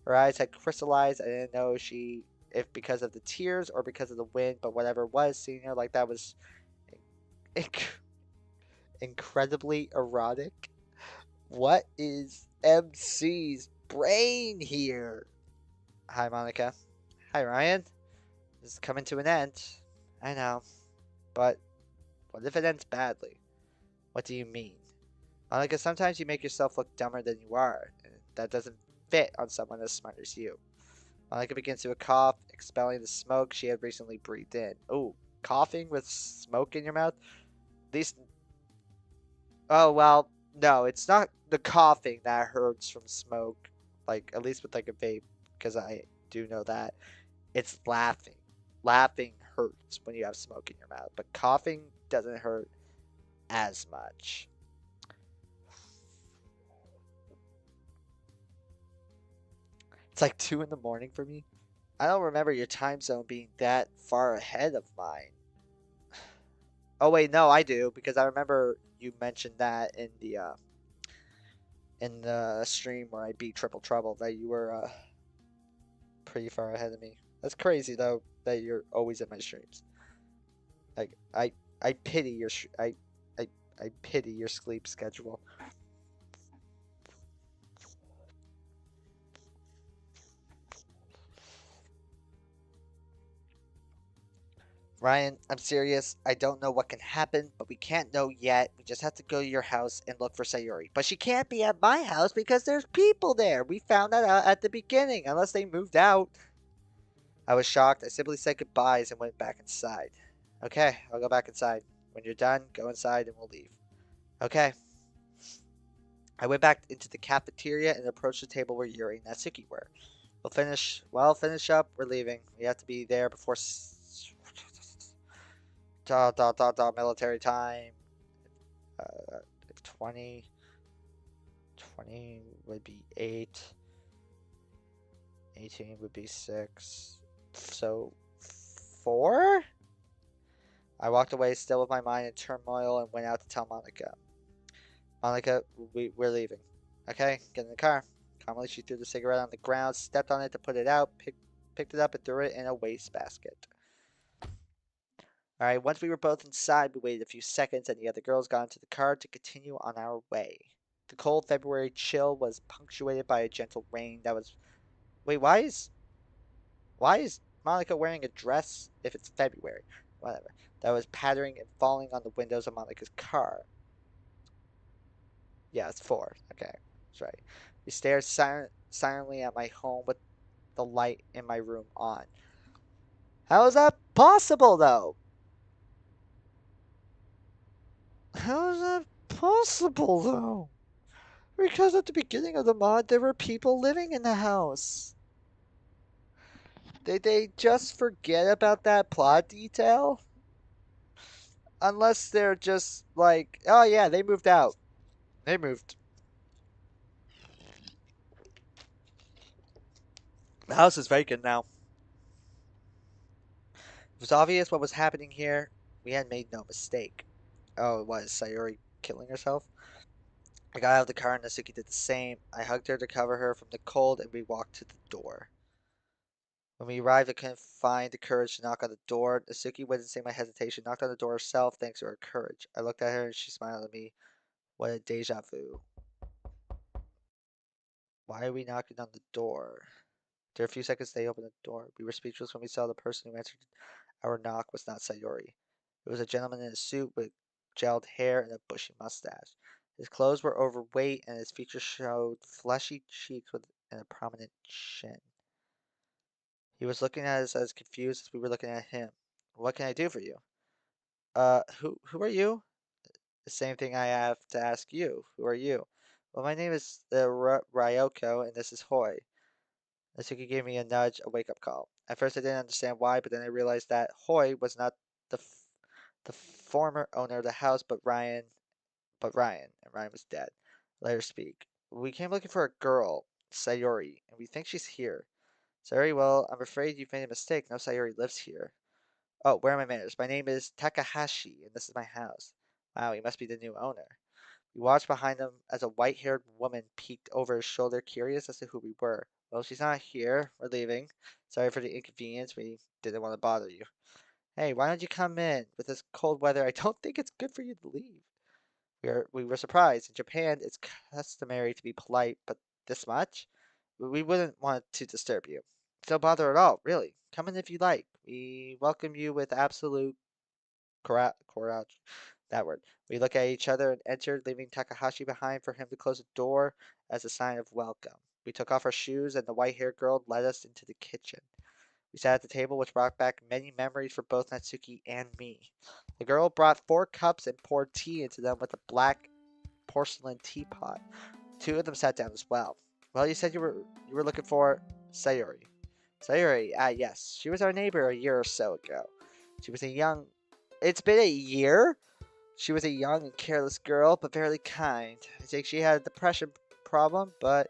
Her eyes had crystallized. I didn't know if because of the tears or because of the wind, but whatever it was, seeing her like that was inc- incredibly erotic. What is MC's brain here? Hi, Monica. Hi, Ryan. This is coming to an end. I know, but what if it ends badly? What do you mean? Monica, sometimes you make yourself look dumber than you are, and that doesn't fit on someone as smart as you. Monica begins to cough, expelling the smoke she had recently breathed in. Oh, coughing with smoke in your mouth? At least, oh, well, no, it's not the coughing that hurts from smoke, like, at least with like a vape, because I do know that. It's laughing. Laughing hurts when you have smoke in your mouth, but coughing doesn't hurt as much. It's like 2 in the morning for me. I don't remember your time zone being that far ahead of mine. Oh wait, no, I do because I remember you mentioned that in the stream where I beat Triple Trouble that you were pretty far ahead of me. That's crazy though that you're always at my streams. Like I pity your I I pity your sleep schedule. Ryan, I'm serious. I don't know what can happen, but we can't know yet. We just have to go to your house and look for Sayuri. But she can't be at my house because there's people there. We found that out at the beginning, unless they moved out. I was shocked. I simply said goodbyes and went back inside. Okay, I'll go back inside. When you're done, go inside and we'll leave. Okay. I went back into the cafeteria and approached the table where Yuri and Natsuki were. Finish up. We're leaving. We have to be there before military time. 20 would be 8. 18 would be 6. So 4? I walked away, still with my mind in turmoil, and went out to tell Monica. Monica, we're leaving. Okay, get in the car. Calmly, she threw the cigarette on the ground, stepped on it to put it out, picked it up, and threw it in a wastebasket. Alright, once we were both inside, we waited a few seconds, and the other girls got into the car to continue on our way. The cold February chill was punctuated by a gentle rain that was. Wait, why is Monica wearing a dress if it's February? Whatever. That was pattering and falling on the windows of Monica's car. Yeah, it's 4. Okay, that's right. We stared silently at my home with the light in my room on. How is that possible, though? How is that possible, though? Because at the beginning of the mod, there were people living in the house. Did they just forget about that plot detail? Unless they're just like, oh yeah, they moved out. They moved. The house is vacant now. It was obvious what was happening here. We had made no mistake. Oh, it was Sayori killing herself? I got out of the car and Natsuki did the same. I hugged her to cover her from the cold and we walked to the door. When we arrived, I couldn't find the courage to knock on the door. Natsuki, witnessing my hesitation, knocked on the door herself thanks to her courage. I looked at her and she smiled at me. What a deja vu. Why are we knocking on the door? After a few seconds, they opened the door. We were speechless when we saw the person who answered our knock was not Sayori. It was a gentleman in a suit with gelled hair and a bushy mustache. His clothes were overweight and his features showed fleshy cheeks and a prominent chin. He was looking at us as confused as we were looking at him. What can I do for you? Who are you? The same thing I have to ask you. Who are you? Well, my name is Ryoko, and this is Hoi. Natsuki gave me a nudge, a wake-up call. At first I didn't understand why, but then I realized that Hoi was not the the former owner of the house, but Ryan, and Ryan was dead. Let her speak. We came looking for a girl, Sayori, and we think she's here. Sayori, well, I'm afraid you've made a mistake. No Sayori lives here. Oh, where are my manners? My name is Takahashi, and this is my house. Wow, he must be the new owner. We watched behind him as a white-haired woman peeked over his shoulder, curious as to who we were. Well, she's not here. We're leaving. Sorry for the inconvenience. We didn't want to bother you. Hey, why don't you come in? With this cold weather, I don't think it's good for you to leave. We were surprised. In Japan, it's customary to be polite, but this much? We wouldn't want to disturb you. Don't bother at all, really. Come in if you like. We welcome you with absolute courage. That word. We looked at each other and entered, leaving Takahashi behind for him to close the door as a sign of welcome. We took off our shoes, and the white-haired girl led us into the kitchen. We sat at the table, which brought back many memories for both Natsuki and me. The girl brought 4 cups and poured tea into them with a black porcelain teapot. 2 of them sat down as well. Well, you said you were looking for Sayori. Sayori, yes. She was our neighbor a year or so ago. She was a young. It's been a year? She was a young and careless girl, but very kind. I think she had a depression problem, uh,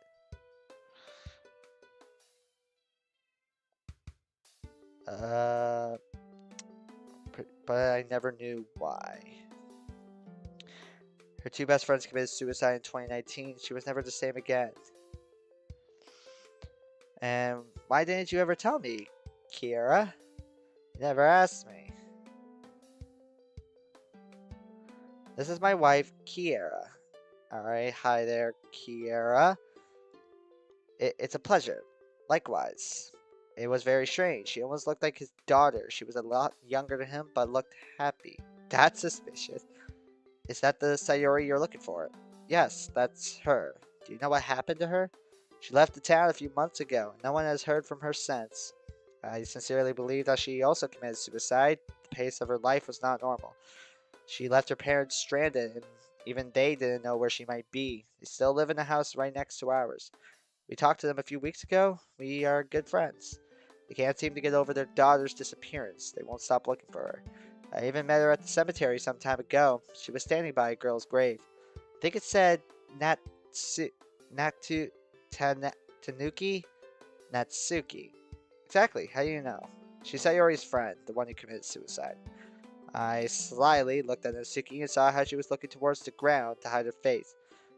but I never knew why. Her 2 best friends committed suicide in 2019. She was never the same again. And why didn't you ever tell me, Kiera? You never asked me. This is my wife, Kiera. Alright, hi there, Kiera. It's a pleasure. Likewise. It was very strange. She almost looked like his daughter. She was a lot younger than him, but looked happy. That's suspicious. Is that the Sayori you're looking for? Yes, that's her. Do you know what happened to her? She left the town a few months ago. No one has heard from her since. I sincerely believe that she also committed suicide. The pace of her life was not normal. She left her parents stranded, and even they didn't know where she might be. They still live in the house right next to ours. We talked to them a few weeks ago. We are good friends. They can't seem to get over their daughter's disappearance. They won't stop looking for her. I even met her at the cemetery some time ago. She was standing by a girl's grave. I think it said Natu Tanuki. Natsuki. Exactly, how do you know? She's Sayori's friend, the one who committed suicide. I slyly looked at Natsuki and saw how she was looking towards the ground to hide her face.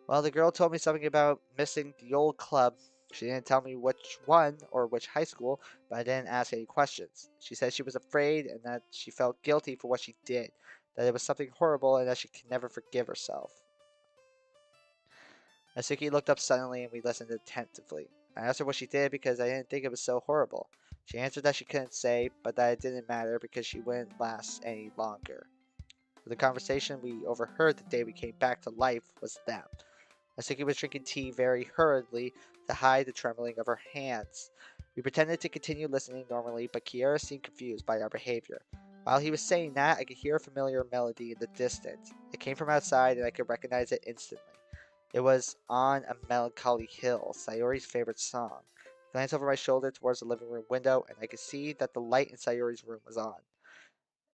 Well, the girl told me something about missing the old club. She didn't tell me which one or which high school, but I didn't ask any questions. She said she was afraid and that she felt guilty for what she did, that it was something horrible and that she could never forgive herself. Natsuki looked up suddenly and we listened attentively. I asked her what she did because I didn't think it was so horrible. She answered that she couldn't say, but that it didn't matter because she wouldn't last any longer. The conversation we overheard the day we came back to life was them. Natsuki was drinking tea very hurriedly to hide the trembling of her hands. We pretended to continue listening normally, but Kiera seemed confused by our behavior. While he was saying that, I could hear a familiar melody in the distance. It came from outside and I could recognize it instantly. It was On a Melancholy Hill, Sayori's favorite song. I glanced over my shoulder towards the living room window and I could see that the light in Sayori's room was on,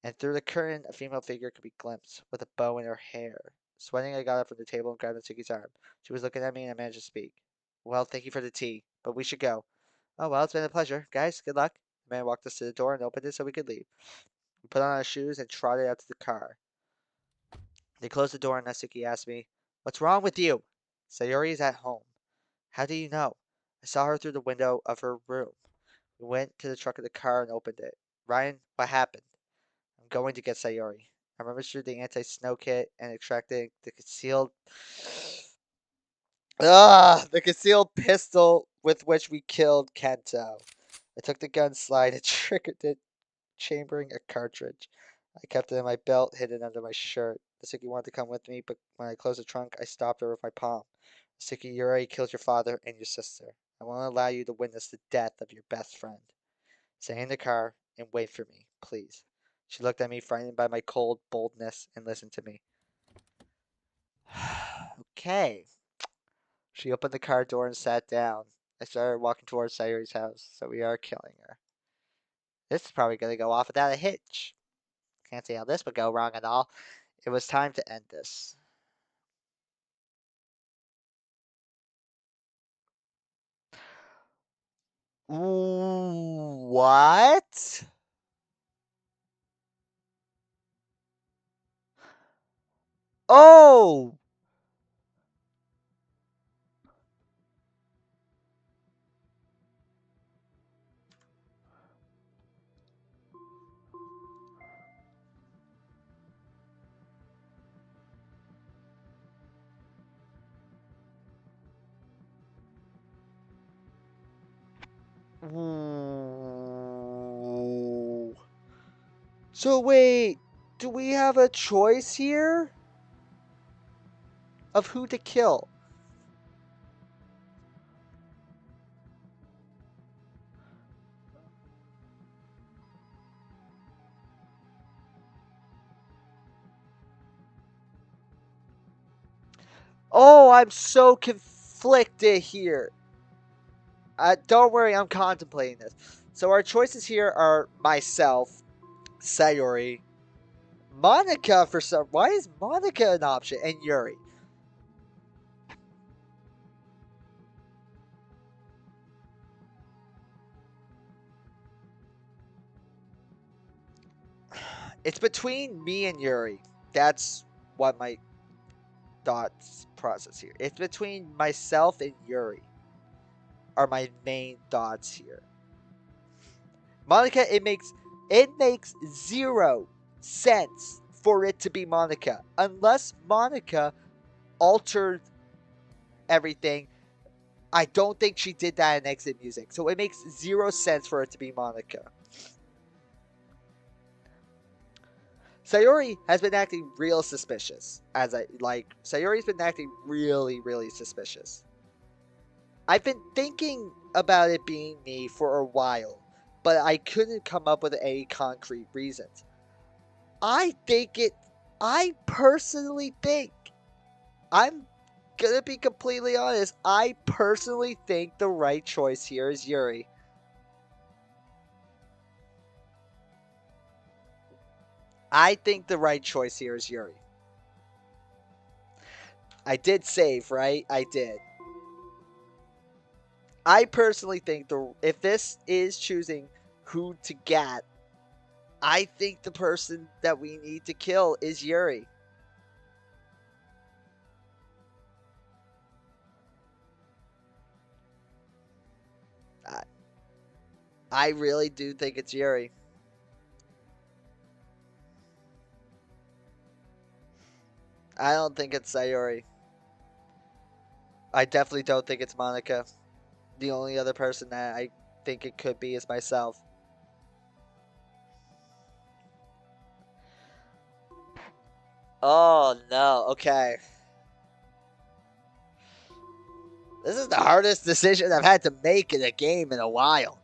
and through the curtain a female figure could be glimpsed, with a bow in her hair. Sweating, I got up from the table and grabbed Natsuki's arm. She was looking at me and I managed to speak. Well, thank you for the tea, but we should go. Oh, well, it's been a pleasure. Guys, good luck. The man walked us to the door and opened it so we could leave. We put on our shoes and trotted out to the car. They closed the door and Natsuki asked me, What's wrong with you? Sayori is at home. How do you know? I saw her through the window of her room. We went to the trunk of the car and opened it. Ryan, what happened? I'm going to get Sayori. I rummaged the anti-snow kit and extracted the concealed pistol with which we killed Kento. I took the gun slide and triggered it, chambering a cartridge. I kept it in my belt, hidden under my shirt. Natsuki wanted to come with me, but when I closed the trunk, I stopped her with my palm. Natsuki, you already killed your father and your sister. I won't allow you to witness the death of your best friend. Stay in the car and wait for me, please. She looked at me, frightened by my cold boldness, and listened to me. Okay. She opened the car door and sat down. I started walking towards Sayori's house, so we are killing her. This is probably going to go off without a hitch. Can't see how this would go wrong at all. It was time to end this. What? Oh! Ooh. So wait, do we have a choice here of who to kill? Oh, I'm so conflicted here. Don't worry, I'm contemplating this. So our choices here are myself, Sayori, Monica for some. Why is Monica an option? And Yuri. It's between me and Yuri. That's what my thoughts process here. It's between myself and Yuri are my main thoughts here. Monica, it makes 0 sense for it to be Monica unless Monica altered everything. I don't think she did that in Exit Music, so it makes 0 sense for it to be Monica. Sayori has been acting real suspicious. Sayori's been acting really, really suspicious. I've been thinking about it being me for a while, but I couldn't come up with any concrete reasons. I think it. I personally think. I'm gonna be completely honest. I personally think the right choice here is Yuri. I think the right choice here is Yuri. I did save, right? I did. I personally think the if this is choosing who to get, I think the person that we need to kill is Yuri. I, I really do think it's Yuri. I don't think it's Sayori. I definitely don't think it's Monica. The only other person that I think it could be is myself. Oh no, okay. This is the hardest decision I've had to make in a game in a while.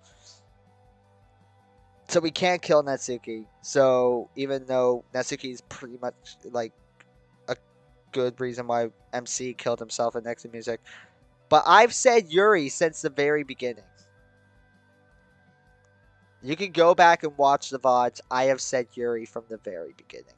So we can't kill Natsuki. So even though Natsuki is pretty much like a good reason why MC killed himself in Exit Music. But I've said Yuri since the very beginning. You can go back and watch the VODs. I have said Yuri from the very beginning.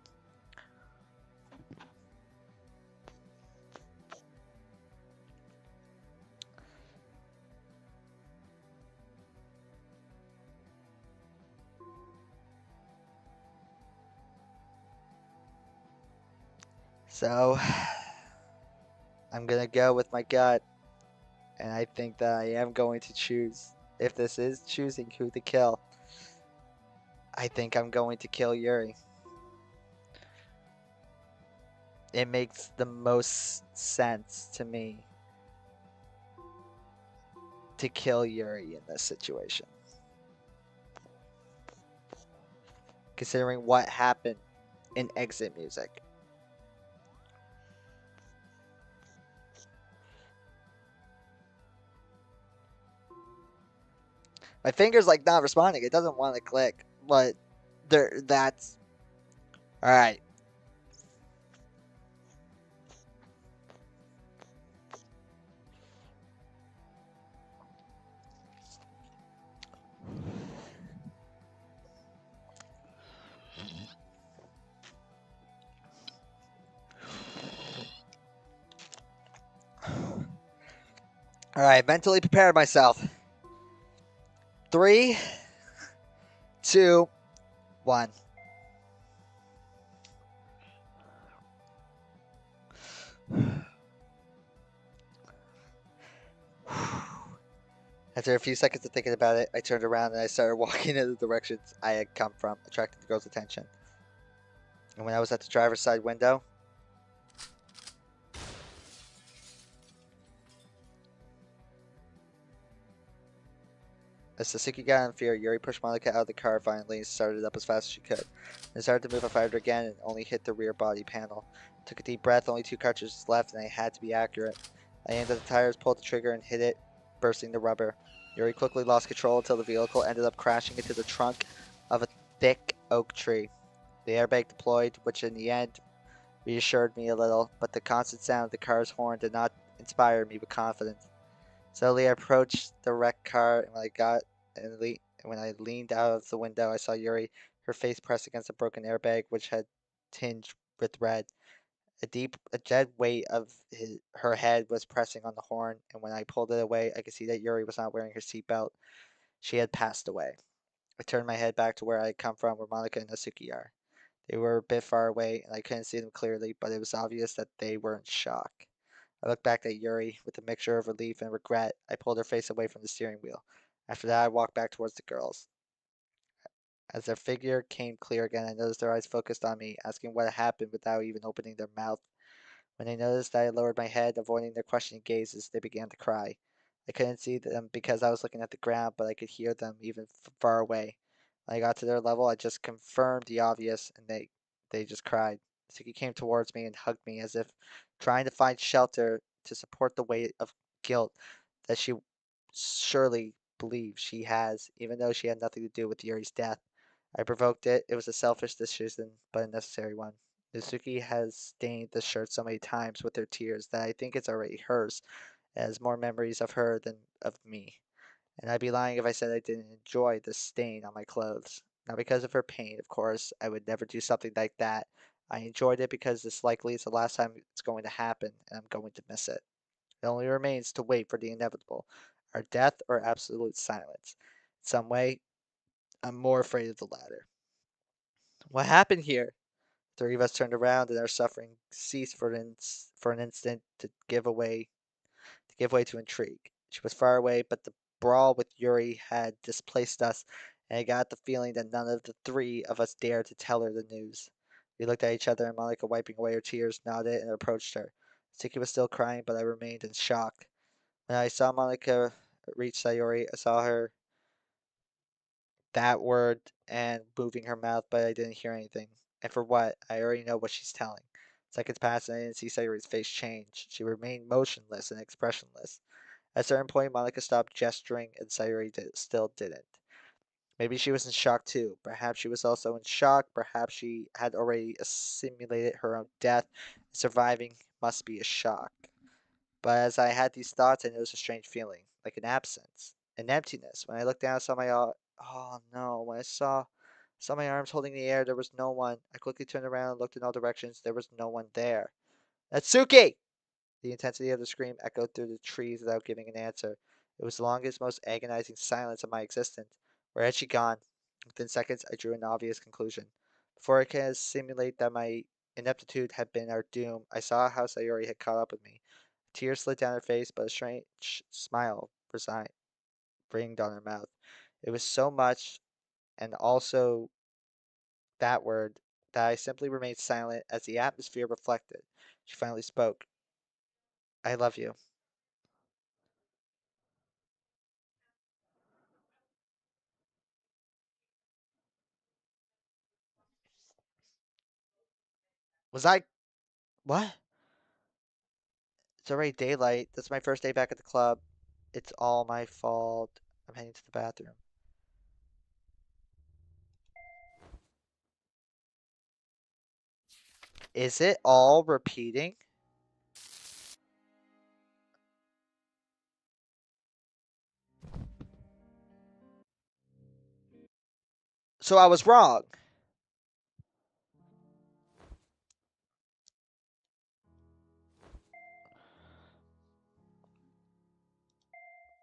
So I'm gonna go with my gut, and I think that I am going to choose. If this is choosing who to kill, I think I'm going to kill Yuri. It makes the most sense to me to kill Yuri in this situation, considering what happened in Exit Music. My finger's like not responding. It doesn't want to click, but there. That's all right. All right, mentally prepared myself. 3, 2, 1. After a few seconds of thinking about it, I turned around and I started walking in the directions I had come from, attracting the girl's attention. And when I was at the driver's side window, as Sasuke got in fear, Yuri pushed Monica out of the car finally and started up as fast as she could. When it started to move, I fired her again and only hit the rear body panel. Took a deep breath, only 2 cartridges left, and I had to be accurate. I aimed at the tires, pulled the trigger, and hit it, bursting the rubber. Yuri quickly lost control until the vehicle ended up crashing into the trunk of a thick oak tree. The airbag deployed, which in the end reassured me a little, but the constant sound of the car's horn did not inspire me with confidence. Slowly I approached the wrecked car, and when I leaned out of the window, I saw Yuri, her face pressed against a broken airbag, which had tinged with red. A dead weight of her head was pressing on the horn, and when I pulled it away, I could see that Yuri was not wearing her seatbelt. She had passed away. I turned my head back to where I had come from, where Monica and Natsuki are. They were a bit far away, and I couldn't see them clearly, but it was obvious that they were in shock. I looked back at Yuri with a mixture of relief and regret. I pulled her face away from the steering wheel. After that, I walked back towards the girls. As their figure came clear again, I noticed their eyes focused on me, asking what had happened without even opening their mouth. When they noticed that I lowered my head, avoiding their questioning gazes, they began to cry. I couldn't see them because I was looking at the ground, but I could hear them even far away. When I got to their level, I just confirmed the obvious, and they just cried. Suki came towards me and hugged me as if trying to find shelter to support the weight of guilt that she surely believes she has, even though she had nothing to do with Yuri's death. I provoked it. It was a selfish decision, but a necessary one. Mizuki has stained the shirt so many times with her tears that I think it's already hers, and has more memories of her than of me. And I'd be lying if I said I didn't enjoy the stain on my clothes. Not because of her pain, of course. I would never do something like that. I enjoyed it because this likely is the last time it's going to happen, and I'm going to miss it. It only remains to wait for the inevitable. our death or absolute silence. In some way, I'm more afraid of the latter. What happened here? Three of us turned around, and our suffering ceased for an instant to give way to intrigue. She was far away, but the brawl with Yuri had displaced us, and I got the feeling that none of the three of us dared to tell her the news. We looked at each other, and Monica, wiping away her tears, nodded and approached her. Siki was still crying, but I remained in shock. When I saw Monica reach Sayori, I saw her that word and moving her mouth, but I didn't hear anything. And for what? I already know what she's telling. Seconds passed, and I didn't see Sayori's face change. She remained motionless and expressionless. At a certain point, Monica stopped gesturing, and Sayori still didn't. Maybe she was in shock too. Perhaps she was also in shock. Perhaps she had already assimilated her own death. Surviving must be a shock. But as I had these thoughts, I noticed a strange feeling, like an absence, an emptiness. When I looked down, I saw oh no! When I saw my arms holding the air, there was no one. I quickly turned around and looked in all directions. There was no one there. Natsuki! The intensity of the scream echoed through the trees without giving an answer. It was the longest, most agonizing silence of my existence. Where had she gone? Within seconds, I drew an obvious conclusion. Before I could simulate that my ineptitude had been our doom, I saw how Sayori had caught up with me. Tears slid down her face, but a strange smile resigned, ringed on her mouth. It was so much, and also that word, that I simply remained silent as the atmosphere reflected. She finally spoke. I love you. Was I. What? It's already daylight. That's my first day back at the club. It's all my fault. I'm heading to the bathroom. Is it all repeating? So I was wrong.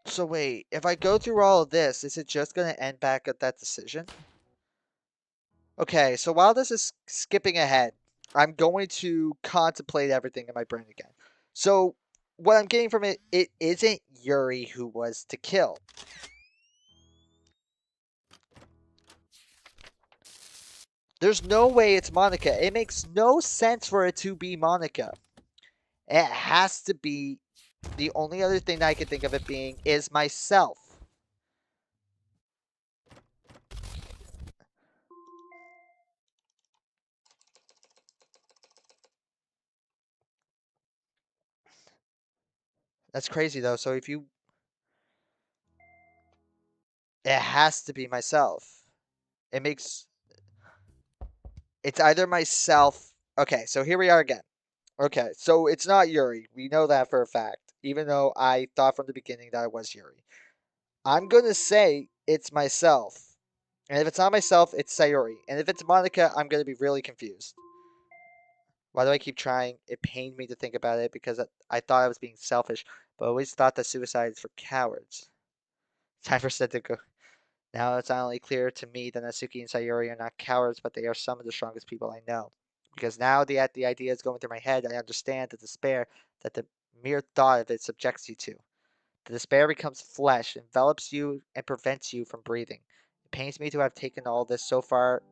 So wait, if I go through all of this, is it just going to end back at that decision? Okay, so while this is skipping ahead, I'm going to contemplate everything in my brain again. So what I'm getting from it, it isn't Yuri who was to kill. There's no way it's Monica. It makes no sense for it to be Monica. It has to be the only other thing that I can think of it being is myself. That's crazy though. So if you, it has to be myself. It makes it's either myself. Okay, so here we are again. Okay, so it's not Yuri. We know that for a fact. Even though I thought from the beginning that it was Yuri. I'm gonna say it's myself. And if it's not myself, it's Sayuri. And if it's Monica, I'm gonna be really confused. Why do I keep trying? It pained me to think about it because I thought I was being selfish, but I always thought that suicide is for cowards. Time for Sid to go. Now it's not only clear to me that Natsuki and Sayori are not cowards, but they are some of the strongest people I know. Because now the idea is going through my head, I understand the despair that the mere thought of it subjects you to. The despair becomes flesh, envelops you, and prevents you from breathing. It pains me to have taken all this so far,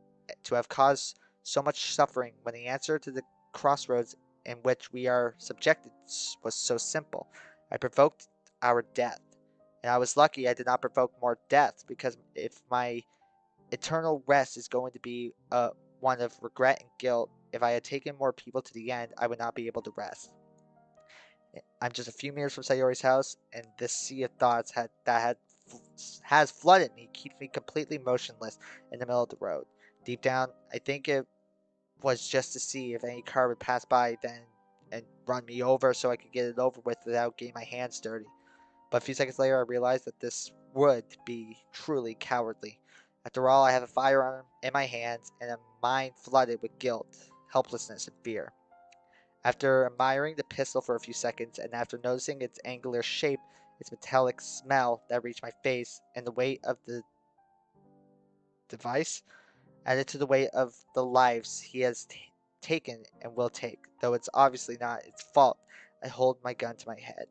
to have caused so much suffering, when the answer to the crossroads in which we are subjected was so simple. I provoked our death. And I was lucky I did not provoke more deaths, because if my eternal rest is going to be one of regret and guilt, if I had taken more people to the end, I would not be able to rest. I'm just a few meters from Sayori's house, and this sea of thoughts has flooded me, keeps me completely motionless in the middle of the road. Deep down, I think it was just to see if any car would pass by then and run me over so I could get it over with without getting my hands dirty. But a few seconds later, I realized that this would be truly cowardly. After all, I have a firearm in my hands and a mind flooded with guilt, helplessness, and fear. After admiring the pistol for a few seconds, and after noticing its angular shape its metallic smell that reached my face, and the weight of the device added to the weight of the lives he has taken and will take, though it's obviously not its fault. I hold my gun to my head,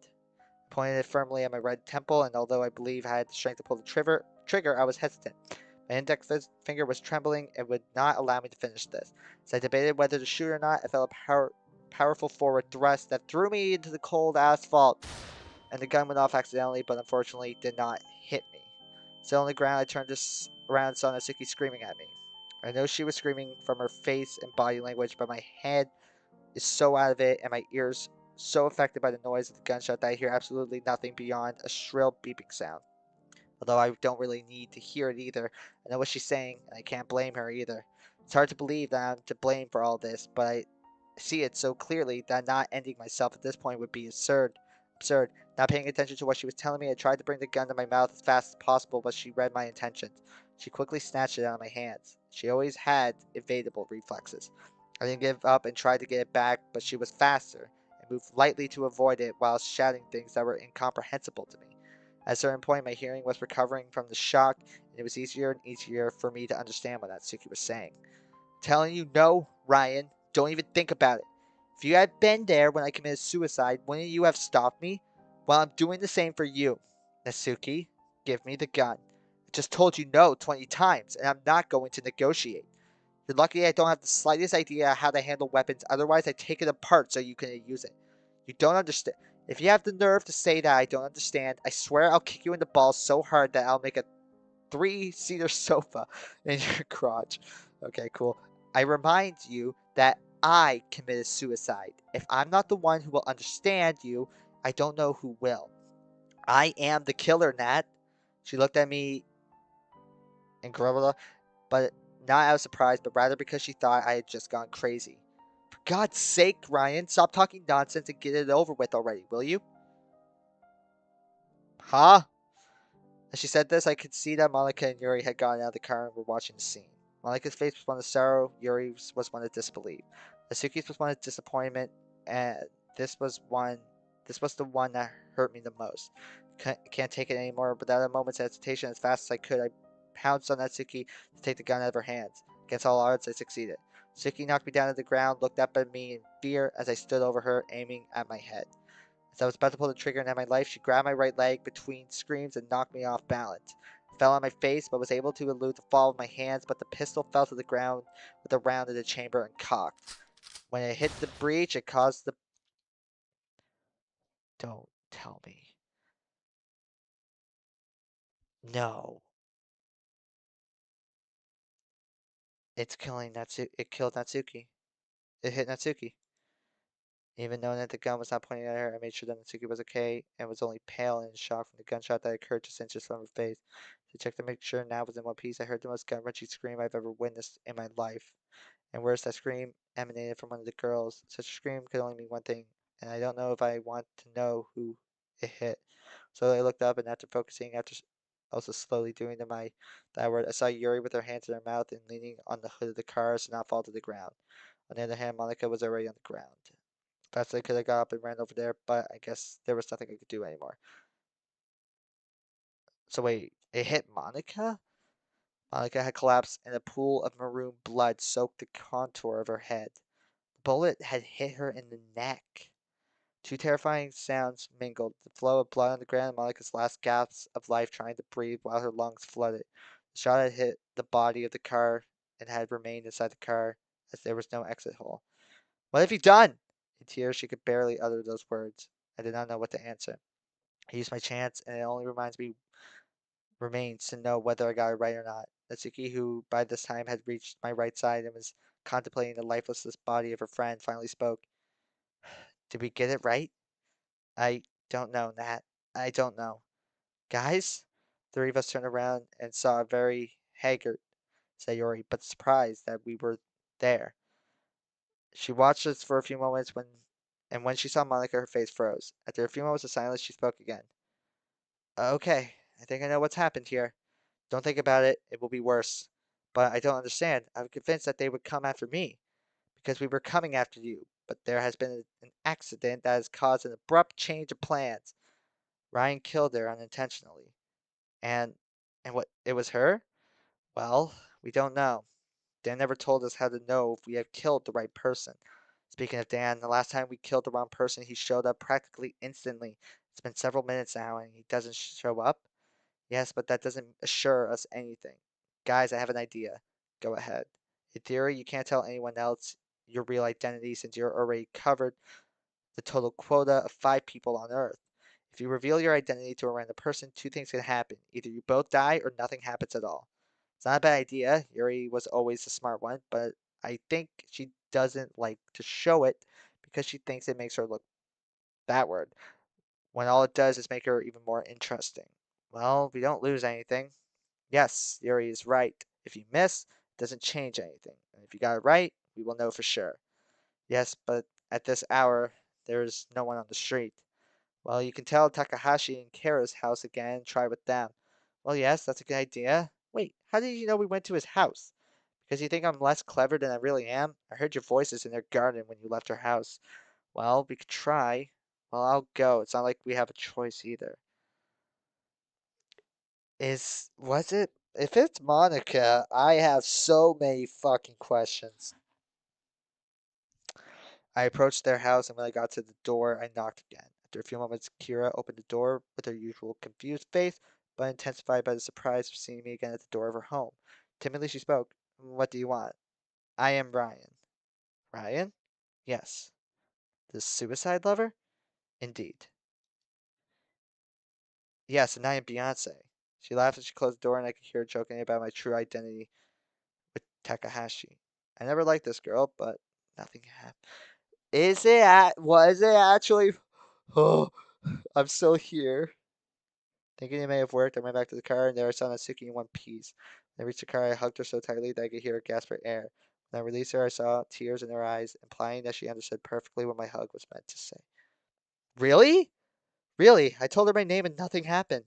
pointed it firmly at my right temple, and although I believe I had the strength to pull the trigger, I was hesitant. My index finger was trembling and would not allow me to finish this. As I debated whether to shoot or not, I felt a powerful forward thrust that threw me into the cold asphalt, and the gun went off accidentally, but unfortunately did not hit me. Still on the ground, I turned around and saw Natsuki screaming at me. I know she was screaming from her face and body language, but my head is so out of it and my ears so affected by the noise of the gunshot that I hear absolutely nothing beyond a shrill beeping sound. Although I don't really need to hear it either. I know what she's saying, and I can't blame her either. It's hard to believe that I'm to blame for all this, but I see it so clearly that not ending myself at this point would be absurd. Absurd. Not paying attention to what she was telling me, I tried to bring the gun to my mouth as fast as possible, but she read my intentions. She quickly snatched it out of my hands. She always had evadable reflexes. I didn't give up and tried to get it back, but she was faster and moved lightly to avoid it while shouting things that were incomprehensible to me. At a certain point, my hearing was recovering from the shock, and it was easier and easier for me to understand what Natsuki was saying. Telling you no, Ryan. Don't even think about it. If you had been there when I committed suicide, wouldn't you have stopped me? Well, I'm doing the same for you. Natsuki, give me the gun. I just told you no 20 times, and I'm not going to negotiate. You're lucky I don't have the slightest idea how to handle weapons, otherwise I'd take it apart so you can use it. You don't understand. If you have the nerve to say that I don't understand, I swear I'll kick you in the balls so hard that I'll make a three-seater sofa in your crotch. Okay, cool. I remind you that I committed suicide. If I'm not the one who will understand you, I don't know who will. I am the killer, Nat. She looked at me and grumbled, but not out of surprise, but rather because she thought I had just gone crazy. For God's sake, Ryan, stop talking nonsense and get it over with already, will you? Huh? As she said this, I could see that Monica and Yuri had gotten out of the car and were watching the scene. Monica's face was one of sorrow, Yuri's was one of disbelief. Asuki's was one of disappointment, and this was one this was the one that hurt me the most. Can't take it anymore. Without a moment's hesitation, as fast as I could, I pounced on Atsuki to take the gun out of her hands. Against all odds, I succeeded. Atsuki knocked me down to the ground, looked up at me in fear as I stood over her, aiming at my head. As I was about to pull the trigger and end my life, she grabbed my right leg between screams and knocked me off balance. I fell on my face, but was able to elude the fall of my hands, but the pistol fell to the ground with a round in the chamber and cocked. When it hit the breech, it caused the... Don't tell me. No. It's killing Natsuki. It killed Natsuki. It hit Natsuki. Even knowing that the gun was not pointing at her, I made sure that Natsuki was okay and was only pale and in shock from the gunshot that occurred just inches from her face. To check to make sure Nav was in one piece, I heard the most gut-wrenching scream I've ever witnessed in my life. And worse, that scream emanated from one of the girls. Such a scream could only mean one thing, and I don't know if I want to know who it hit. So I looked up, and after focusing, after also slowly doing the my that word, I saw Yuri with her hands in her mouth and leaning on the hood of the car so not fall to the ground. On the other hand, Monica was already on the ground. Fast I could have got up and ran over there, but I guess there was nothing I could do anymore. So wait, it hit Monica? Monica had collapsed, and a pool of maroon blood soaked the contour of her head. The bullet had hit her in the neck. Two terrifying sounds mingled, the flow of blood on the ground and Monica's last gasps of life trying to breathe while her lungs flooded. The shot had hit the body of the car and had remained inside the car as there was no exit hole. What have you done? In tears, she could barely utter those words. I did not know what to answer. I used my chance, and it only remains to know whether I got it right or not. Natsuki, who by this time had reached my right side and was contemplating the lifeless body of her friend, finally spoke. Did we get it right? I don't know, Nat. I don't know. Guys? The three of us turned around and saw a very haggard Sayori, but surprised that we were there. She watched us for a few moments and when she saw Monica, her face froze. After a few moments of silence, she spoke again. Okay, I think I know what's happened here. Don't think about it, it will be worse. But I don't understand. I'm convinced that they would come after me, because we were coming after you. But there has been an accident that has caused an abrupt change of plans. Ryan killed her unintentionally. And what, it was her? Well, we don't know. Dan never told us how to know if we had killed the right person. Speaking of Dan, the last time we killed the wrong person, he showed up practically instantly. It's been several minutes now and he doesn't show up. Yes, but that doesn't assure us anything. Guys, I have an idea. Go ahead. In theory, you can't tell anyone else your real identity since you're already covered the total quota of 5 people on Earth. If you reveal your identity to a random person, two things can happen. Either you both die or nothing happens at all. It's not a bad idea. Yuri was always the smart one, but I think she doesn't like to show it because she thinks it makes her look backward, when all it does is make her even more interesting. Well, we don't lose anything. Yes, Yuri is right. If you miss, it doesn't change anything. And if you got it right, we will know for sure. Yes, but at this hour, there is no one on the street. Well, you can tell Takahashi and Kara's house again and try with them. Well, yes, that's a good idea. Wait, how did you know we went to his house? Because you think I'm less clever than I really am? I heard your voices in their garden when you left her house. Well, we could try. Well, I'll go. It's not like we have a choice either. Was it? If it's Monica, I have so many fucking questions. I approached their house, and when I got to the door, I knocked again. After a few moments, Kira opened the door with her usual confused face, but intensified by the surprise of seeing me again at the door of her home. Timidly, she spoke. What do you want? I am Ryan. Ryan? Yes. The suicide lover? Indeed. Yes, and I am Beyonce. She laughed as she closed the door, and I could hear her joking about my true identity with Takahashi. I never liked this girl, but nothing happened. Was it actually? Oh, I'm still here. Thinking it may have worked, I went back to the car, and there I saw Natsuki in one piece. When I reached the car, I hugged her so tightly that I could hear her gasp for air. When I released her, I saw tears in her eyes, implying that she understood perfectly what my hug was meant to say. Really? Really? I told her my name and nothing happened.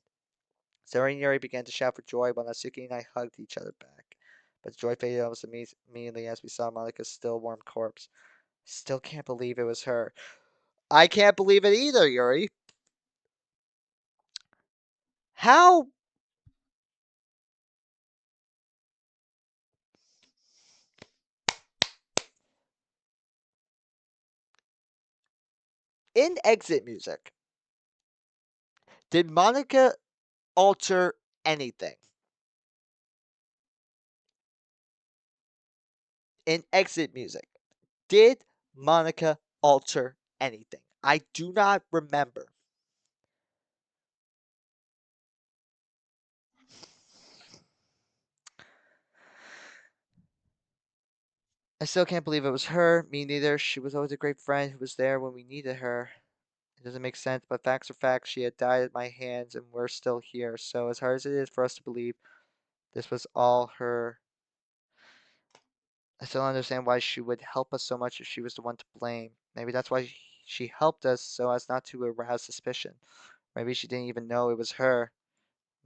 Zori and Yuri began to shout for joy while Natsuki and I hugged each other back. But the joy faded almost immediately as we saw Monika's still warm corpse. Still can't believe it was her. I can't believe it either, Yuri. How? In exit music, did Monica alter anything? In exit music, did Monica alter anything? I do not remember. I still can't believe it was her. Me neither. She was always a great friend who was there when we needed her. It doesn't make sense, but facts are facts. She had died at my hands, and we're still here. So, as hard as it is for us to believe this was all her, I still don't understand why she would help us so much if she was the one to blame. Maybe that's why she helped us so as not to arouse suspicion. Maybe she didn't even know it was her.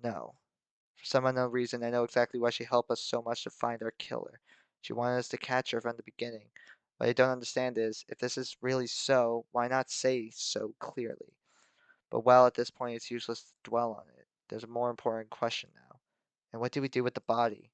No. For some unknown reason, I know exactly why she helped us so much to find our killer. She wanted us to catch her from the beginning. What I don't understand is, if this is really so, why not say so clearly? But well, at this point, it's useless to dwell on it. There's a more important question now. And what do we do with the body?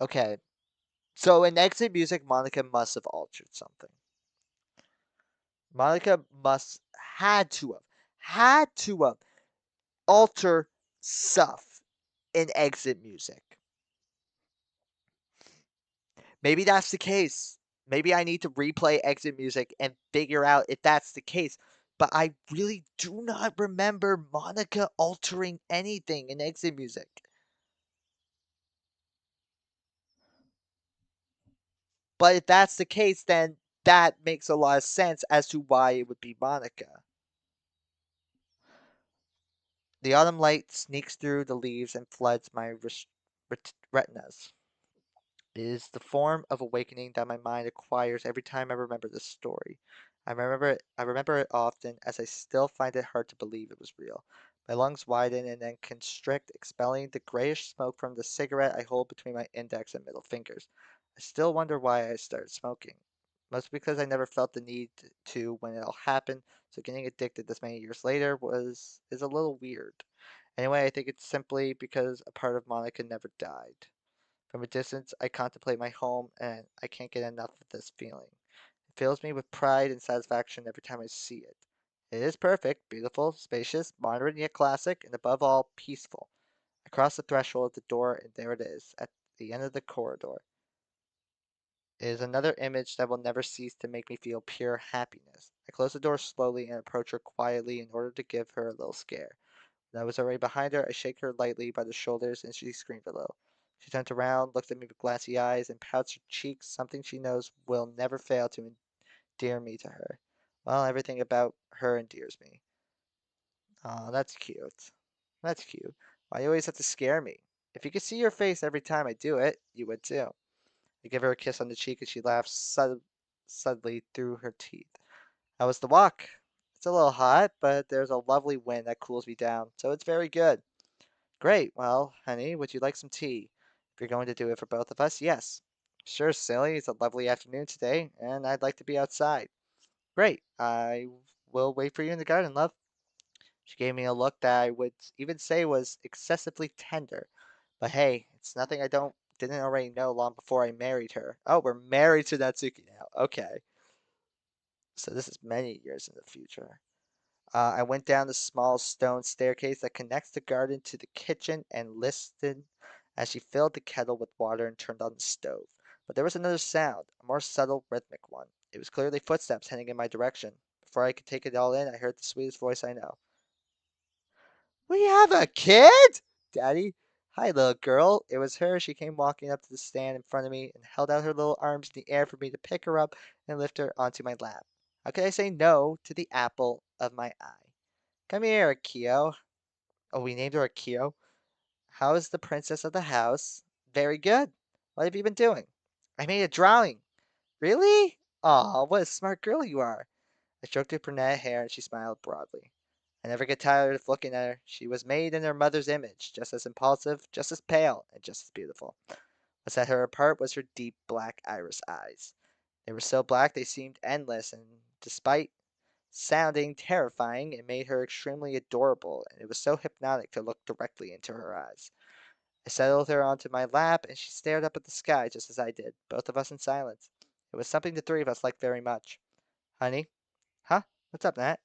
Okay, so in exit music, Monica must have altered something. Monica must had to have alter stuff in exit music. Maybe that's the case. Maybe I need to replay exit music and figure out if that's the case. But I really do not remember Monica altering anything in exit music. But if that's the case, then that makes a lot of sense as to why it would be Monica. The autumn light sneaks through the leaves and floods my retinas. It is the form of awakening that my mind acquires every time I remember this story. I remember it often, as I still find it hard to believe it was real. My lungs widen and then constrict, expelling the grayish smoke from the cigarette I hold between my index and middle fingers. I still wonder why I started smoking. Mostly because I never felt the need to when it all happened, so getting addicted this many years later is a little weird. Anyway, I think it's simply because a part of Monica never died. From a distance, I contemplate my home, and I can't get enough of this feeling. It fills me with pride and satisfaction every time I see it. It is perfect, beautiful, spacious, modern yet classic, and above all, peaceful. I cross the threshold of the door, and there it is, at the end of the corridor. It is another image that will never cease to make me feel pure happiness. I close the door slowly and approach her quietly in order to give her a little scare. When I was already behind her, I shake her lightly by the shoulders, and she screamed a little. She turned around, looked at me with glassy eyes, and pouts her cheeks, something she knows will never fail to endear me to her. Well, everything about her endears me. Oh, that's cute. That's cute. Why you always have to scare me? If you could see your face every time I do it, you would too. I give her a kiss on the cheek, and she laughs suddenly through her teeth. How was the walk? It's a little hot, but there's a lovely wind that cools me down, so it's very good. Great. Well, honey, would you like some tea? If you're going to do it for both of us, yes. Sure, silly. It's a lovely afternoon today, and I'd like to be outside. Great. I will wait for you in the garden, love. She gave me a look that I would even say was excessively tender. But hey, it's nothing I don't didn't already know long before I married her. Oh, we're married to Natsuki now. Okay. So this is many years in the future. I went down the small stone staircase that connects the garden to the kitchen and listened as she filled the kettle with water and turned on the stove. But there was another sound, a more subtle, rhythmic one. It was clearly footsteps heading in my direction. Before I could take it all in, I heard the sweetest voice I know. We have a kid? Daddy? Hi, little girl. It was her. She came walking up to the stand in front of me and held out her little arms in the air for me to pick her up and lift her onto my lap. How could I say no to the apple of my eye? Come here, Akio. Oh, we named her Akio. How is the princess of the house? Very good. What have you been doing? I made a drawing. Really? Aw, what a smart girl you are. I stroked her brunette hair and she smiled broadly. I never get tired of looking at her. She was made in her mother's image, just as impulsive, just as pale, and just as beautiful. What set her apart was her deep black iris eyes. They were so black they seemed endless, and despite sounding terrifying, it made her extremely adorable, and it was so hypnotic to look directly into her eyes. I settled her onto my lap, and she stared up at the sky just as I did, both of us in silence. It was something the three of us liked very much. Honey? Huh? What's up, Nat?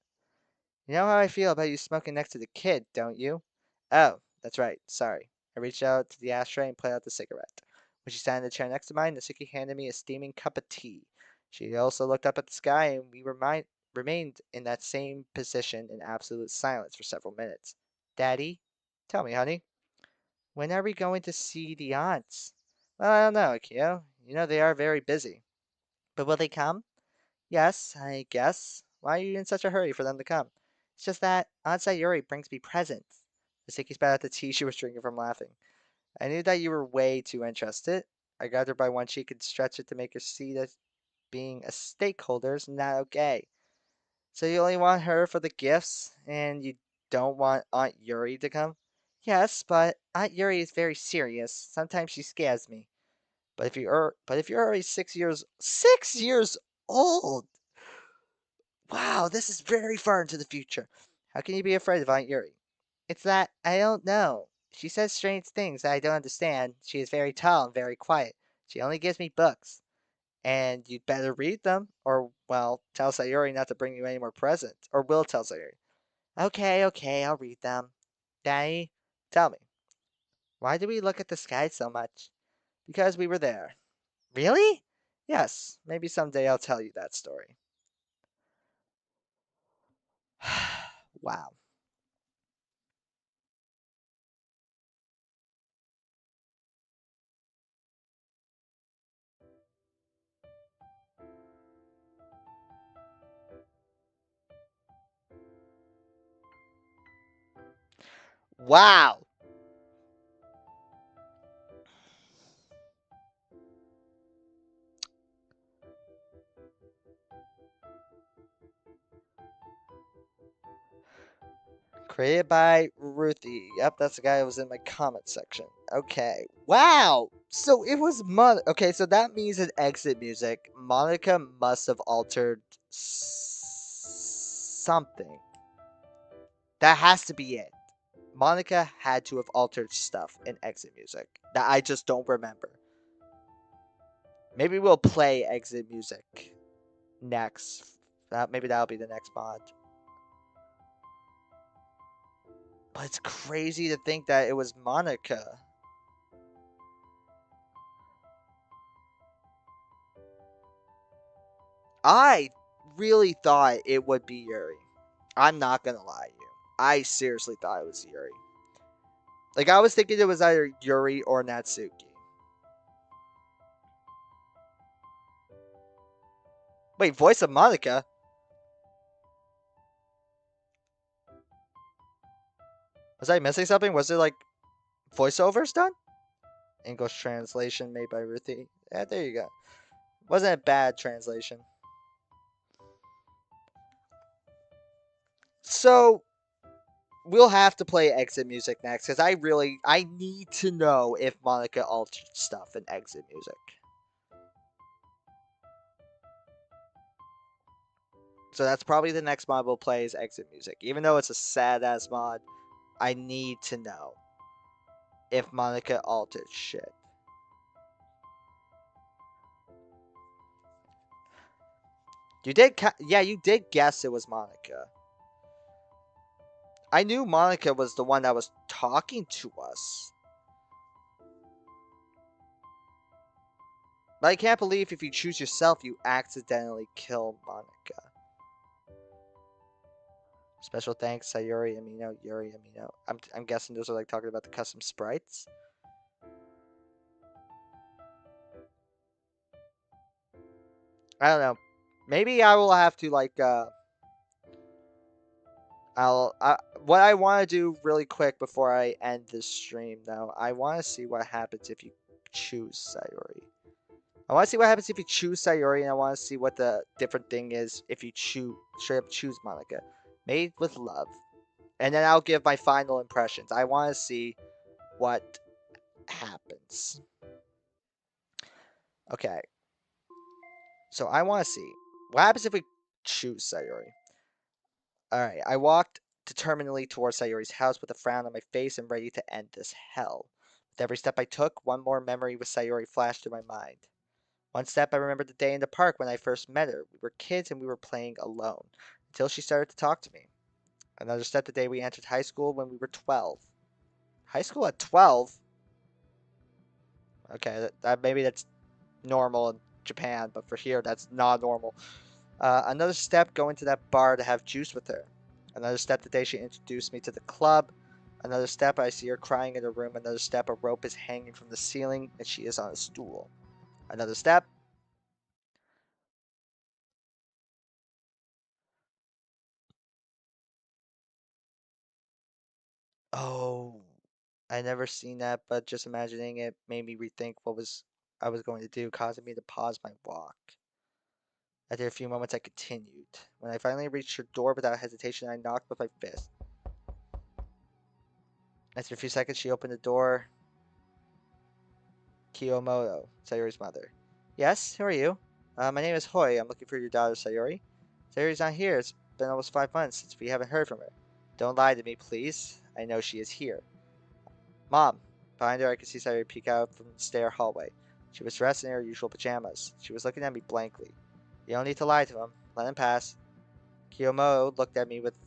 You know how I feel about you smoking next to the kid, don't you? Oh, that's right. Sorry. I reached out to the ashtray and put out the cigarette. When she sat in the chair next to mine, Nasuki handed me a steaming cup of tea. She also looked up at the sky, and we remained in that same position in absolute silence for several minutes. Daddy? Tell me, honey. When are we going to see the aunts? Well, I don't know, Akio. You know they are very busy. But will they come? Yes, I guess. Why are you in such a hurry for them to come? It's just that Aunt Sayuri brings me presents. Misaki spat out the tea she was drinking from laughing. I knew that you were way too interested. I grabbed her by one cheek and stretched it to make her see that being a stakeholder is not okay. So you only want her for the gifts, and you don't want Aunt Yuri to come? Yes, but Aunt Yuri is very serious. Sometimes she scares me. But if you're already 6 years old, wow, this is very far into the future. How can you be afraid of Aunt Yuri? It's that I don't know. She says strange things that I don't understand. She is very tall and very quiet. She only gives me books. And you'd better read them, or, well, tell Sayuri not to bring you any more presents. Or will tell Sayuri. Okay, okay, I'll read them. Daddy, tell me, why do we look at the sky so much? Because we were there. Really? Yes, maybe someday I'll tell you that story. Wow. Wow. Created by Ruthie. Yep, that's the guy who was in my comment section. Okay. Wow. So it was Okay, so that means in exit music, Monica must have altered something. That has to be it. Monica had to have altered stuff in exit music that I just don't remember. Maybe we'll play exit music next. Maybe that'll be the next mod. But it's crazy to think that it was Monica. I really thought it would be Yuri. I'm not gonna lie to you. I seriously thought it was Yuri. Like I was thinking it was either Yuri or Natsuki. Wait, voice of Monica? Was I missing something? Was it like voiceovers done? English translation made by Ruthie. Yeah, there you go. Wasn't a bad translation. So we'll have to play exit music next because I need to know if Monica altered stuff in exit music. So that's probably the next mod we'll play is exit music. Even though it's a sad ass mod, I need to know if Monica altered shit. Yeah, you did guess it was Monica. I knew Monica was the one that was talking to us. But I can't believe if you choose yourself, you accidentally kill Monica. Special thanks, Sayuri Amino, Yuri Amino. I'm guessing those are like talking about the custom sprites. I don't know. Maybe I will have to like what I want to do really quick before I end this stream though. I want to see what happens if you choose Sayuri. I want to see what happens if you choose Sayuri, and I want to see what the different thing is if you straight up choose Monica. Made with love. And then I'll give my final impressions. I want to see what happens. Okay, so I want to see what happens if we choose Sayuri. Alright, I walked determinedly towards Sayuri's house with a frown on my face and ready to end this hell. With every step I took, one more memory with Sayuri flashed through my mind. One step I remembered the day in the park when I first met her. We were kids and we were playing alone, until she started to talk to me. Another step the day we entered high school when we were 12. High school at 12? Okay, maybe that's normal in Japan, but for here, that's not normal. Another step going to that bar to have juice with her. Another step the day she introduced me to the club. Another step I see her crying in her room. Another step a rope is hanging from the ceiling and she is on a stool. Another step. Oh, I never seen that, but just imagining it made me rethink what was I was going to do, causing me to pause my walk. After a few moments, I continued. When I finally reached her door without hesitation, I knocked with my fist. After a few seconds, she opened the door. Kiyomoto, Sayori's mother. Yes, who are you? My name is Hoi. I'm looking for your daughter, Sayori. Sayori's not here. It's been almost 5 months since we haven't heard from her. Don't lie to me, please. I know she is here. Mom. Behind her, I could see Sayori peek out from the stair hallway. She was dressed in her usual pajamas. She was looking at me blankly. You don't need to lie to him. Let him pass. Kiyomoto looked at me with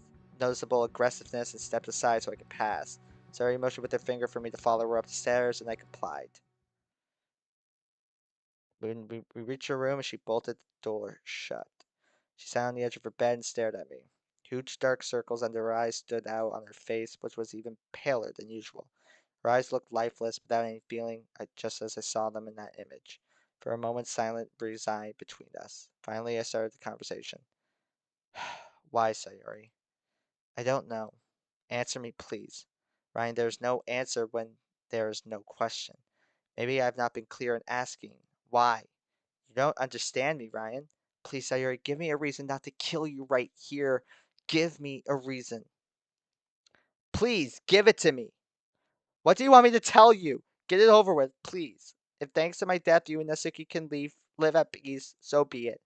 noticeable aggressiveness and stepped aside so I could pass. Sayori motioned with her finger for me to follow her up the stairs, and I complied. When we reached her room, she bolted the door shut. She sat on the edge of her bed and stared at me. Huge dark circles under her eyes stood out on her face, which was even paler than usual. Her eyes looked lifeless, without any feeling, just as I saw them in that image. For a moment, silence resigned between us. Finally, I started the conversation. Why, Sayori? I don't know. Answer me, please. Ryan, there's no answer when there is no question. Maybe I've not been clear in asking. Why? You don't understand me, Ryan. Please, Sayuri, give me a reason not to kill you right here. Give me a reason. Please, give it to me. What do you want me to tell you? Get it over with, please. If thanks to my death you and Nasuki can live at peace, so be it.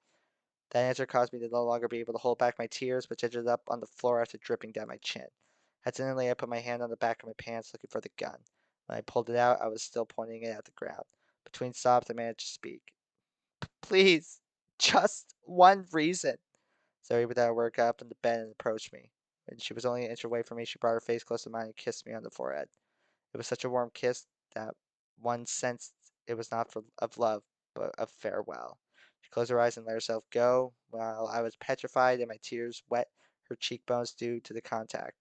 That answer caused me to no longer be able to hold back my tears, which ended up on the floor after dripping down my chin. Hesitantly, I put my hand on the back of my pants, looking for the gun. When I pulled it out, I was still pointing it at the ground. Between sobs, I managed to speak. Please, just one reason. Zoe, without a word, got up in the bed and approached me. When she was only an inch away from me, she brought her face close to mine and kissed me on the forehead. It was such a warm kiss that one sensed it was not of love, but of farewell. She closed her eyes and let herself go, while I was petrified and my tears wet her cheekbones due to the contact.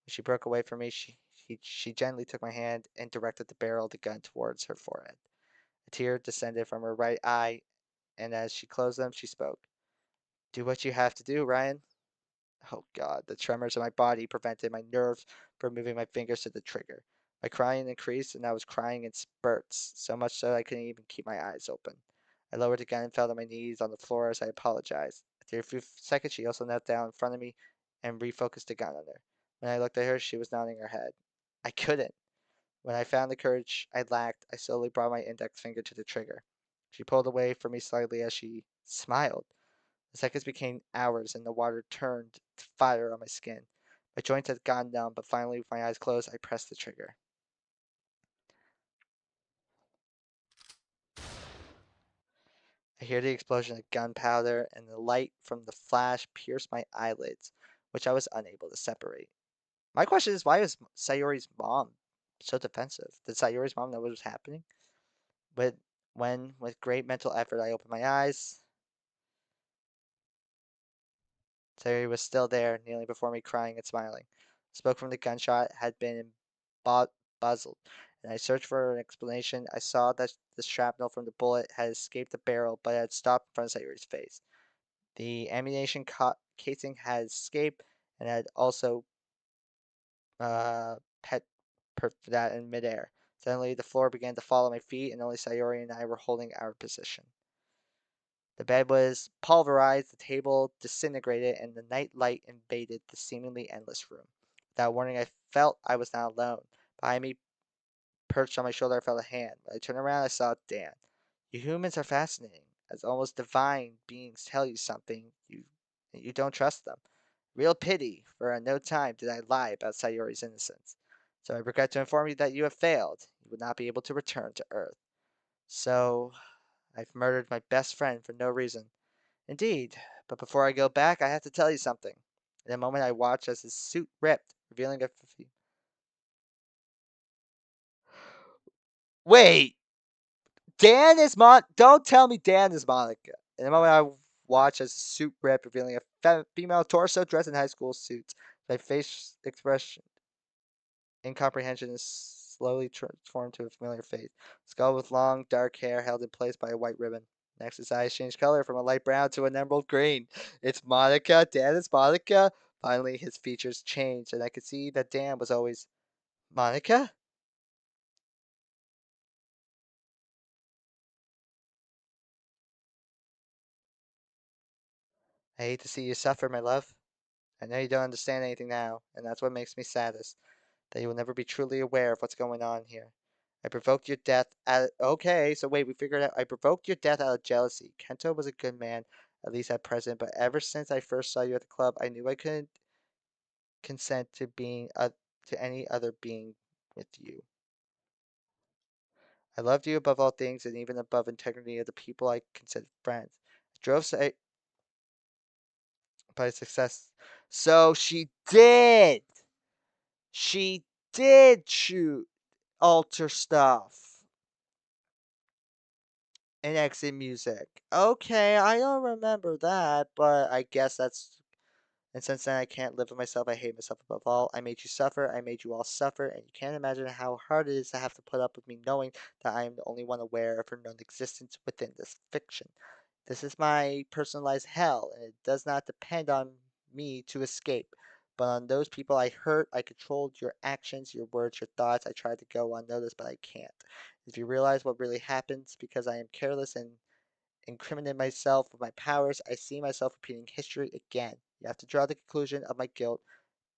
When she broke away from me, she gently took my hand and directed the barrel of the gun towards her forehead. A tear descended from her right eye, and as she closed them, she spoke. Do what you have to do, Ryan. Oh God, the tremors in my body prevented my nerves from moving my fingers to the trigger. My crying increased, and I was crying in spurts, so much so I couldn't even keep my eyes open. I lowered the gun and fell to my knees on the floor as I apologized. After a few seconds, she also knelt down in front of me and refocused the gun on her. When I looked at her, she was nodding her head. I couldn't. When I found the courage I lacked, I slowly brought my index finger to the trigger. She pulled away from me slightly as she smiled. The seconds became hours, and the water turned to fire on my skin. My joints had gone numb, but finally, with my eyes closed, I pressed the trigger. I hear the explosion of gunpowder, and the light from the flash pierced my eyelids, which I was unable to separate. My question is, why was Sayori's mom so defensive? Did Sayori's mom know what was happening? But when, with great mental effort, I opened my eyes, Sayori was still there, kneeling before me, crying and smiling. The smoke from the gunshot had been buzzled, and I searched for an explanation. I saw that the shrapnel from the bullet had escaped the barrel, but had stopped in front of Sayori's face. The ammunition casing had escaped and had also uh, pet that in midair. Suddenly, the floor began to fall at my feet, and only Sayori and I were holding our position. The bed was pulverized, the table disintegrated, and the night light invaded the seemingly endless room. Without warning, I felt I was not alone. Behind me, perched on my shoulder, I felt a hand. When I turned around, I saw Dan. You humans are fascinating, as almost divine beings tell you something you don't trust them. Real pity, for at no time did I lie about Sayori's innocence. So I regret to inform you that you have failed. You will not be able to return to Earth. So I've murdered my best friend for no reason. Indeed, but before I go back, I have to tell you something. In a moment, I watched as his suit ripped, revealing a. Wait, Dan is Don't tell me Dan is Monica. In a moment, I watched as his suit ripped, revealing a female torso dressed in high school suits. My face expression incomprehension is slowly transformed to a familiar face. Skull with long, dark hair held in place by a white ribbon. Next, his eyes changed color from a light brown to an emerald green. It's Monica. Dan is Monica. Finally, his features changed, and I could see that Dan was always Monica. I hate to see you suffer, my love. I know you don't understand anything now, and that's what makes me saddest, that you will never be truly aware of what's going on here. I provoked your death out. Okay, so wait, we figured out. I provoked your death out of jealousy. Kento was a good man, at least at present, but ever since I first saw you at the club, I knew I couldn't consent to being to any other being with you. I loved you above all things, and even above integrity of the people I considered friends. I drove by success. So she did shoot alter stuff and exit music. Okay, I don't remember that, but I guess that's. And since then, I can't live with myself. I hate myself above all. I made you suffer. I made you all suffer. And you can't imagine how hard it is to have to put up with me knowing that I am the only one aware of her known existence within this fiction. This is my personalized hell, and it does not depend on me to escape. But on those people I hurt, I controlled your actions, your words, your thoughts. I tried to go unnoticed, but I can't. If you realize what really happens because I am careless and incriminate myself with my powers, I see myself repeating history again. You have to draw the conclusion of my guilt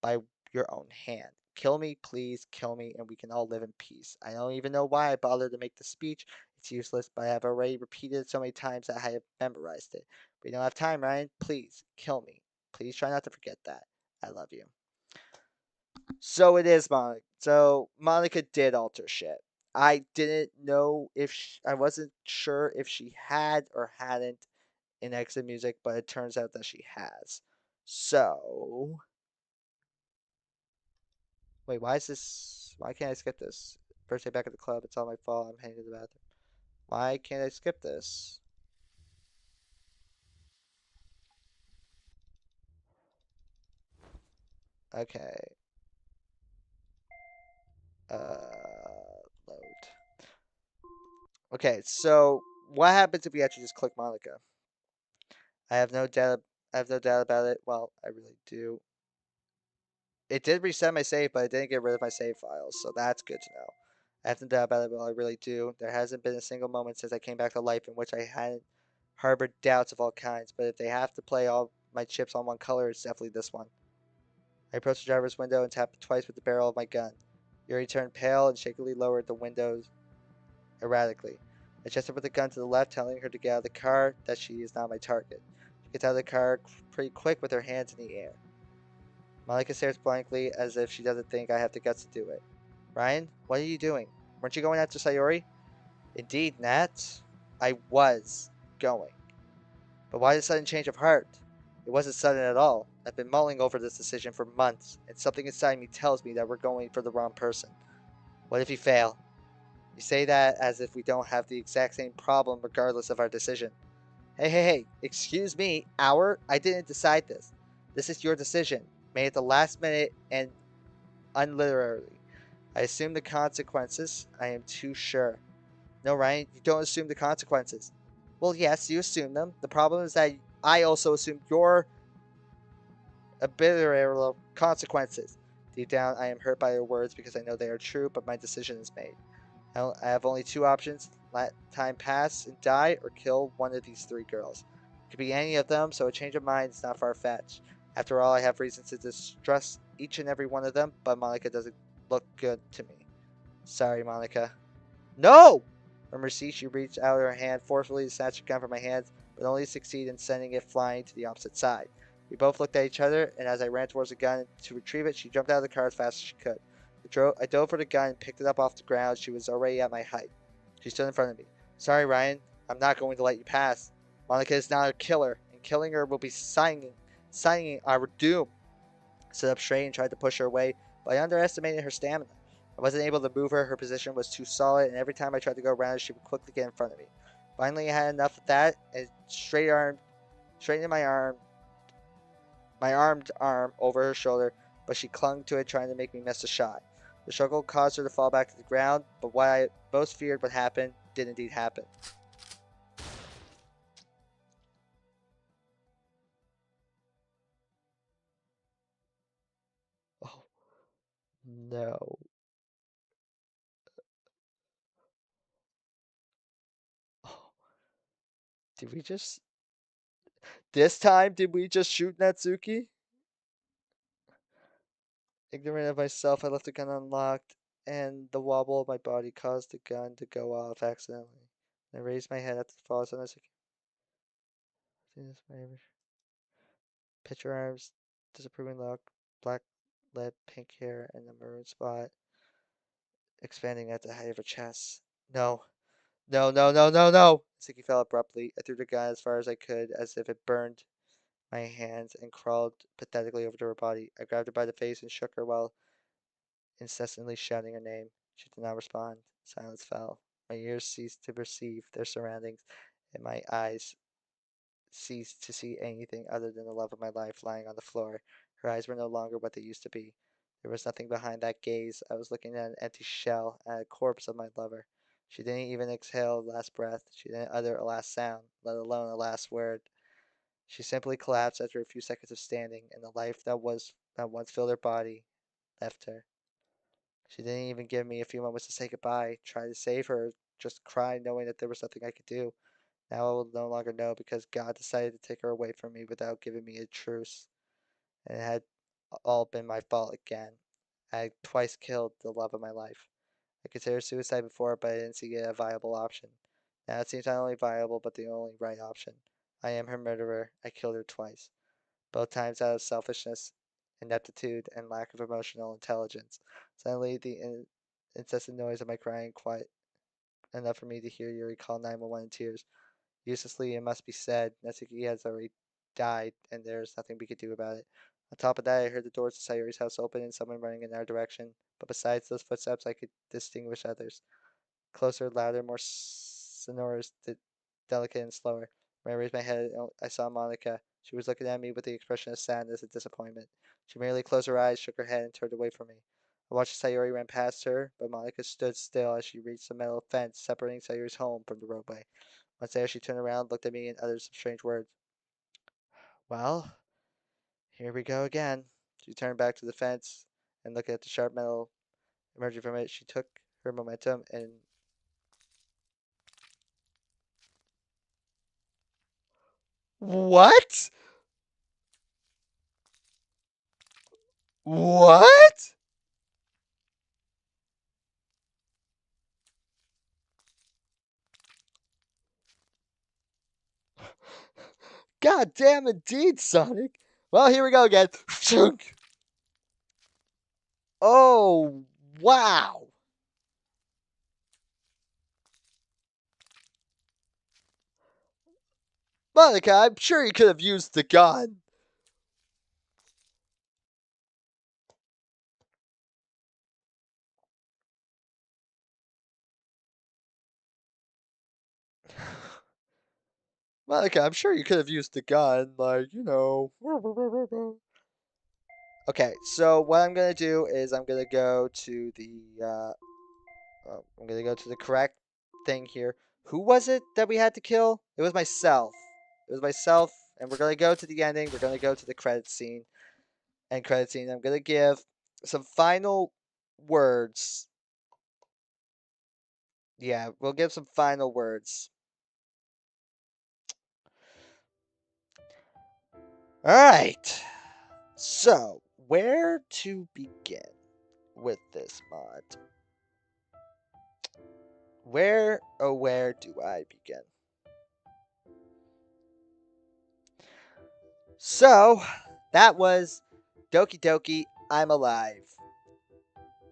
by your own hand. Kill me, please, kill me, and we can all live in peace. I don't even know why I bothered to make the speech. It's useless, but I have already repeated it so many times that I have memorized it. We don't have time, Ryan. Please, kill me. Please try not to forget that. I love you. So it is Monica. So Monica did alter shit. I didn't know if I wasn't sure if she had or hadn't in exit music, but it turns out that she has. So wait, why is this? Why can't I skip this? First day back at the club. It's all my fault. I'm heading to the bathroom. Why can't I skip this? Okay. Load. Okay, so what happens if we actually just click Monica? I have no doubt. I have no doubt about it. Well, I really do. It did reset my save, but it didn't get rid of my save files, so that's good to know. I have no doubt about it, but I really do. There hasn't been a single moment since I came back to life in which I hadn't harbored doubts of all kinds, but if they have to play all my chips on one color, it's definitely this one. I approached the driver's window and tapped twice with the barrel of my gun. Yuri turned pale and shakily lowered the windows erratically. I gestured with the gun to the left, telling her to get out of the car, that she is not my target. She gets out of the car pretty quick with her hands in the air. Malika stares blankly as if she doesn't think I have the guts to do it. Ryan, what are you doing? Weren't you going after Sayori? Indeed, Nat. I was going. But why the sudden change of heart? It wasn't sudden at all. I've been mulling over this decision for months, and something inside me tells me that we're going for the wrong person. What if you fail? You say that as if we don't have the exact same problem regardless of our decision. Hey, excuse me, I didn't decide this. This is your decision, made at the last minute and unliterally. I assume the consequences. I am too sure. No, Ryan, you don't assume the consequences. Well, yes, you assume them. The problem is that I also assume your arbitrary consequences. Deep down, I am hurt by your words because I know they are true, but my decision is made. I have only two options: let time pass and die, or kill one of these three girls. It could be any of them, so a change of mind is not far fetched. After all, I have reasons to distrust each and every one of them, but Monica doesn't look good to me. Sorry, Monica. No! From her seat, she reached out her hand forcefully to snatch the gun from my hands, but only succeeded in sending it flying to the opposite side. We both looked at each other, and as I ran towards the gun to retrieve it, she jumped out of the car as fast as she could. I dove for the gun and picked it up off the ground. She was already at my height. She stood in front of me. Sorry, Ryan. I'm not going to let you pass. Monica is not a killer, and killing her will be signing our doom. I stood up straight and tried to push her away, but I underestimated her stamina. I wasn't able to move her. Her position was too solid, and every time I tried to go around her, she would quickly get in front of me. Finally, I had enough of that and straightened my armed arm over her shoulder, but she clung to it, trying to make me miss the shot. The struggle caused her to fall back to the ground, but what I most feared would happen did indeed happen. Oh, no. Oh, did we just. This time, did we just shoot Natsuki? Ignorant of myself, I left the gun unlocked, and the wobble of my body caused the gun to go off accidentally. I raised my head at the fall, so I was like, picture arms, disapproving look, black lip, pink hair, and a maroon spot expanding at the height of her chest. No, no. Siki fell abruptly. I threw the gun as far as I could, as if it burned my hands, and crawled pathetically over to her body. I grabbed her by the face and shook her while incessantly shouting her name. She did not respond. Silence fell. My ears ceased to perceive their surroundings, and my eyes ceased to see anything other than the love of my life lying on the floor. Her eyes were no longer what they used to be. There was nothing behind that gaze. I was looking at an empty shell, at a corpse of my lover. She didn't even exhale a last breath. She didn't utter a last sound, let alone a last word. She simply collapsed after a few seconds of standing, and the life not once filled her body, left her. She didn't even give me a few moments to say goodbye, try to save her, just cry knowing that there was nothing I could do. Now I will no longer know because God decided to take her away from me without giving me a truce. And it had all been my fault again. I had twice killed the love of my life. I considered suicide before, but I didn't see it a viable option. Now it seems not only viable, but the only right option. I am her murderer. I killed her twice, both times out of selfishness, ineptitude, and lack of emotional intelligence. Suddenly, the incessant noise of my crying quiet enough for me to hear Yuri call 911 in tears. Uselessly, it must be said, Natsuki has already died, and there is nothing we could do about it. On top of that, I heard the doors to Sayori's house open and someone running in our direction, but besides those footsteps, I could distinguish others. Closer, louder, more sonorous, delicate, and slower. When I raised my head, I saw Monica. She was looking at me with the expression of sadness and disappointment. She merely closed her eyes, shook her head, and turned away from me. I watched Sayori run past her, but Monica stood still as she reached the metal fence separating Sayori's home from the roadway. Once there, she turned around, looked at me, and uttered some strange words. Well, here we go again. She turned back to the fence and looked at the sharp metal emerging from it. She took her momentum and what? What? God damn indeed, Sonic. Well, here we go again. Oh, wow. Monica, I'm sure you could have used the gun. Monica, I'm sure you could have used the gun. Like. Okay, so what I'm gonna do is I'm gonna go to the correct thing here. Who was it that we had to kill? It was myself. It was myself, and we're gonna go to the ending. We're gonna go to the credit scene. And credit scene. I'm gonna give some final words. Yeah, we'll give some final words. All right. So, where to begin with this mod? Where, oh, where do I begin? So, that was Doki Doki, I'm Alive.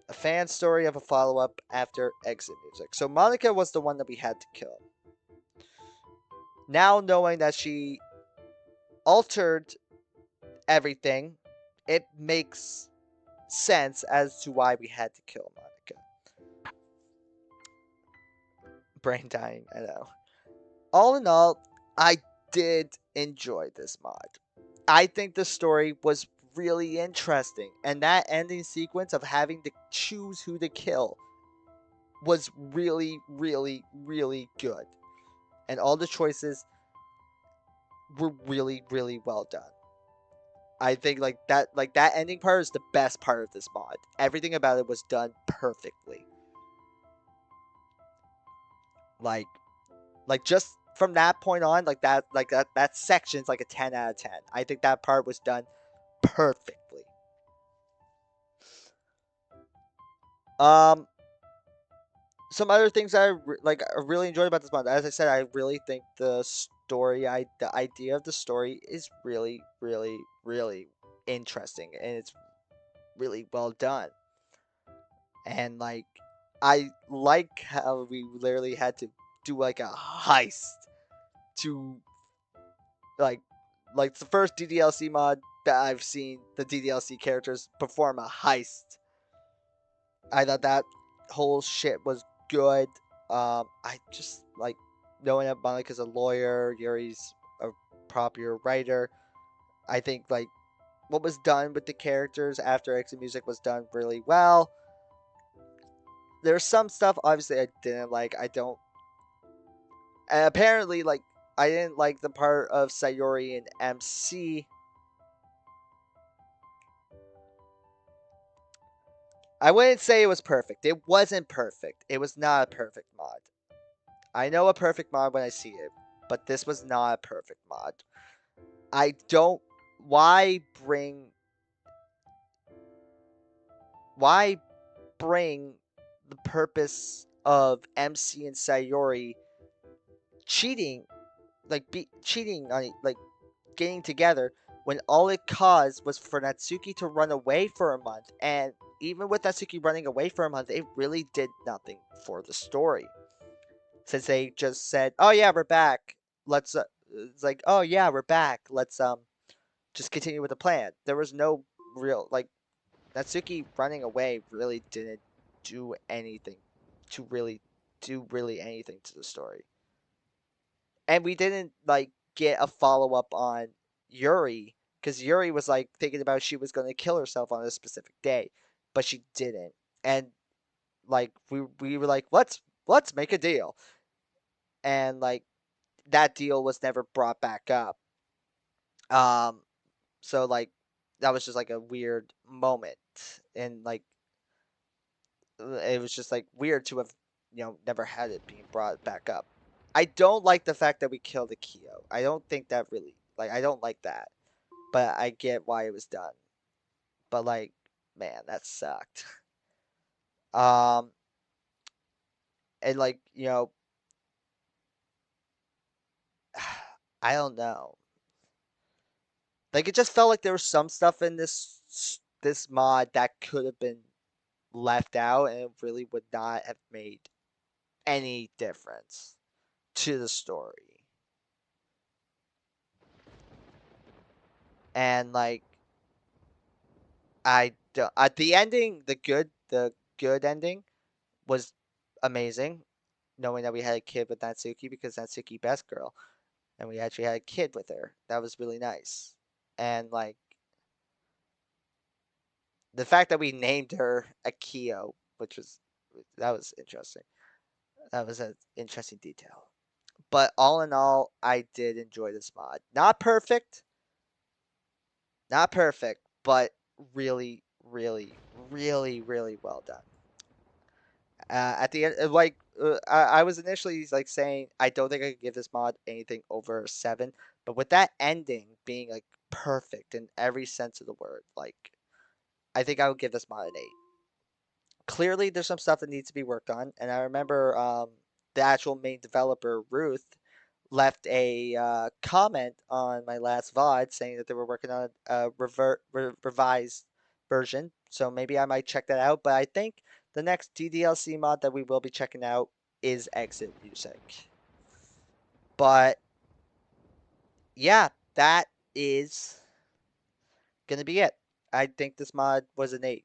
A fan story of a follow up after exit music. So, Monica was the one that we had to kill. Now, knowing that she altered everything, it makes sense as to why we had to kill Monica. Brain dying, I know. All in all, I did enjoy this mod. I think the story was really interesting, and that ending sequence of having to choose who to kill was really, really, really good. And all the choices were really, really well done. I think like that ending part is the best part of this mod. Everything about it was done perfectly. Like like just from that point on, that section's like a 10 out of 10. I think that part was done perfectly. Um some other things that I really enjoyed about this mod. As I said, I really think the idea of the story is really, really, really interesting, and it's really well done. And I like how we literally had to do like a heist to like like the first DDLC mod that I've seen the DDLC characters perform a heist. I thought that whole shit was good. I just like knowing that Monica's a lawyer, Yuri's a proper writer. I think like what was done with the characters after exit music was done really well. There's some stuff obviously I didn't like. I don't. And apparently, like I didn't like the part of Sayori and MC. I wouldn't say it was perfect. It wasn't perfect. It was not a perfect mod. I know a perfect mod when I see it, but this was not a perfect mod. I don't. Why bring? Why bring the purpose of MC and Sayori cheating, cheating on like getting together when all it caused was for Natsuki to run away for a month, and even with Natsuki running away for a month, it really did nothing for the story. Since they just said, "Oh yeah, we're back. Let's," it's like, "Oh yeah, we're back. Let's just continue with the plan." There was no real like Natsuki running away really didn't do anything to really do really anything to the story. And we didn't like get a follow up on Yuri because Yuri was like thinking about she was going to kill herself on a specific day, but she didn't. And like we were like, let's make a deal, and like that deal was never brought back up. Um, so like that was just like a weird moment, and like it was just like weird to have never had it being brought back up. I don't like the fact that we killed Akio. I don't think that really like I don't like that, but I get why it was done. But like, man, that sucked. Um, and like I don't know. Like it just felt like there was some stuff in this mod that could have been left out, and it really would not have made any difference to the story. And like I don't, at the ending, the good ending was amazing, knowing that we had a kid with Natsuki because Natsuki best girl, and we actually had a kid with her. That was really nice, and like the fact that we named her Akio, which was that was interesting. That was an interesting detail. But all in all, I did enjoy this mod. Not perfect, not perfect, but really, really, really, really well done. At the end, I was initially like saying I don't think I could give this mod anything over 7, but with that ending being like perfect in every sense of the word, like I think I would give this mod an 8. Clearly, there's some stuff that needs to be worked on, and I remember the actual main developer Ruth left a comment on my last VOD saying that they were working on a revised version. So maybe I might check that out. But I think the next DDLC mod that we will be checking out is Exit Music. But yeah, that is gonna be it. I think this mod was an 8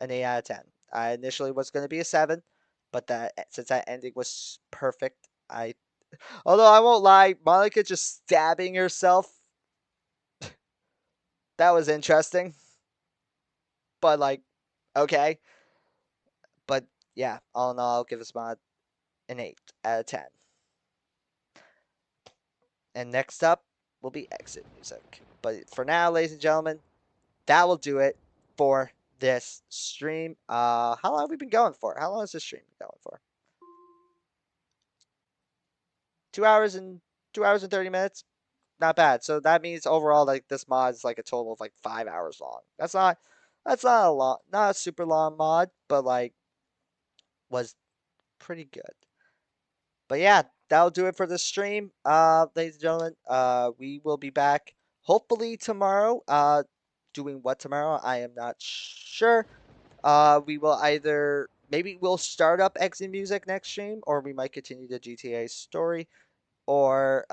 out of 10. I initially was gonna be a 7, but that since that ending was perfect, I although I won't lie, Monica just stabbing herself, that was interesting. But like, okay. But yeah, all in all, I'll give this mod an 8 out of 10. And next up will be Exit Music. But for now, ladies and gentlemen, that will do it for this stream. How long have we been going for? How long has this stream been going for? 2 hours and 2 hours and 30 minutes. Not bad. So that means overall, like this mod is like a total of like 5 hours long. That's not a long, not a super long mod, but like was pretty good. But yeah, that'll do it for the stream. Ladies and gentlemen, we will be back hopefully tomorrow. Doing what tomorrow? I am not sure. We will either maybe we'll start up Exit Music next stream, or we might continue the GTA story, or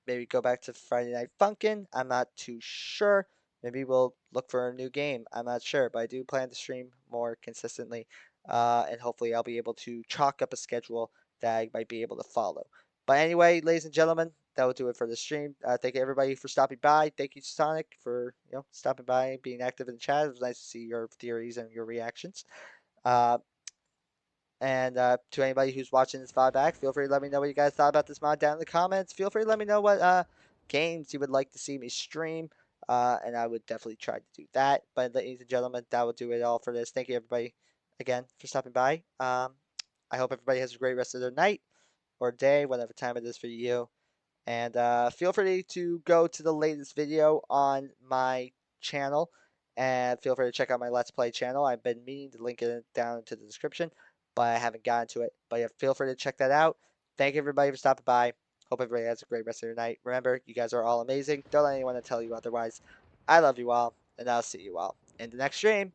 maybe go back to Friday Night Funkin'. I'm not too sure. Maybe we'll look for a new game. I'm not sure, but I do plan to stream more consistently, and hopefully I'll be able to chalk up a schedule that I might be able to follow. But anyway, ladies and gentlemen, that will do it for the stream. Thank you everybody for stopping by. Thank you, Sonic, for stopping by and being active in the chat. It was nice to see your theories and your reactions. Uh, and to anybody who's watching this VOD back, feel free to let me know what you guys thought about this mod down in the comments. Feel free to let me know what games you would like to see me stream. and I would definitely try to do that. But ladies and gentlemen, that will do it all for this. Thank you everybody again for stopping by. I hope everybody has a great rest of their night or day, whatever time it is for you. And feel free to go to the latest video on my channel. And feel free to check out my Let's Play channel. I've been meaning to link it down to the description, but I haven't gotten to it. But yeah, feel free to check that out. Thank you everybody for stopping by. Hope everybody has a great rest of your night. Remember, you guys are all amazing. Don't let anyone tell you otherwise. I love you all, and I'll see you all in the next stream.